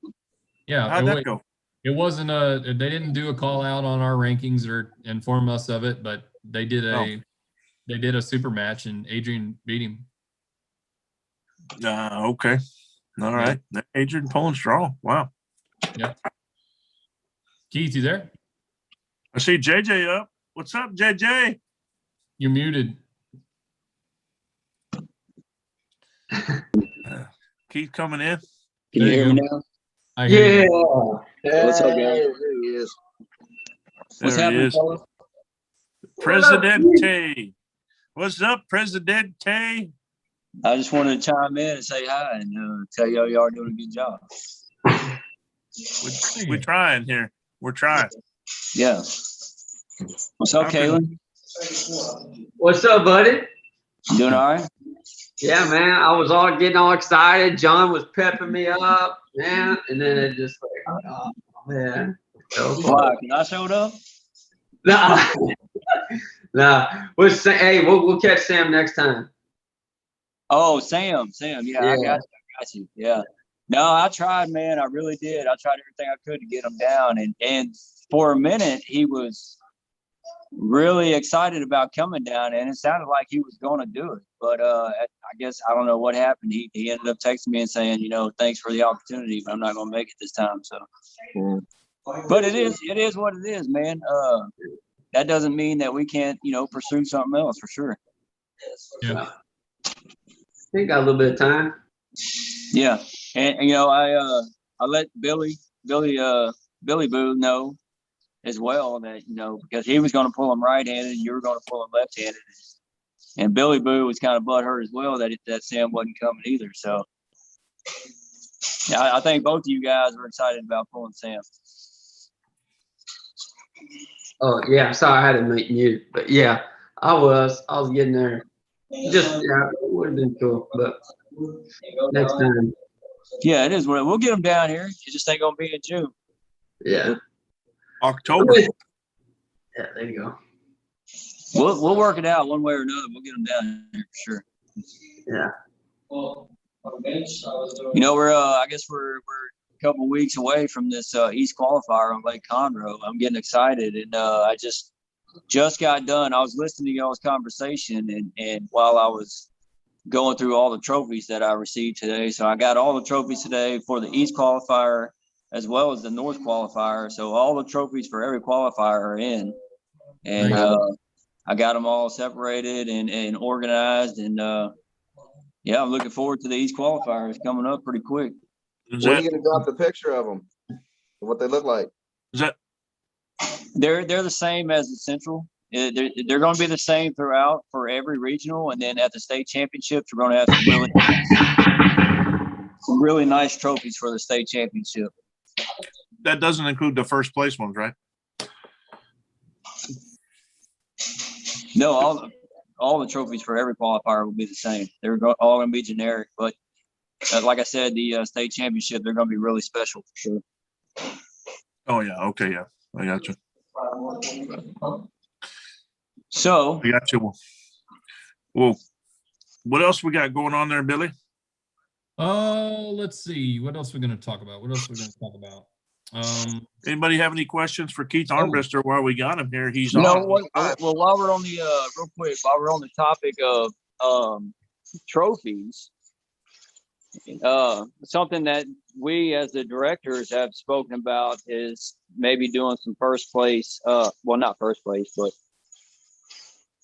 Yeah. How'd that go? It wasn't they didn't do a call out on our rankings or inform us of it, but they did a super match and Adrian beat him. Okay. All right. Adrian pulling strong. Wow. Yeah. Keith, you there? I see JJ up. What's up, JJ? You're muted. Keith coming in. Can you hear me now? I hear you. What's up, guys? There he is. What's There he happening, is. fellas? Presidente. What's up, Presidente? I just wanted to chime in and say hi and tell y'all are doing a good job. We're trying here. We're trying. Yeah. What's up, How can- Kaylin? What's up, buddy? You doing all right? Yeah, man. I was all getting all excited. John was pepping me up, man, and then it just like, oh man. So Why? Because I showed up? Nah, nah. Hey, we'll catch Sam next time. Oh, Sam. Yeah, Yeah. I got you. Yeah. No, I tried, man. I really did. I tried everything I could to get him down. And for a minute, he was really excited about coming down, and it sounded like he was going to do it. But I guess I don't know what happened. He ended up texting me and saying, thanks for the opportunity, but I'm not going to make it this time. So, but it is what it is, man. That doesn't mean that we can't, pursue something else for sure. Yeah. We got a little bit of time. Yeah, and I let Billy Boo know as well that because he was going to pull him right-handed, and you were going to pull him left-handed, and Billy Boo was kind of butthurt as well that Sam wasn't coming either. So yeah, I think both of you guys were excited about pulling Sam. Oh yeah, sorry I had to make mute, but yeah, I was getting there. Just yeah, it would have been cool, but next time. Yeah, it is. We'll get him down here. It just ain't gonna be in June. Yeah. October. Yeah, there you go. We'll work it out one way or another. We'll get him down here for sure. Yeah. We're I guess we're a couple weeks away from this East Qualifier on Lake Conroe. I'm getting excited, and I just got done. I was listening to y'all's conversation, and while I was going through all the trophies that I received today, so I got all the trophies today for the East Qualifier as well as the North Qualifier. So all the trophies for every qualifier are in, and Nice. I got them all separated and organized, and yeah, I'm looking forward to the East Qualifier. It's coming up pretty quick. Is When are that, you going to drop the picture of them? What they look like? is that They're the same as the Central. They're going to be the same throughout for every regional, and then at the state championships, we're going to have some really nice trophies for the state championship. that doesn't include the first place ones, right? No, all the trophies for every qualifier will be the same. They're all going to be generic, but like I said, the state championship, they're going to be really special for sure. Oh yeah. Okay. Yeah. I got you. So I got you. Well, what else we got going on there, Billy? Let's see. What else are we going to talk about? Anybody have any questions for Keith Armbrister while we got him here? He's you know on. what? Well, while we're on the real quick, while we're on the topic of trophies, something that we as the directors have spoken about is maybe doing some first place. Well, not first place, but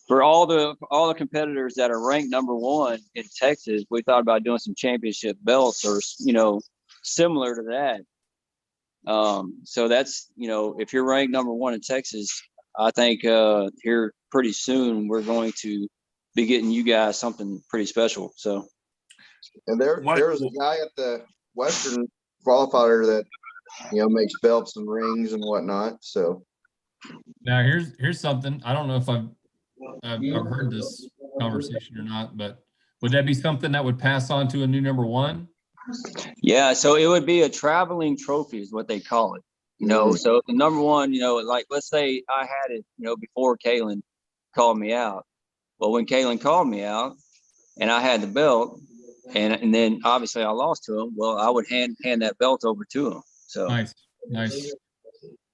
for all the competitors that are ranked number one in Texas, we thought about doing some championship belts or similar to that. So that's if you're ranked number one in Texas, I think here pretty soon we're going to be getting you guys something pretty special. So. And there was a guy at the Western qualifier that makes belts and rings and whatnot. So now here's something. I don't know if I've heard this conversation or not, but would that be something that would pass on to a new number one? Yeah, so it would be a traveling trophy is what they call it. So the number one, like let's say I had it, before Kaylin called me out. Well, when Kaylin called me out and I had the belt and then obviously I lost to him, well, I would hand that belt over to him. So Nice.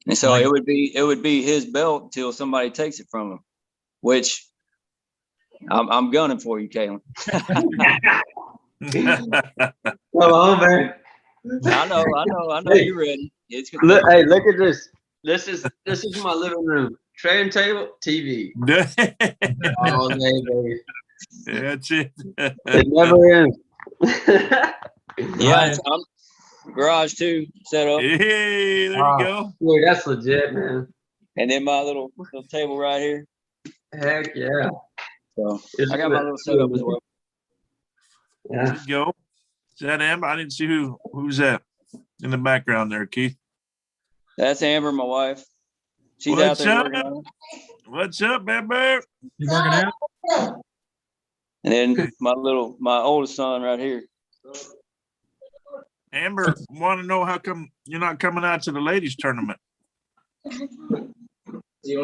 And so it would be his belt until somebody takes it from him, which I'm gunning for you, Kaylin. Come on, man. I know Hey. you're ready. It's good. Look at this. This is my living room. Trading table, TV. All day, baby. That's it. It never ends. Yeah, garage too set up, Hey, there you Wow. go. Dude, that's legit, man. and then my little table right here. Heck yeah. So It's I got my little setup as well. There Yeah. you go. Is that Amber? I didn't see who's that in the background there, Keith. That's Amber, my wife. She's out What's there up? working on it. What's up, Amber? You working out? And then my oldest son right here. Amber, want to know how come you're not coming out to the ladies tournament? We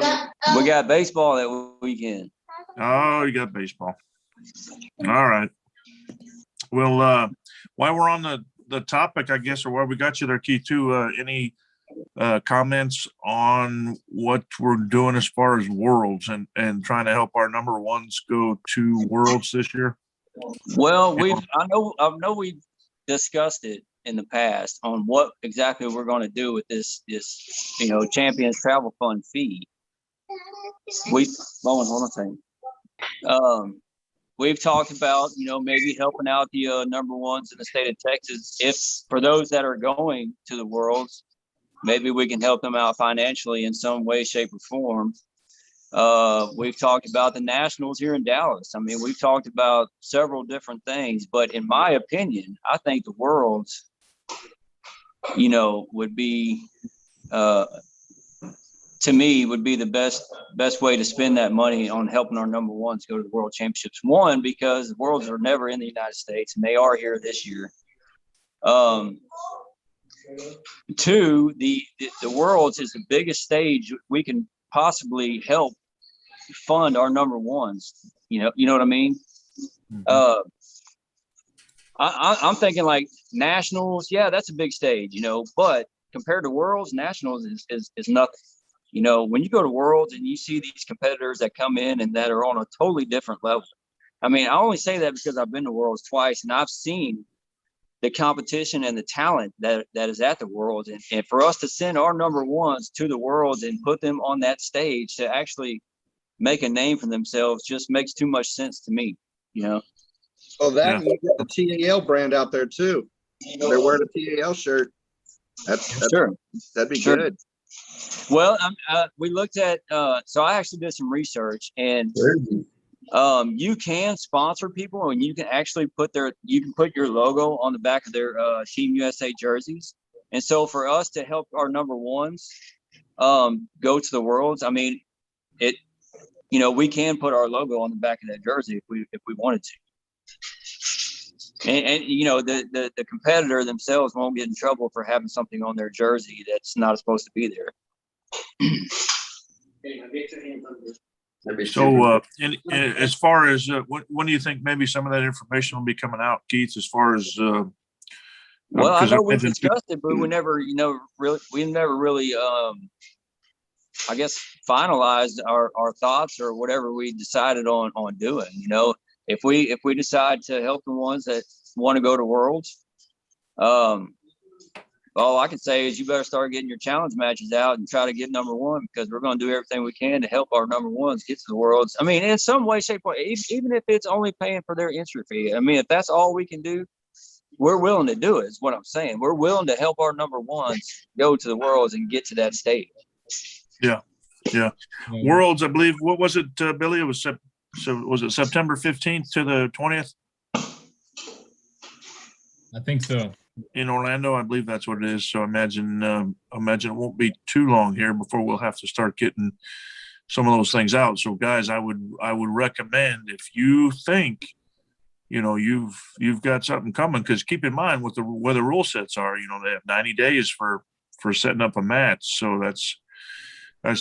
got baseball that weekend. Oh, you got baseball. All right. Well, while we're on the topic, I guess, or while we got you there, Keith, too, any comments on what we're doing as far as worlds and trying to help our number ones go to worlds this year? Well, I know we've discussed it in the past on what exactly we're going to do with this Champions Travel Fund fee. Hold on a second. We've talked about, maybe helping out the number ones in the state of Texas. If for those that are going to the worlds, maybe we can help them out financially in some way, shape, or form. We've talked about the nationals here in Dallas. I mean, we've talked about several different things, but in my opinion, I think the worlds, would be, to me, would be the best way to spend that money on helping our number ones go to the world championships. One, because the worlds are never in the United States and they are here this year. Two, the worlds is the biggest stage we can possibly help fund our number ones. You know what I mean? Mhm. I'm thinking like nationals. Yeah, that's a big stage, but compared to worlds, nationals is nothing. When you go to worlds and you see these competitors that come in and that are on a totally different level. I mean, I only say that because I've been to worlds twice and I've seen the competition and the talent that is at the worlds. And for us to send our number ones to the worlds and put them on that stage to actually make a name for themselves just makes too much sense to me, Oh, that Yeah. and you get the TAL brand out there too. They're wearing a TAL shirt. That's Sure. that'd be Sure. good. Well, we looked at, so I actually did some research and you can sponsor people and you can actually put your logo on the back of their Team USA jerseys. And so for us to help our number ones go to the worlds, I mean, we can put our logo on the back of that jersey if we wanted to. And the competitor themselves won't get in trouble for having something on their jersey that's not supposed to be there. So, and as far as when do you think maybe some of that information will be coming out, Keith? As far as well, I because know we discussed it, but we never really, I guess, finalized our thoughts or whatever we decided on doing. If we decide to help the ones that want to go to worlds, all I can say is you better start getting your challenge matches out and try to get number one, because we're going to do everything we can to help our number ones get to the worlds. I mean, in some way, shape, or even if it's only paying for their entry fee. I mean, if that's all we can do, we're willing to do it, is what I'm saying. We're willing to help our number ones go to the worlds and get to that stage. Yeah. Worlds, I believe. What was it, Billy? It was was it September 15th to the 20th? I think so. In Orlando, I believe that's what it is. So imagine it won't be too long here before we'll have to start getting some of those things out. So guys, I would recommend, if you think, you've got something coming, because keep in mind what the rule sets are. They have 90 days for setting up a match. So that's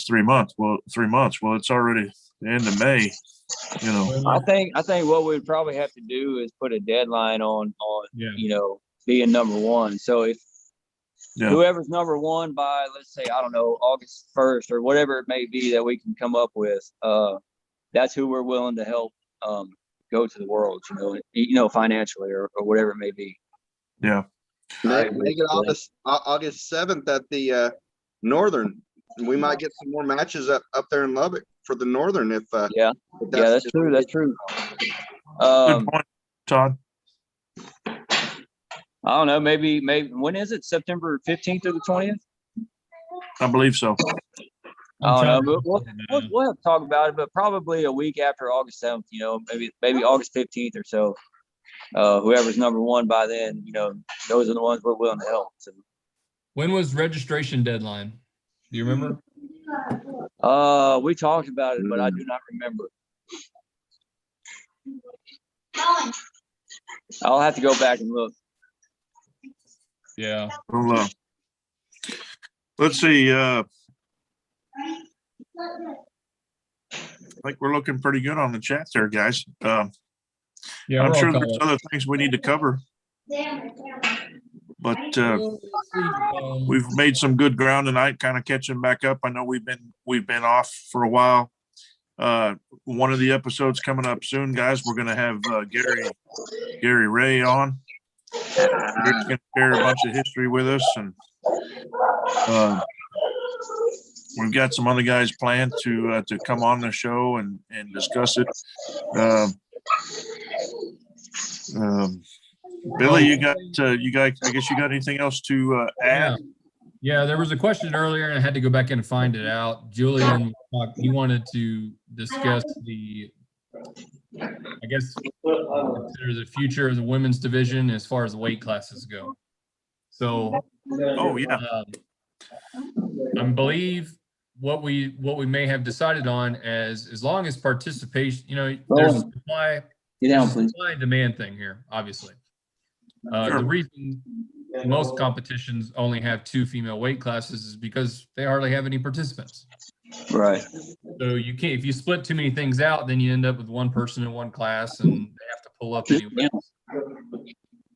3 months. Well, 3 months. Well, it's already the end of May. I think what we'd probably have to do is put a deadline on being number one. So if whoever's number one by, let's say, I don't know, August 1st or whatever it may be that we can come up with, that's who we're willing to help go to the world, financially or whatever it may be. Yeah. Make it August 7th at the Northern. We might get some more matches up there in Lubbock for the Northern. If that's true. Good point, Todd. I don't know, maybe when is it? September 15th or the 20th? I believe so. I don't know, trying to but we'll have to talk about it, but probably a week after August 7th, you know, maybe August 15th or so. Whoever's number one by then, you know, those are the ones we're willing to help. So. When was registration deadline? Do you remember? We talked about it, but I do not remember. I'll have to go back and look. Yeah. Well, let's see. I think we're looking pretty good on the chat there, guys. Yeah, I'm we're sure all there's caught up. other things we need to cover, but Well, let's see. we've made some good ground tonight, kind of catching back up. I know we've been off for a while. One of the episodes coming up soon, guys. We're going to have Gary Ray on. He's going to share a bunch of history with us, and we've got some other guys planned to come on the show and discuss it. Billy, you guys, I guess you got anything else to add? Yeah, there was a question earlier, and I had to go back in and find it out. Julian, he wanted to discuss I guess, consider the future of the women's division as far as the weight classes go. So, Oh yeah, I believe what we may have decided on as long as participation, you know, there's a supply, supply and demand thing here, obviously. Sure. The reason most competitions only have 2 female weight classes is because they hardly have any participants. Right. So you can't, if you split too many things out, then you end up with one person in one class and they have to pull up anyway.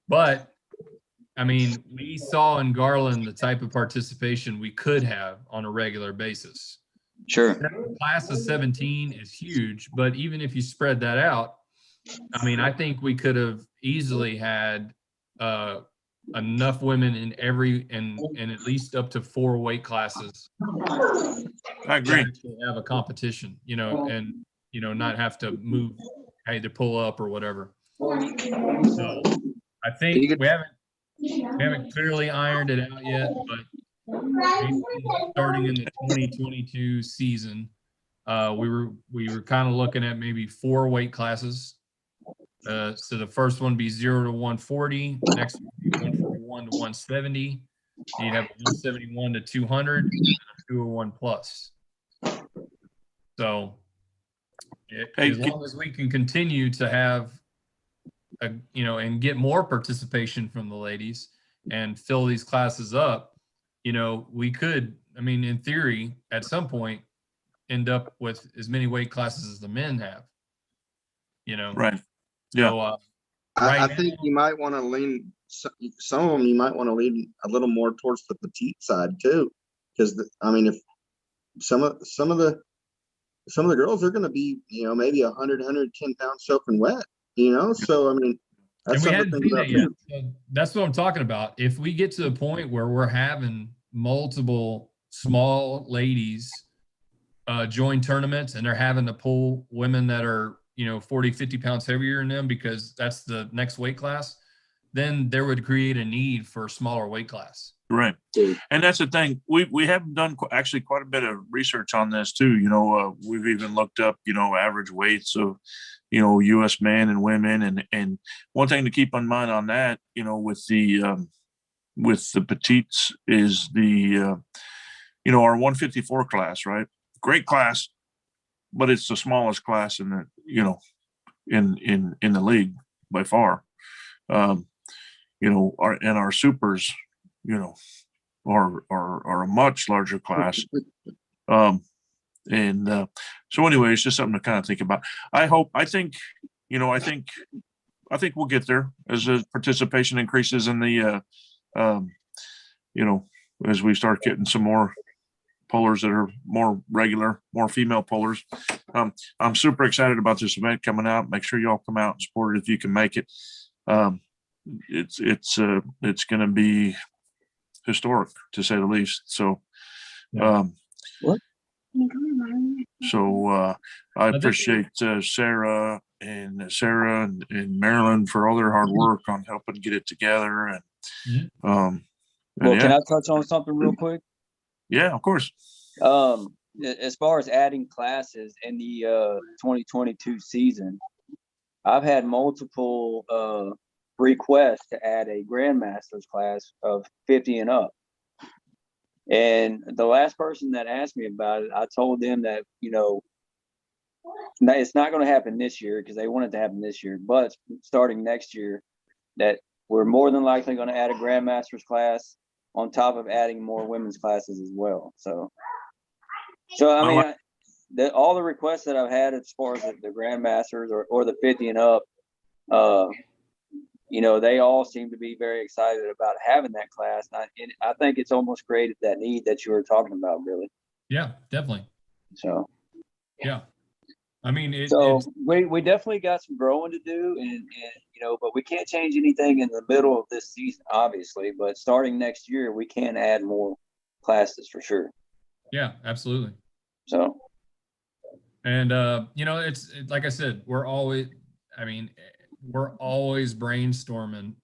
But I mean, we saw in Garland the type of participation we could have on a regular basis. Sure. That class of 17 is huge, but even if you spread that out, I mean, I think we could have easily had enough women in and at least up to 4 weight classes. I agree. To have a competition, you know, and you know, not have to move, to pull up or whatever. So I think we haven't clearly ironed it out yet, but starting in the 2022 season, we were kind of looking at maybe 4 weight classes. So the first one be 0 to 140, next one be 141 to 170. You'd have 171 to 200, and a 201 plus. So as long as we can continue to have you know, and get more participation from the ladies and fill these classes up, you know, we could, I mean, in theory, at some point, end up with as many weight classes as the men have, you know? Right. Yeah. So, I think you might want to lean some of them. You might want to lean a little more towards the petite side too, because I mean, if some of the girls are going to be, you know, maybe 100, 110 pounds soaking wet, you know. So I mean, that's and we something hadn't to seen think that about yet. So that's what I'm talking about. If we get to the point where we're having multiple small ladies join tournaments and they're having to pull women that are, you know, 40, 50 pounds heavier than them because that's the next weight class, then there would create a need for a smaller weight class. Right. And that's the thing. We have done actually quite a bit of research on this too. You know, we've even looked up, you know, average weights of, you know, U.S. men and women. And one thing to keep in mind on that, you know, with the petites is the, you know, our 154 class, right? Great class, but it's the smallest class in the, you know, in the league by far. You know, our supers, you know, are a much larger class. So anyway, it's just something to kind of think about. I think we'll get there as the participation increases in the, you know, as we start getting some more pullers that are more regular, more female pullers. I'm super excited about this event coming out. Make sure y'all come out and support it if you can make it. It's going to be historic to say the least. So, I appreciate Sarah and Marilyn for all their hard work on helping get it together. And Well, yeah, can I touch on something real quick? yeah, of course. As far as adding classes in the 2022 season, I've had multiple requests to add a grandmaster's class of 50 and up. And the last person that asked me about it, I told them that, it's not going to happen this year because they want it to happen this year, but starting next year, that we're more than likely going to add a grandmaster's class on top of adding more women's classes as well. So I mean, all the requests that I've had as far as the grandmasters or the 50 and up, they all seem to be very excited about having that class. And I think it's almost created that need that you were talking about, really. Yeah, definitely. So, Yeah. I mean, we definitely got some growing to do, and but we can't change anything in the middle of this season, obviously. But starting next year, we can add more classes for sure. Yeah, absolutely. So, and it's like I said, we're always brainstorming.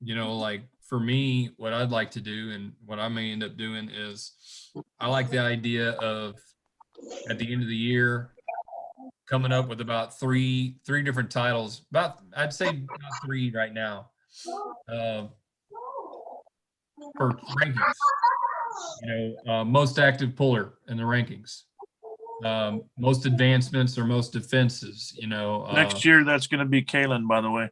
Like for me, what I'd like to do and what I may end up doing is I like the idea of at the end of the year coming up with about three different titles. I'd say about 3 right now. For rankings. Most active puller in the rankings. Most advancements or most defenses, Next year, that's going to be Kaylin, by the way.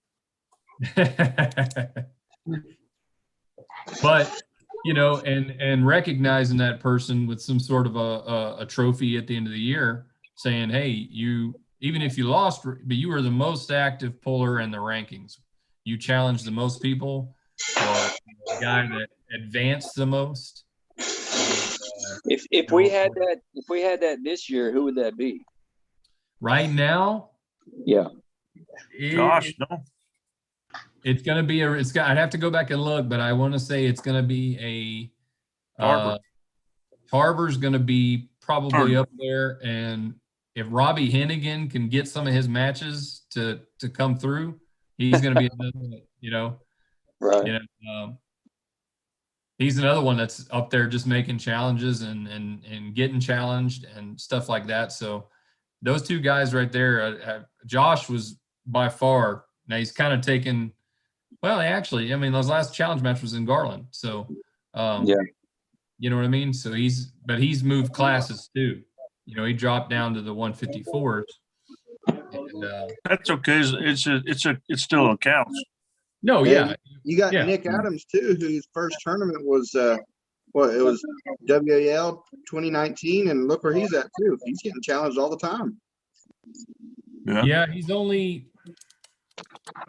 But, and recognizing that person with some sort of a trophy at the end of the year saying, hey, even if you lost, but you were the most active puller in the rankings. You challenged the most people, or the guy that advanced the most. If we had that this year, who would that be? Right now? Yeah. Josh, no. It's gonna be I'd have to go back and look, but I want to say it's gonna be Tarver. Tarver's gonna be probably up there, and if Robbie Hennigan can get some of his matches to come through, he's gonna be another, right. He's another one that's up there just making challenges and getting challenged and stuff like that. So those two guys right there, Josh was by far, now he's kind of taken, well, actually, those last challenge match was in Garland. So, yeah, you know what I mean? So he's moved classes too. He dropped down to the 154s. And, that's okay. It still counts. No, yeah. You got Yeah. Nick Adams too, whose first tournament was it was WAL 2019, and look where he's at too. He's getting challenged all the time. Yeah, he's only,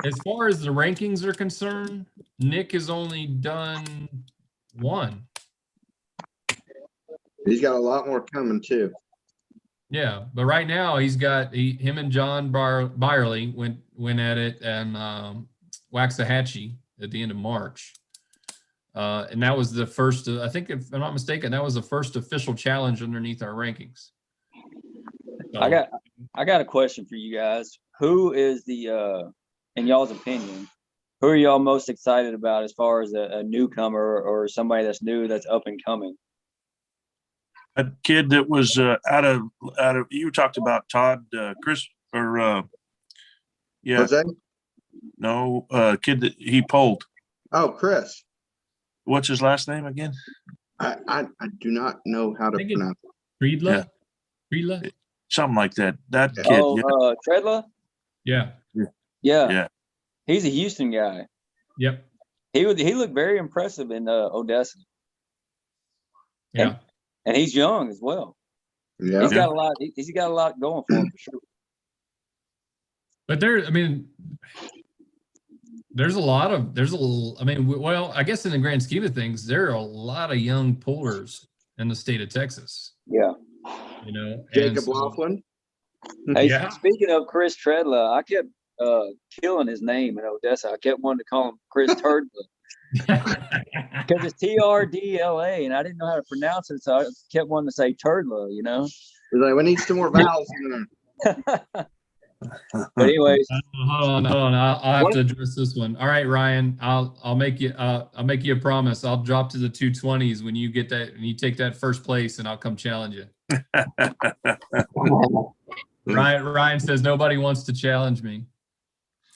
as far as the rankings are concerned, Nick has only done 1. He's got a lot more coming too. Yeah, but right now he's got him and John Byerly went at it and Waxahachie at the end of March, and that was the first. I think, if I'm not mistaken, that was the first official challenge underneath our rankings. So, I got a question for you guys. Who is in y'all's opinion, who are y'all most excited about as far as a newcomer or somebody that's new, that's up and coming? A kid that was out of you talked about Todd, Chris, or yeah, Jose? no, kid that he polled. Oh, Chris. What's his last name again? I do not know how to pronounce it. Friedla? Friedla? Something like that. That kid. Oh, Treadler? Yeah. Yeah. He's a Houston guy. Yep. He looked very impressive in Odessa. Yeah. And he's young as well. Yeah. He's got a lot. He's got a lot going for him for sure. But well, I guess in the grand scheme of things, there are a lot of young pullers in the state of Texas. Yeah. Jacob Laughlin. Hey, Yeah. speaking of Chris Treadler, I kept killing his name in Odessa. I kept wanting to call him Chris Turdler because it's Trdla, and I didn't know how to pronounce it, so I kept wanting to say Turdler. He's like, we need some more vowels in there. But anyways, Hold on. I'll have to address this one. All right, Ryan, I'll make you a promise. I'll drop to the 220s when you get that, and you take that first place, and I'll come challenge you. Ryan says nobody wants to challenge me.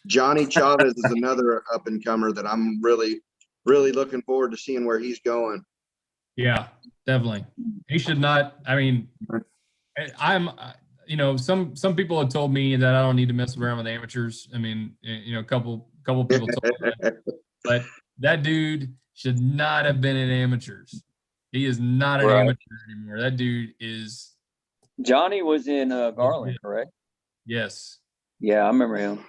Johnny Chavez is another up and comer that I'm really looking forward to seeing where he's going. Yeah, definitely. He should not. I mean, I'm. Some people have told me that I don't need to mess around with amateurs. I mean, a couple people told me that. But that dude should not have been in amateurs. He is not an amateur anymore. That dude is. Johnny was in Garland, correct? Yes. Yeah, I remember him.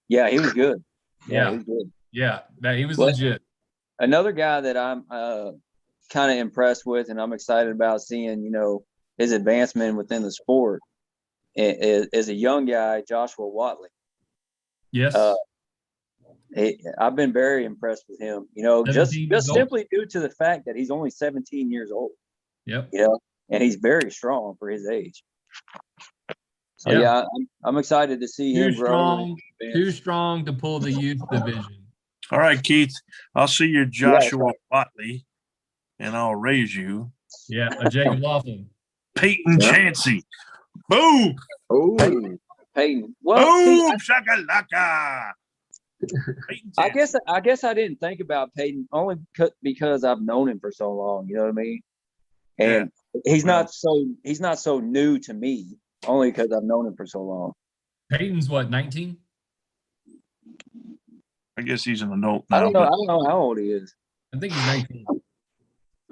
Yeah, he was good. Yeah. He was good. Yeah, he was legit. Another guy that I'm kind of impressed with, and I'm excited about seeing, his advancement within the sport is a young guy, Joshua Watley. Yes. I've been very impressed with him, just simply due to the fact that he's only 17 years old. Yep. And he's very strong for his age. So yeah, I'm excited to see him grow. Too strong to pull the youth division. All right, Keith, I'll see you, Joshua Watley, and I'll raise you. Yeah, a Jacob Laughlin. Peyton Chansey. Boom. Oh, Peyton. Well, boom, shakalaka. I guess I didn't think about Peyton only because I've known him for so long. You know what I mean? And he's not so new to me, only because I've known him for so long. Peyton's what, 19? I guess he's an adult now. I don't know how old he is. I think he's 19.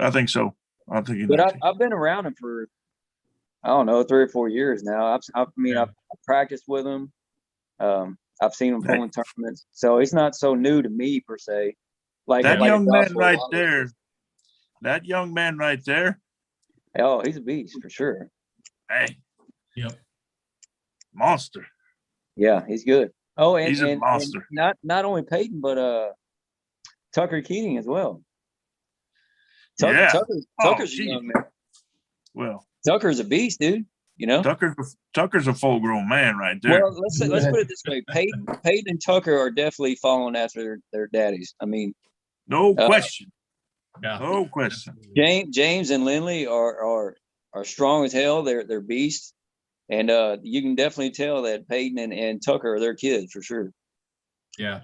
I think so. I think he's 19. But I've been around him for, I don't know, 3 or 4 years now. I've practiced with him. I've seen him pulling tournaments, so he's not so new to me per se. That young man right there. That young man right there. Oh, he's a beast for sure. Hey. Yep. Monster. Yeah, he's good. Oh, and he's a monster. And not only Peyton, but Tucker Keating as well. Tucker's a young man. Well, Tucker's a beast, dude. Tucker's a full-grown man right there. Well, let's put it this way: Peyton and Tucker are definitely following after their daddies. I mean, no question. Yeah. No question. James and Lindley are strong as hell. They're beasts, and you can definitely tell that Peyton and Tucker are their kids for sure. Yeah,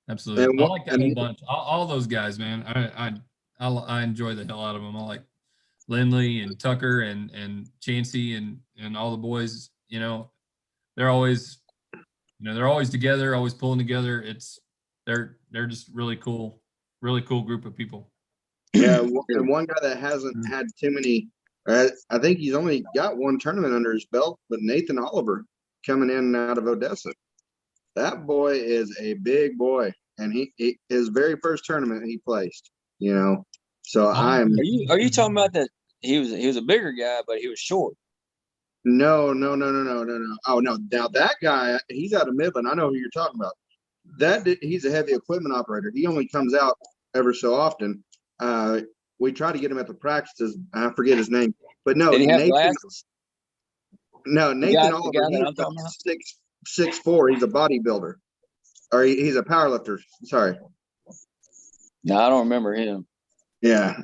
absolutely. I like that whole bunch. All those guys, man. I enjoy the hell out of them. I like Lindley and Tucker and Chansey and all the boys. They're always together, always pulling together. They're just really cool group of people. Yeah, and one guy that hasn't had too many, I think he's only got one tournament under his belt, but Nathan Oliver coming in and out of Odessa. That boy is a big boy, and he his very first tournament he placed. So Are you talking about that? He was a bigger guy, but he was short. No. Oh no, now that guy, he's out of Midland. I know who you're talking about. He's a heavy equipment operator. He only comes out ever so often. We try to get him at the practices. I forget his name, but no, Did he have Nathan. glasses? No, Nathan Oliver. He's about 6'4". He's a bodybuilder, or he's a powerlifter. Sorry. No, I don't remember him. Yeah.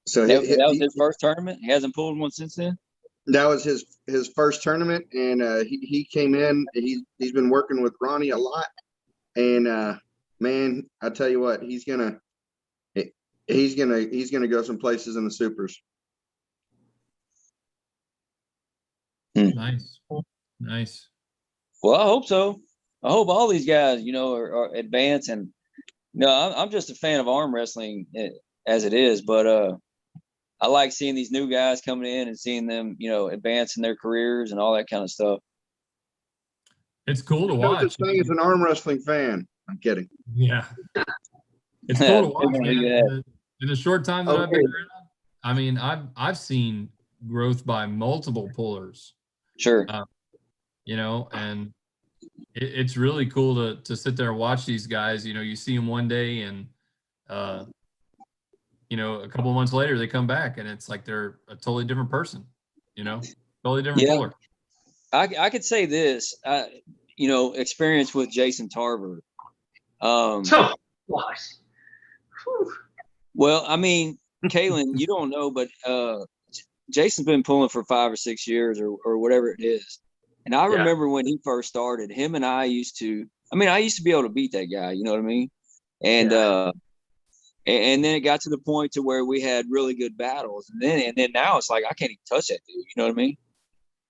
So that was his first tournament. He hasn't pulled one since then. That was his first tournament, and he came in. He's been working with Ronnie a lot, and man, I tell you what, he's gonna go some places in the supers. Nice. Well, I hope so. I hope all these guys, are advancing. I'm just a fan of arm wrestling as it is, but I like seeing these new guys coming in and seeing them, advancing their careers and all that kind of stuff. It's cool to watch. No such thing as an arm wrestling fan. I'm kidding. Yeah. It's cool to watch, man. In the short time that I've been around, I mean, I've seen growth by multiple pullers. Sure. And it's really cool to sit there and watch these guys. You see them one day and a couple of months later they come back and it's like they're a totally different person, totally different puller. I could say this, experience with Jason Tarver. Oh, gosh. Whew. Well, I mean, Kaylin, you don't know, but Jason's been pulling for 5 or 6 years or whatever it is. And I remember when he first started, him and I used to be able to beat that guy, you know what I mean? And and then it got to the point to where we had really good battles. And then now it's like I can't even touch that dude, you know what I mean?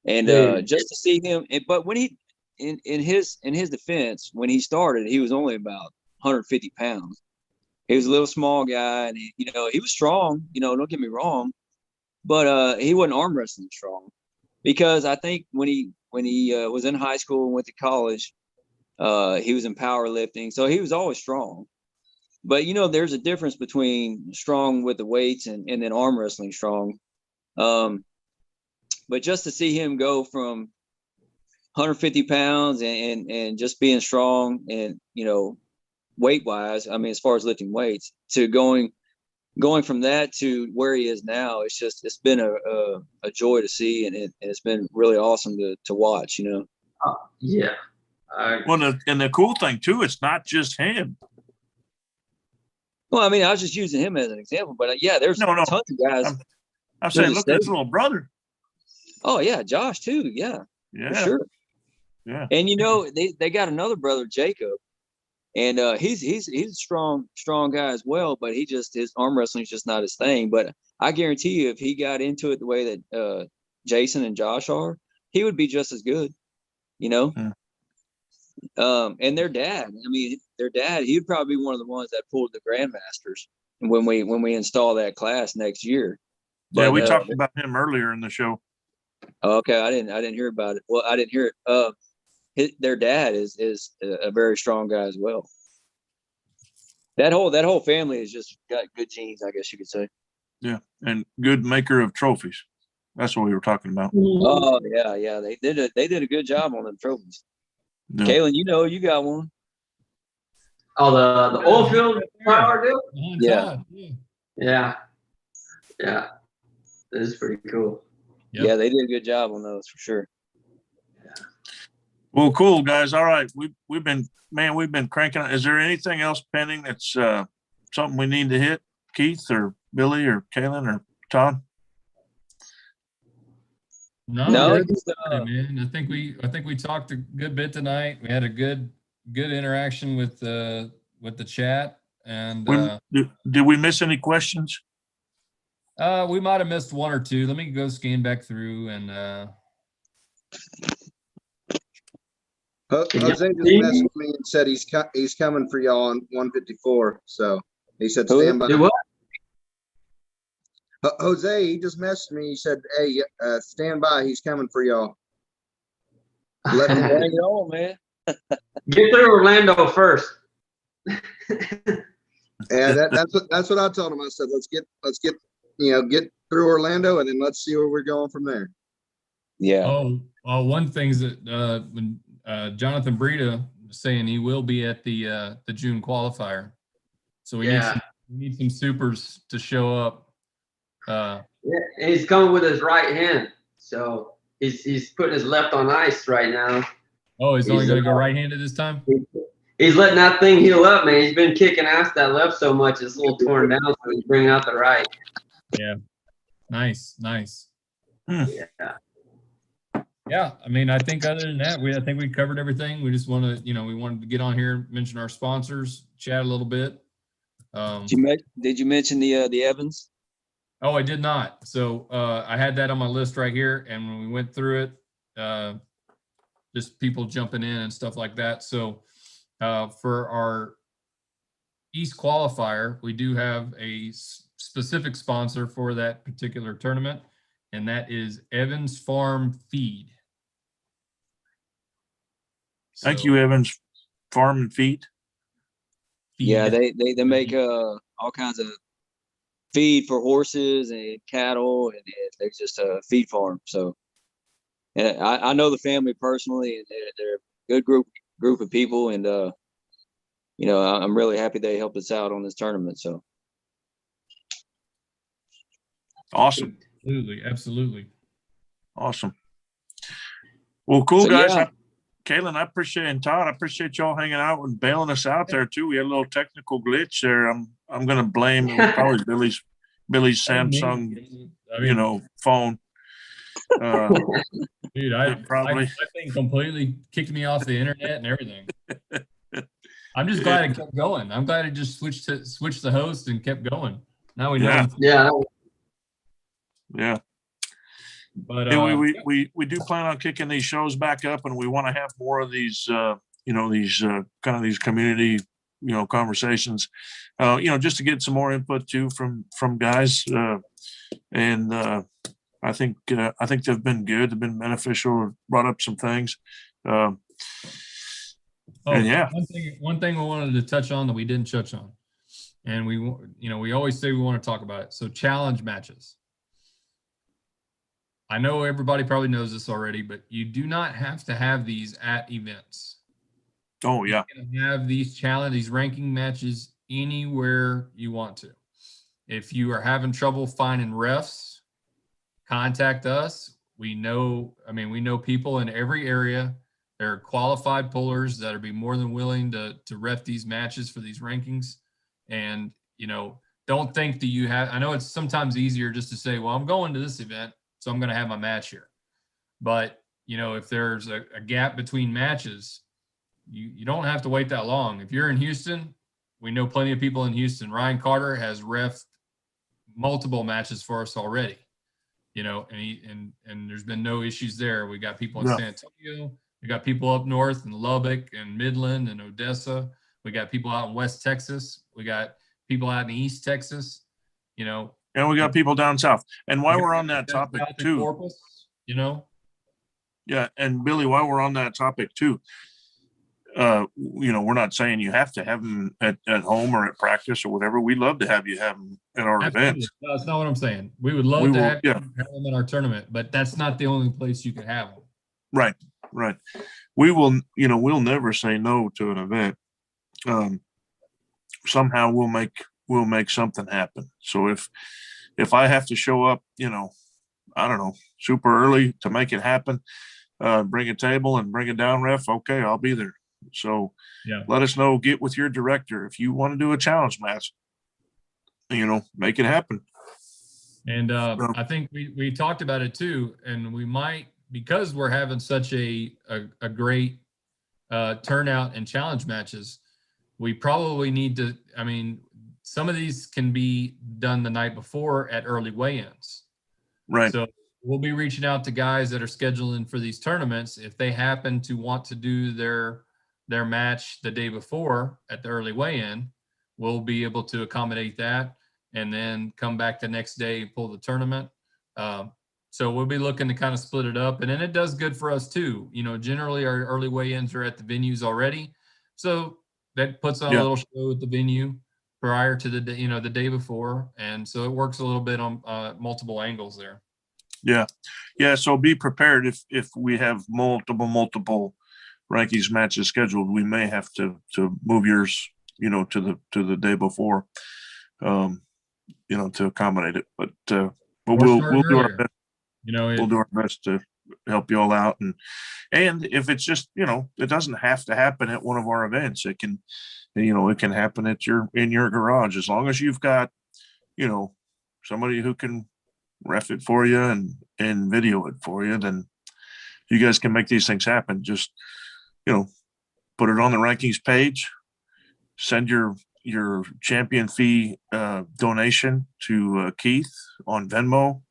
And just to see him, but when he in his defense, when he started, he was only about 150 pounds. He was a little small guy, and he was strong. Don't get me wrong, but he wasn't arm wrestling strong, because I think when he was in high school and went to college, he was in powerlifting, so he was always strong. But there's a difference between strong with the weights and then arm wrestling strong. But just to see him go from 150 pounds and just being strong and weight wise, I mean, as far as lifting weights, to going from that to where he is now, it's been a joy to see, and it's been really awesome to watch. Yeah. Well, and the cool thing too, it's not just him. Well, I mean, I was just using him as an example, but yeah, there's tons of guys. I'm saying, look at his little brother. Oh yeah, Josh too. Yeah, for sure. Yeah. And they got another brother, Jacob, and he's a strong guy as well. But his arm wrestling is just not his thing. But I guarantee you, if he got into it the way that Jason and Josh are, he would be just as good. Yeah. And their dad, he'd probably be one of the ones that pulled the Grandmasters when we install that class next year. But, yeah, we talked about him earlier in the show. Okay, I didn't hear about it. Well, I didn't hear it. Their dad is a very strong guy as well. That whole family has just got good genes, I guess you could say. Yeah, and good maker of trophies. That's what we were talking about. Oh yeah, they did a good job on them trophies. Yeah. Kaylin, you got one. Oh, the oil field power deal? Yeah. Yeah. This is pretty cool. Yep. Yeah, they did a good job on those for sure. Yeah. Well, cool guys. All right, we've been cranking. Is there anything else pending that's something we need to hit, Keith or Billy or Kaylin or Todd? No, man. I think we talked a good bit tonight. We had a good interaction with the chat, and did we miss any questions? We might have missed one or two. Let me go scan back through and. Jose just messaged me and said he's coming for y'all on 154. So he said stand by. What? Jose, he just messaged me. He said, "Hey, stand by. He's coming for y'all." Let him bring it on, man. Get through Orlando first. Yeah, that's what I told him. I said, let's get get through Orlando, and then let's see where we're going from there. Yeah. Oh, one thing is that when Jonathan Brita was saying he will be at the June qualifier, so we need some supers to show up. Yeah, he's coming with his right hand, so he's putting his left on ice right now. Oh, he's only going to go right-handed this time? He's letting that thing heal up, man. He's been kicking ass that left so much, it's a little torn down, so he's bringing out the right. Yeah. Nice. Yeah. Yeah, I mean, I think other than that, I think we covered everything. We just want to, we wanted to get on here, mention our sponsors, chat a little bit. Did you mention the Evans? Oh, I did not. So I had that on my list right here, and when we went through it, just people jumping in and stuff like that. So for our East qualifier, we do have a specific sponsor for that particular tournament, and that is Evans Farm Feed. Thank you, Evans Farm and Feed. Yeah, they make all kinds of feed for horses and cattle, and they're just a feed farm. So, and I know the family personally, and they're a good group of people, and I'm really happy they helped us out on this tournament. So, awesome. Absolutely. Awesome. Well, cool So, guys. yeah. Kaylin, I appreciate, and Todd, I appreciate y'all hanging out and bailing us out there too. We had a little technical glitch there. I'm going to blame it was probably Billy's Samsung, I mean, phone. dude, I probably. that thing completely kicked me off the internet and everything. I'm just glad it kept going. I'm glad it just switched the host and kept going. Now we know. Yeah. Yeah. But we do plan on kicking these shows back up, and we want to have more of these these kind of these community conversations, just to get some more input too from guys, and I think they've been good, they've been beneficial, brought up some things, and yeah. One thing we wanted to touch on that we didn't touch on, and we always say we want to talk about it. So challenge matches. I know everybody probably knows this already, but you do not have to have these at events. Oh yeah. You can have these ranking matches anywhere you want to. If you are having trouble finding refs, contact us. We know people in every area. There are qualified pullers that would be more than willing to ref these matches for these rankings. And, don't think that you have, I know it's sometimes easier just to say, well, I'm going to this event, so I'm going to have my match here. But, if there's a gap between matches, you don't have to wait that long. If you're in Houston, we know plenty of people in Houston. Ryan Carter has refed multiple matches for us already, and there's been no issues there. We got people in San Antonio. We got people up north in Lubbock and Midland and Odessa. We got people out in West Texas. We got people out in East Texas, And we got people down south. And while we're on that topic too, Corpus, Yeah, and Billy, while we're on that topic too, we're not saying you have to have them at home or at practice or whatever. We'd love to have you have them at our events. No, that's not what I'm saying. We would love to have them in our tournament, but that's not the only place you can have them. Right. We will, we'll never say no to an event. Somehow we'll make something happen. So if I have to show up, I don't know, super early to make it happen, bring a table and bring a down ref, okay, I'll be there. So let us know, get with your director. If you want to do a challenge match, make it happen. And I think we talked about it too, and we might, because we're having such a great turnout in challenge matches, we probably need to, some of these can be done the night before at early weigh-ins. Right. So we'll be reaching out to guys that are scheduling for these tournaments. If they happen to want to do their match the day before at the early weigh-in, we'll be able to accommodate that and then come back the next day and pull the tournament. So we'll be looking to kind of split it up, and then it does good for us too. Generally our early weigh-ins are at the venues already. So that puts on a little show at the venue prior to the day, the day before. And so it works a little bit on multiple angles there. Yeah. So be prepared if we have multiple rankings matches scheduled, we may have to move yours, to the day before, to accommodate it. But we'll do our best. We'll do our best to help you all out. And if it's just, it doesn't have to happen at one of our events. It can, it can happen in your garage, as long as you've got, somebody who can ref it for you and video it for you, then you guys can make these things happen. Just, put it on the rankings page, send your champion fee donation to Keith on Venmo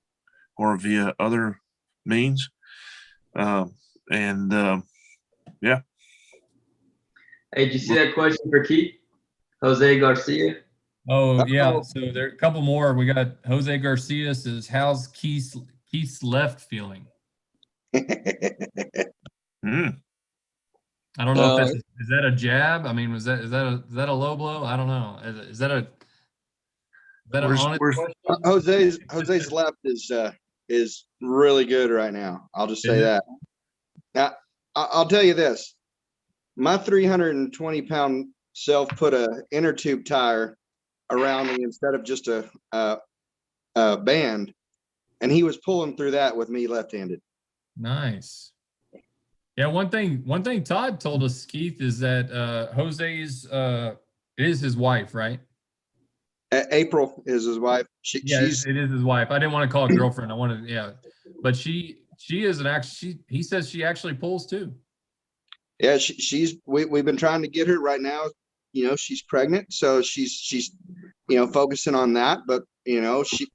or via other means. Hey, did you see that question for Keith? Jose Garcia? Oh, yeah. So there are a couple more. We got Jose Garcia says, how's Keith's left feeling? I don't know if is that a jab? Is that a low blow? I don't know. Is that an honest question? Jose's left is really good right now. I'll just say that. Now, I'll tell you this. My 320-pound self put a inner tube tire around me instead of just a band, and he was pulling through that with me left-handed. Nice. Yeah, one thing Todd told us, Keith, is that Jose's is his wife, right? April is his wife. Yeah, She's it is his wife. I didn't want to call it girlfriend. I wanted, yeah, but she is an actually. He says she actually pulls too. yeah, we've been trying to get her right now. You know, she's pregnant, so she's focusing on that. But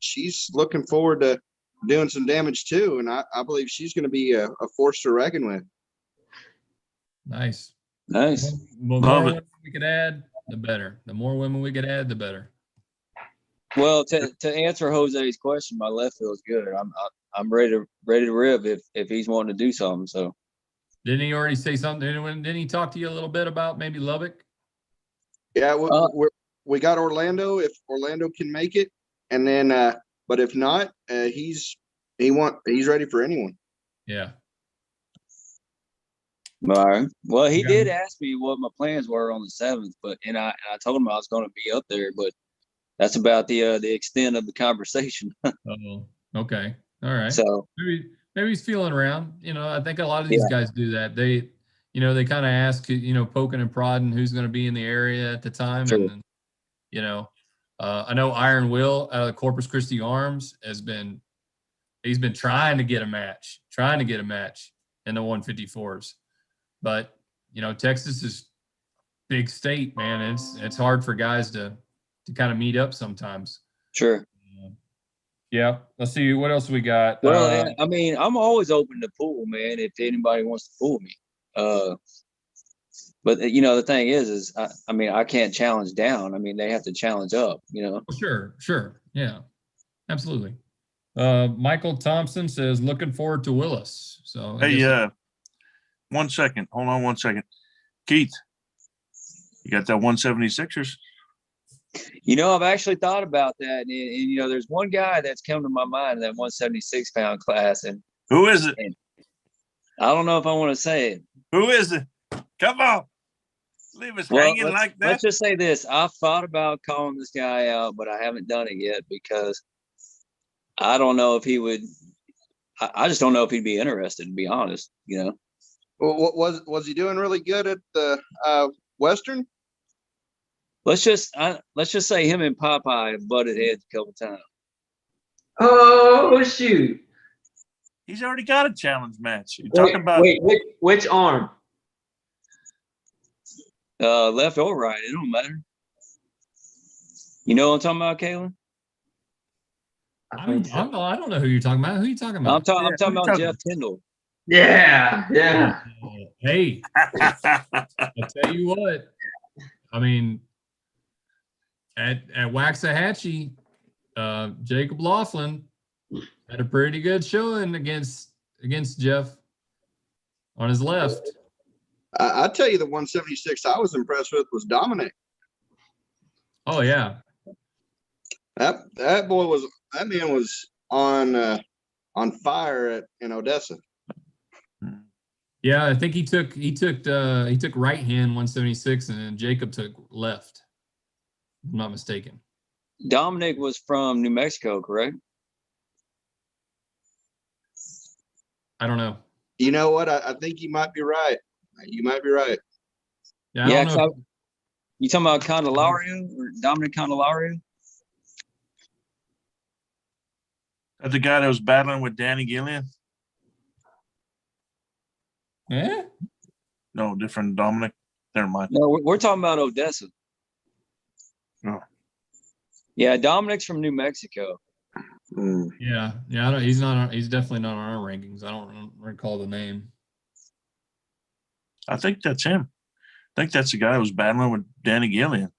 she's looking forward to doing some damage too, and I believe she's going to be a force to reckon with. Nice. Nice. The more Love it. women we could add, the better. The more women we could add, the better. Well, to answer Jose's question, my left feels good. I'm ready to rib if he's wanting to do something. So Didn't he already say something? Didn't he talk to you a little bit about maybe Lubbock? Yeah, we got Orlando. If Orlando can make it, and then but if not, he's ready for anyone. Yeah. all right. Well, he Yeah. did ask me what my plans were on the 7th, but I told him I was going to be up there, but that's about the extent of the conversation. Oh, okay. All right. So Maybe he's feeling around. I think a lot of these guys do that. They kind of ask, poking and prodding who's going to be in the area at the time. Sure. And, I know Iron Will out of Corpus Christi Arms he's been trying to get a match in the 154s. But, Texas is big state, man. It's hard for guys to kind of meet up sometimes. sure. Yeah. Let's see. What else we got? Well, I mean, I'm always open to pool, man, if anybody wants to pool me. But the thing is I mean, I can't challenge down. I mean, they have to challenge up, Sure. Yeah, absolutely. Michael Thompson says, looking forward to Willis. So Hey, 1 second. Hold on 1 second. Keith, you got that 176ers? I've actually thought about that. And there's one guy that's come to my mind in that 176-pound class. And Who is it? I don't know if I want to say it. Who is it? Come on. Leave us hanging like that. Let's just say this. I've thought about calling this guy out, but I haven't done it yet because I don't know if he would. I just don't know if he'd be interested, to be honest. Well, was he doing really good at the Western? Let's just say him and Popeye butted heads a couple times. Oh shoot! He's already got a challenge match. You're talking about which arm? Left or right, it don't matter. You know what I'm talking about, Kalen? I don't know who you're talking about. Who are you talking about? I'm talking about Jeff Tyndall. Yeah. Hey, I'll tell you what. I mean, at Waxahachie, Jacob Laughlin had a pretty good showing against Jeff on his left. I tell you, the 176 I was impressed with was Dominic. Oh yeah, that man was on fire in Odessa. Yeah, I think he took right hand 176, and then Jacob took left. If I'm not mistaken. Dominic was from New Mexico, correct? I don't know. You know what? I think you might be right. You might be right. Yeah, I don't know. You talking about Candelario or Dominic Candelario? That's the guy that was battling with Danny Gillian? Yeah. No, different Dominic. Never mind. No, we're talking about Odessa. Oh. Yeah, Dominic's from New Mexico. Mm. Yeah. He's definitely not on our rankings. I don't recall the name. I think that's him. I think that's the guy who was battling with Danny Gillian.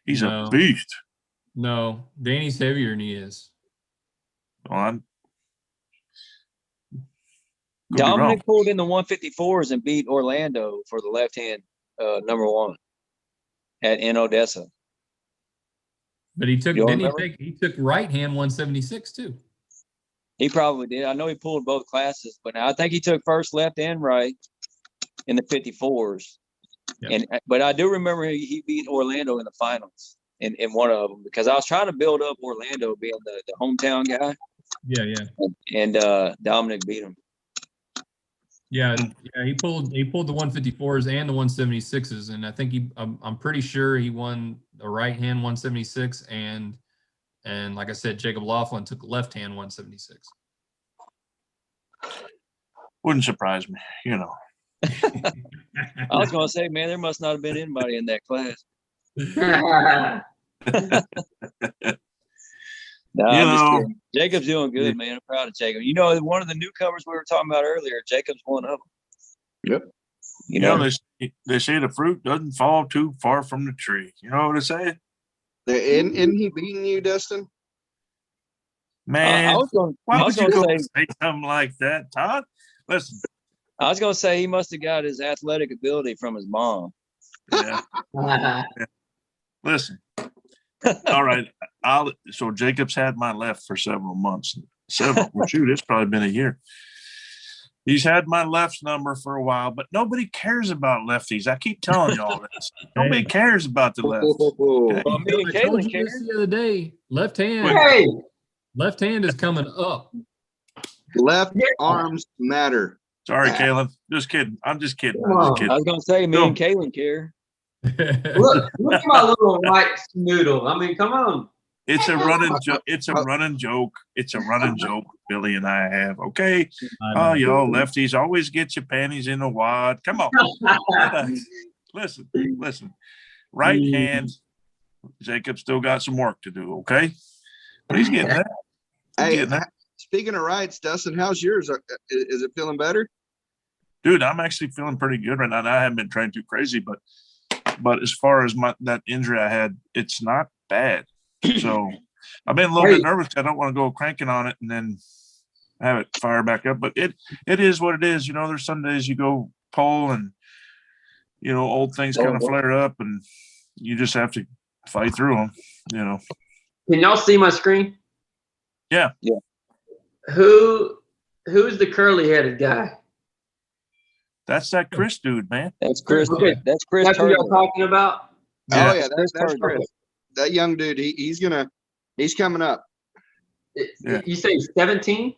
He's No. a beast. No, Danny's heavier than he is. Well, Dominic pulled in the 154s and beat Orlando for the left hand number 1 in Odessa. But he took right hand 176 too. He probably did. I know he pulled both classes, but I think he took first left and right in the 54s. Yep. But I do remember he beat Orlando in the finals in one of them, because I was trying to build up Orlando being the hometown guy. Yeah. And Dominic beat him. Yeah, yeah, he pulled the 154s and the 176s, and I think I'm pretty sure he won the right hand 176, and like I said, Jacob Laughlin took left hand 176. Wouldn't surprise me, I was gonna say, man, there must not have been anybody in that class. No, I'm just kidding. Jacob's doing good, man. I'm proud of Jacob. You know, one of the newcomers we were talking about earlier, Jacob's one of them. Yep. You know, they say the fruit doesn't fall too far from the tree. You know what I say? Isn't he beating you, Dustin? Man, I was why would you go say, say something like that, Todd? Listen. I was gonna say he must have got his athletic ability from his mom. Yeah. Yeah. Listen. All right. So Jacob's had my left for several months. Well, shoot, it's probably been a year. He's had my left number for a while, but nobody cares about lefties. I keep telling you all this. Nobody cares about the left. Okay? Well, me and I told Caitlin you care. this the other day. Left hand is coming up. Left arms matter. Sorry, Kaylin. Just kidding. I'm just kidding. Come I'm just on. kidding. I was gonna say, me and Caitlin care. Look at my little white noodle. I mean, come on. It's a running joke. It's a running joke. It's a running joke Billy and I have. Okay. Oh, y'all lefties always get your panties in a wad. Come on. Listen. Right hand. Jacob still got some work to do. Okay. But he's getting that. Hey, speaking of rights, Dustin, how's yours? Is it feeling better? Dude, I'm actually feeling pretty good right now. I haven't been trained too crazy, but as far as that injury I had, it's not bad. So I've been a little bit nervous. I don't want to go cranking on it and then have it fire back up. But it is what it is. You know, there's some days you go pull and, old things kind of flare up and you just have to fight through them, Can y'all see my screen? Yeah. Who's the curly-headed guy? That's that Chris dude, man. That's Chris. Okay. That's Chris. That's what y'all talking about? Oh yeah, that's Turner. Chris. That young dude, he's coming up. Yeah. You say 17?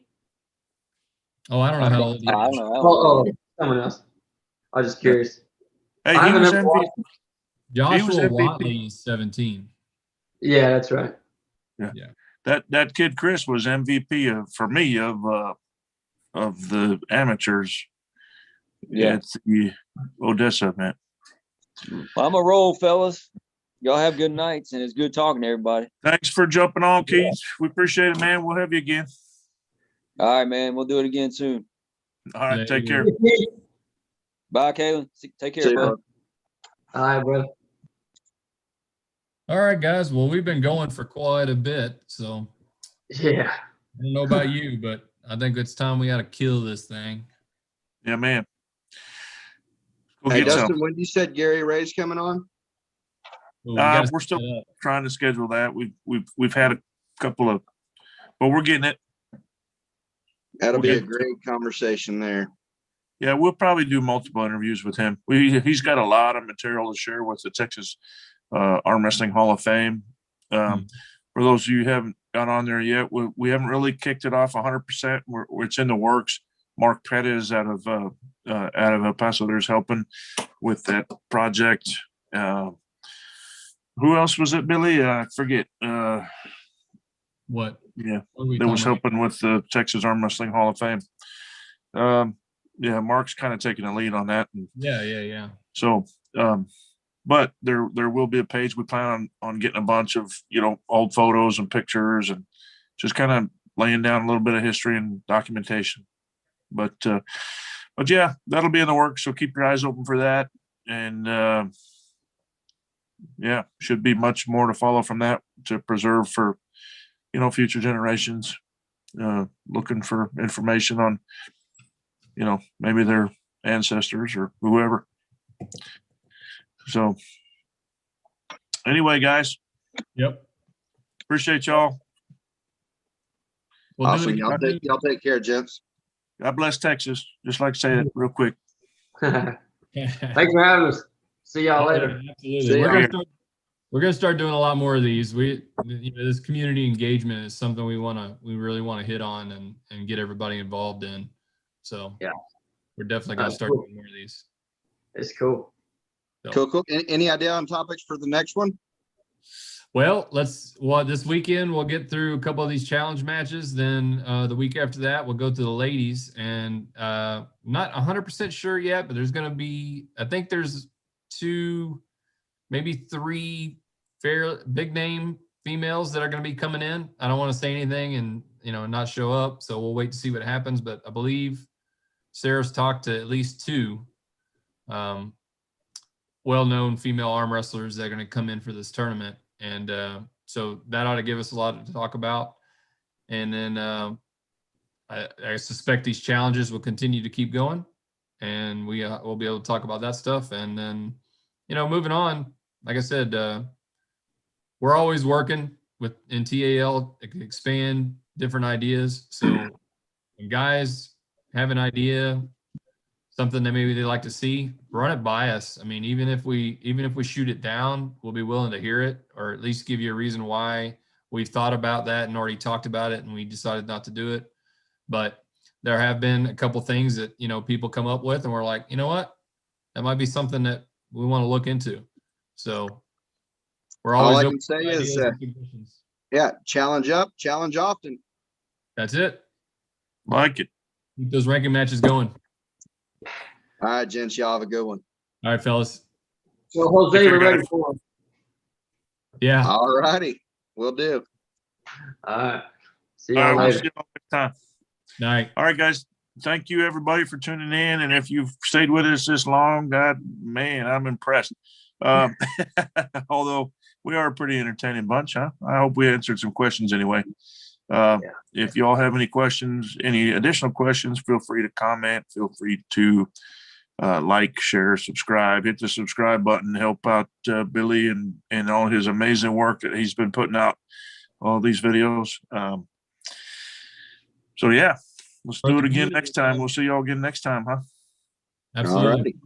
Oh, I don't know how old he I don't is. know. Oh, someone else. I was just curious. Hey, I he haven't was ever MVP. watched- Joshua MVP. Watley is 17. Yeah, that's right. That kid Chris was MVP for me of the amateurs at the Odessa event. Well, I'm a roll, fellas. Y'all have good nights, and it's good talking to everybody. Thanks for jumping on, Keith. We appreciate it, man. We'll have you again. All right, man. We'll do it again soon. All right, take care. Bye, Kaylin. Take care, See you, bud. bud. All right, brother. All right, guys. Well, we've been going for quite a bit, so Yeah. I don't know about you, but I think it's time we got to kill this thing. Yeah, man. Go Hey, get Dustin, some. when you said Gary Ray's coming on? Well, we gotta We're still set it up. trying to schedule that. We've had a couple of, but we're getting it. That'll We'll be a get great conversation there. Yeah, we'll probably do multiple interviews with him. He's got a lot of material to share with the Texas Arm Wrestling Hall of Fame. For those of you who haven't got on there yet, we haven't really kicked it off 100%. It's in the works. Mark Pettis out of El Paso there's helping with that project. Who else was it, Billy? I forget. What? Yeah, What are we that was talking helping with the Texas Arm Wrestling Hall of Fame. Yeah, Mark's kind of taking the lead on that. And Yeah. so, but there will be a page. We plan on getting a bunch of, old photos and pictures and just kind of laying down a little bit of history and documentation. But yeah, that'll be in the works. So keep your eyes open for that. And yeah, should be much more to follow from that to preserve for, future generations, looking for information on, maybe their ancestors or whoever. So anyway, guys. Yep. Appreciate y'all. We'll Awesome. do it. Y'all take care, gents. God bless Texas. Just like to say it real quick. Thanks for having us. See y'all later. Absolutely. See ya. We're gonna start doing a lot more of these. This community engagement is something we really want to hit on and get everybody involved in. So Yeah. we're definitely going to That's start cool. doing more of these. It's cool. So, Cool, cool. Any idea on topics for the next one? well, this weekend we'll get through a couple of these challenge matches. Then the week after that, we'll go to the ladies, and not 100% sure yet, but there's going to be, I think there's 2, maybe 3 fair big name females that are going to be coming in. I don't want to say anything and, not show up. So we'll wait to see what happens. But I believe Sarah's talked to at least 2 well-known female arm wrestlers that are going to come in for this tournament. And so that ought to give us a lot to talk about. And then I suspect these challenges will continue to keep going, and we'll be able to talk about that stuff. And then, moving on, like I said, we're always working in TAL to expand different ideas. So when guys have an idea, something that maybe they like to see, run it by us. I mean, even if we shoot it down, we'll be willing to hear it, or at least give you a reason why we've thought about that and already talked about it and we decided not to do it. But there have been a couple things that, people come up with and we're like, you know what, that might be something that we want to look into. So we're always All I open can say to is, ideas and suggestions. yeah, challenge up, challenge often. That's it. Like it. Keep those ranking matches going. All right, gents, y'all have a good one. All right, fellas. So Jose, Take care, we're ready guys. for him. Yeah. All righty, will do. All right. See All y'all right, we'll later. see y'all next time. Night. All right, guys. Thank you, everybody, for tuning in. And if you've stayed with us this long, God, man, I'm impressed. Although we are a pretty entertaining bunch, huh? I hope we answered some questions anyway. If y'all have any questions, any additional questions, feel free to comment. Feel free to like, share, subscribe, hit the subscribe button, help out Billy and all his amazing work that he's been putting out, all these videos. So yeah, let's do it again next time. We'll see y'all again next time, huh? Absolutely. All righty.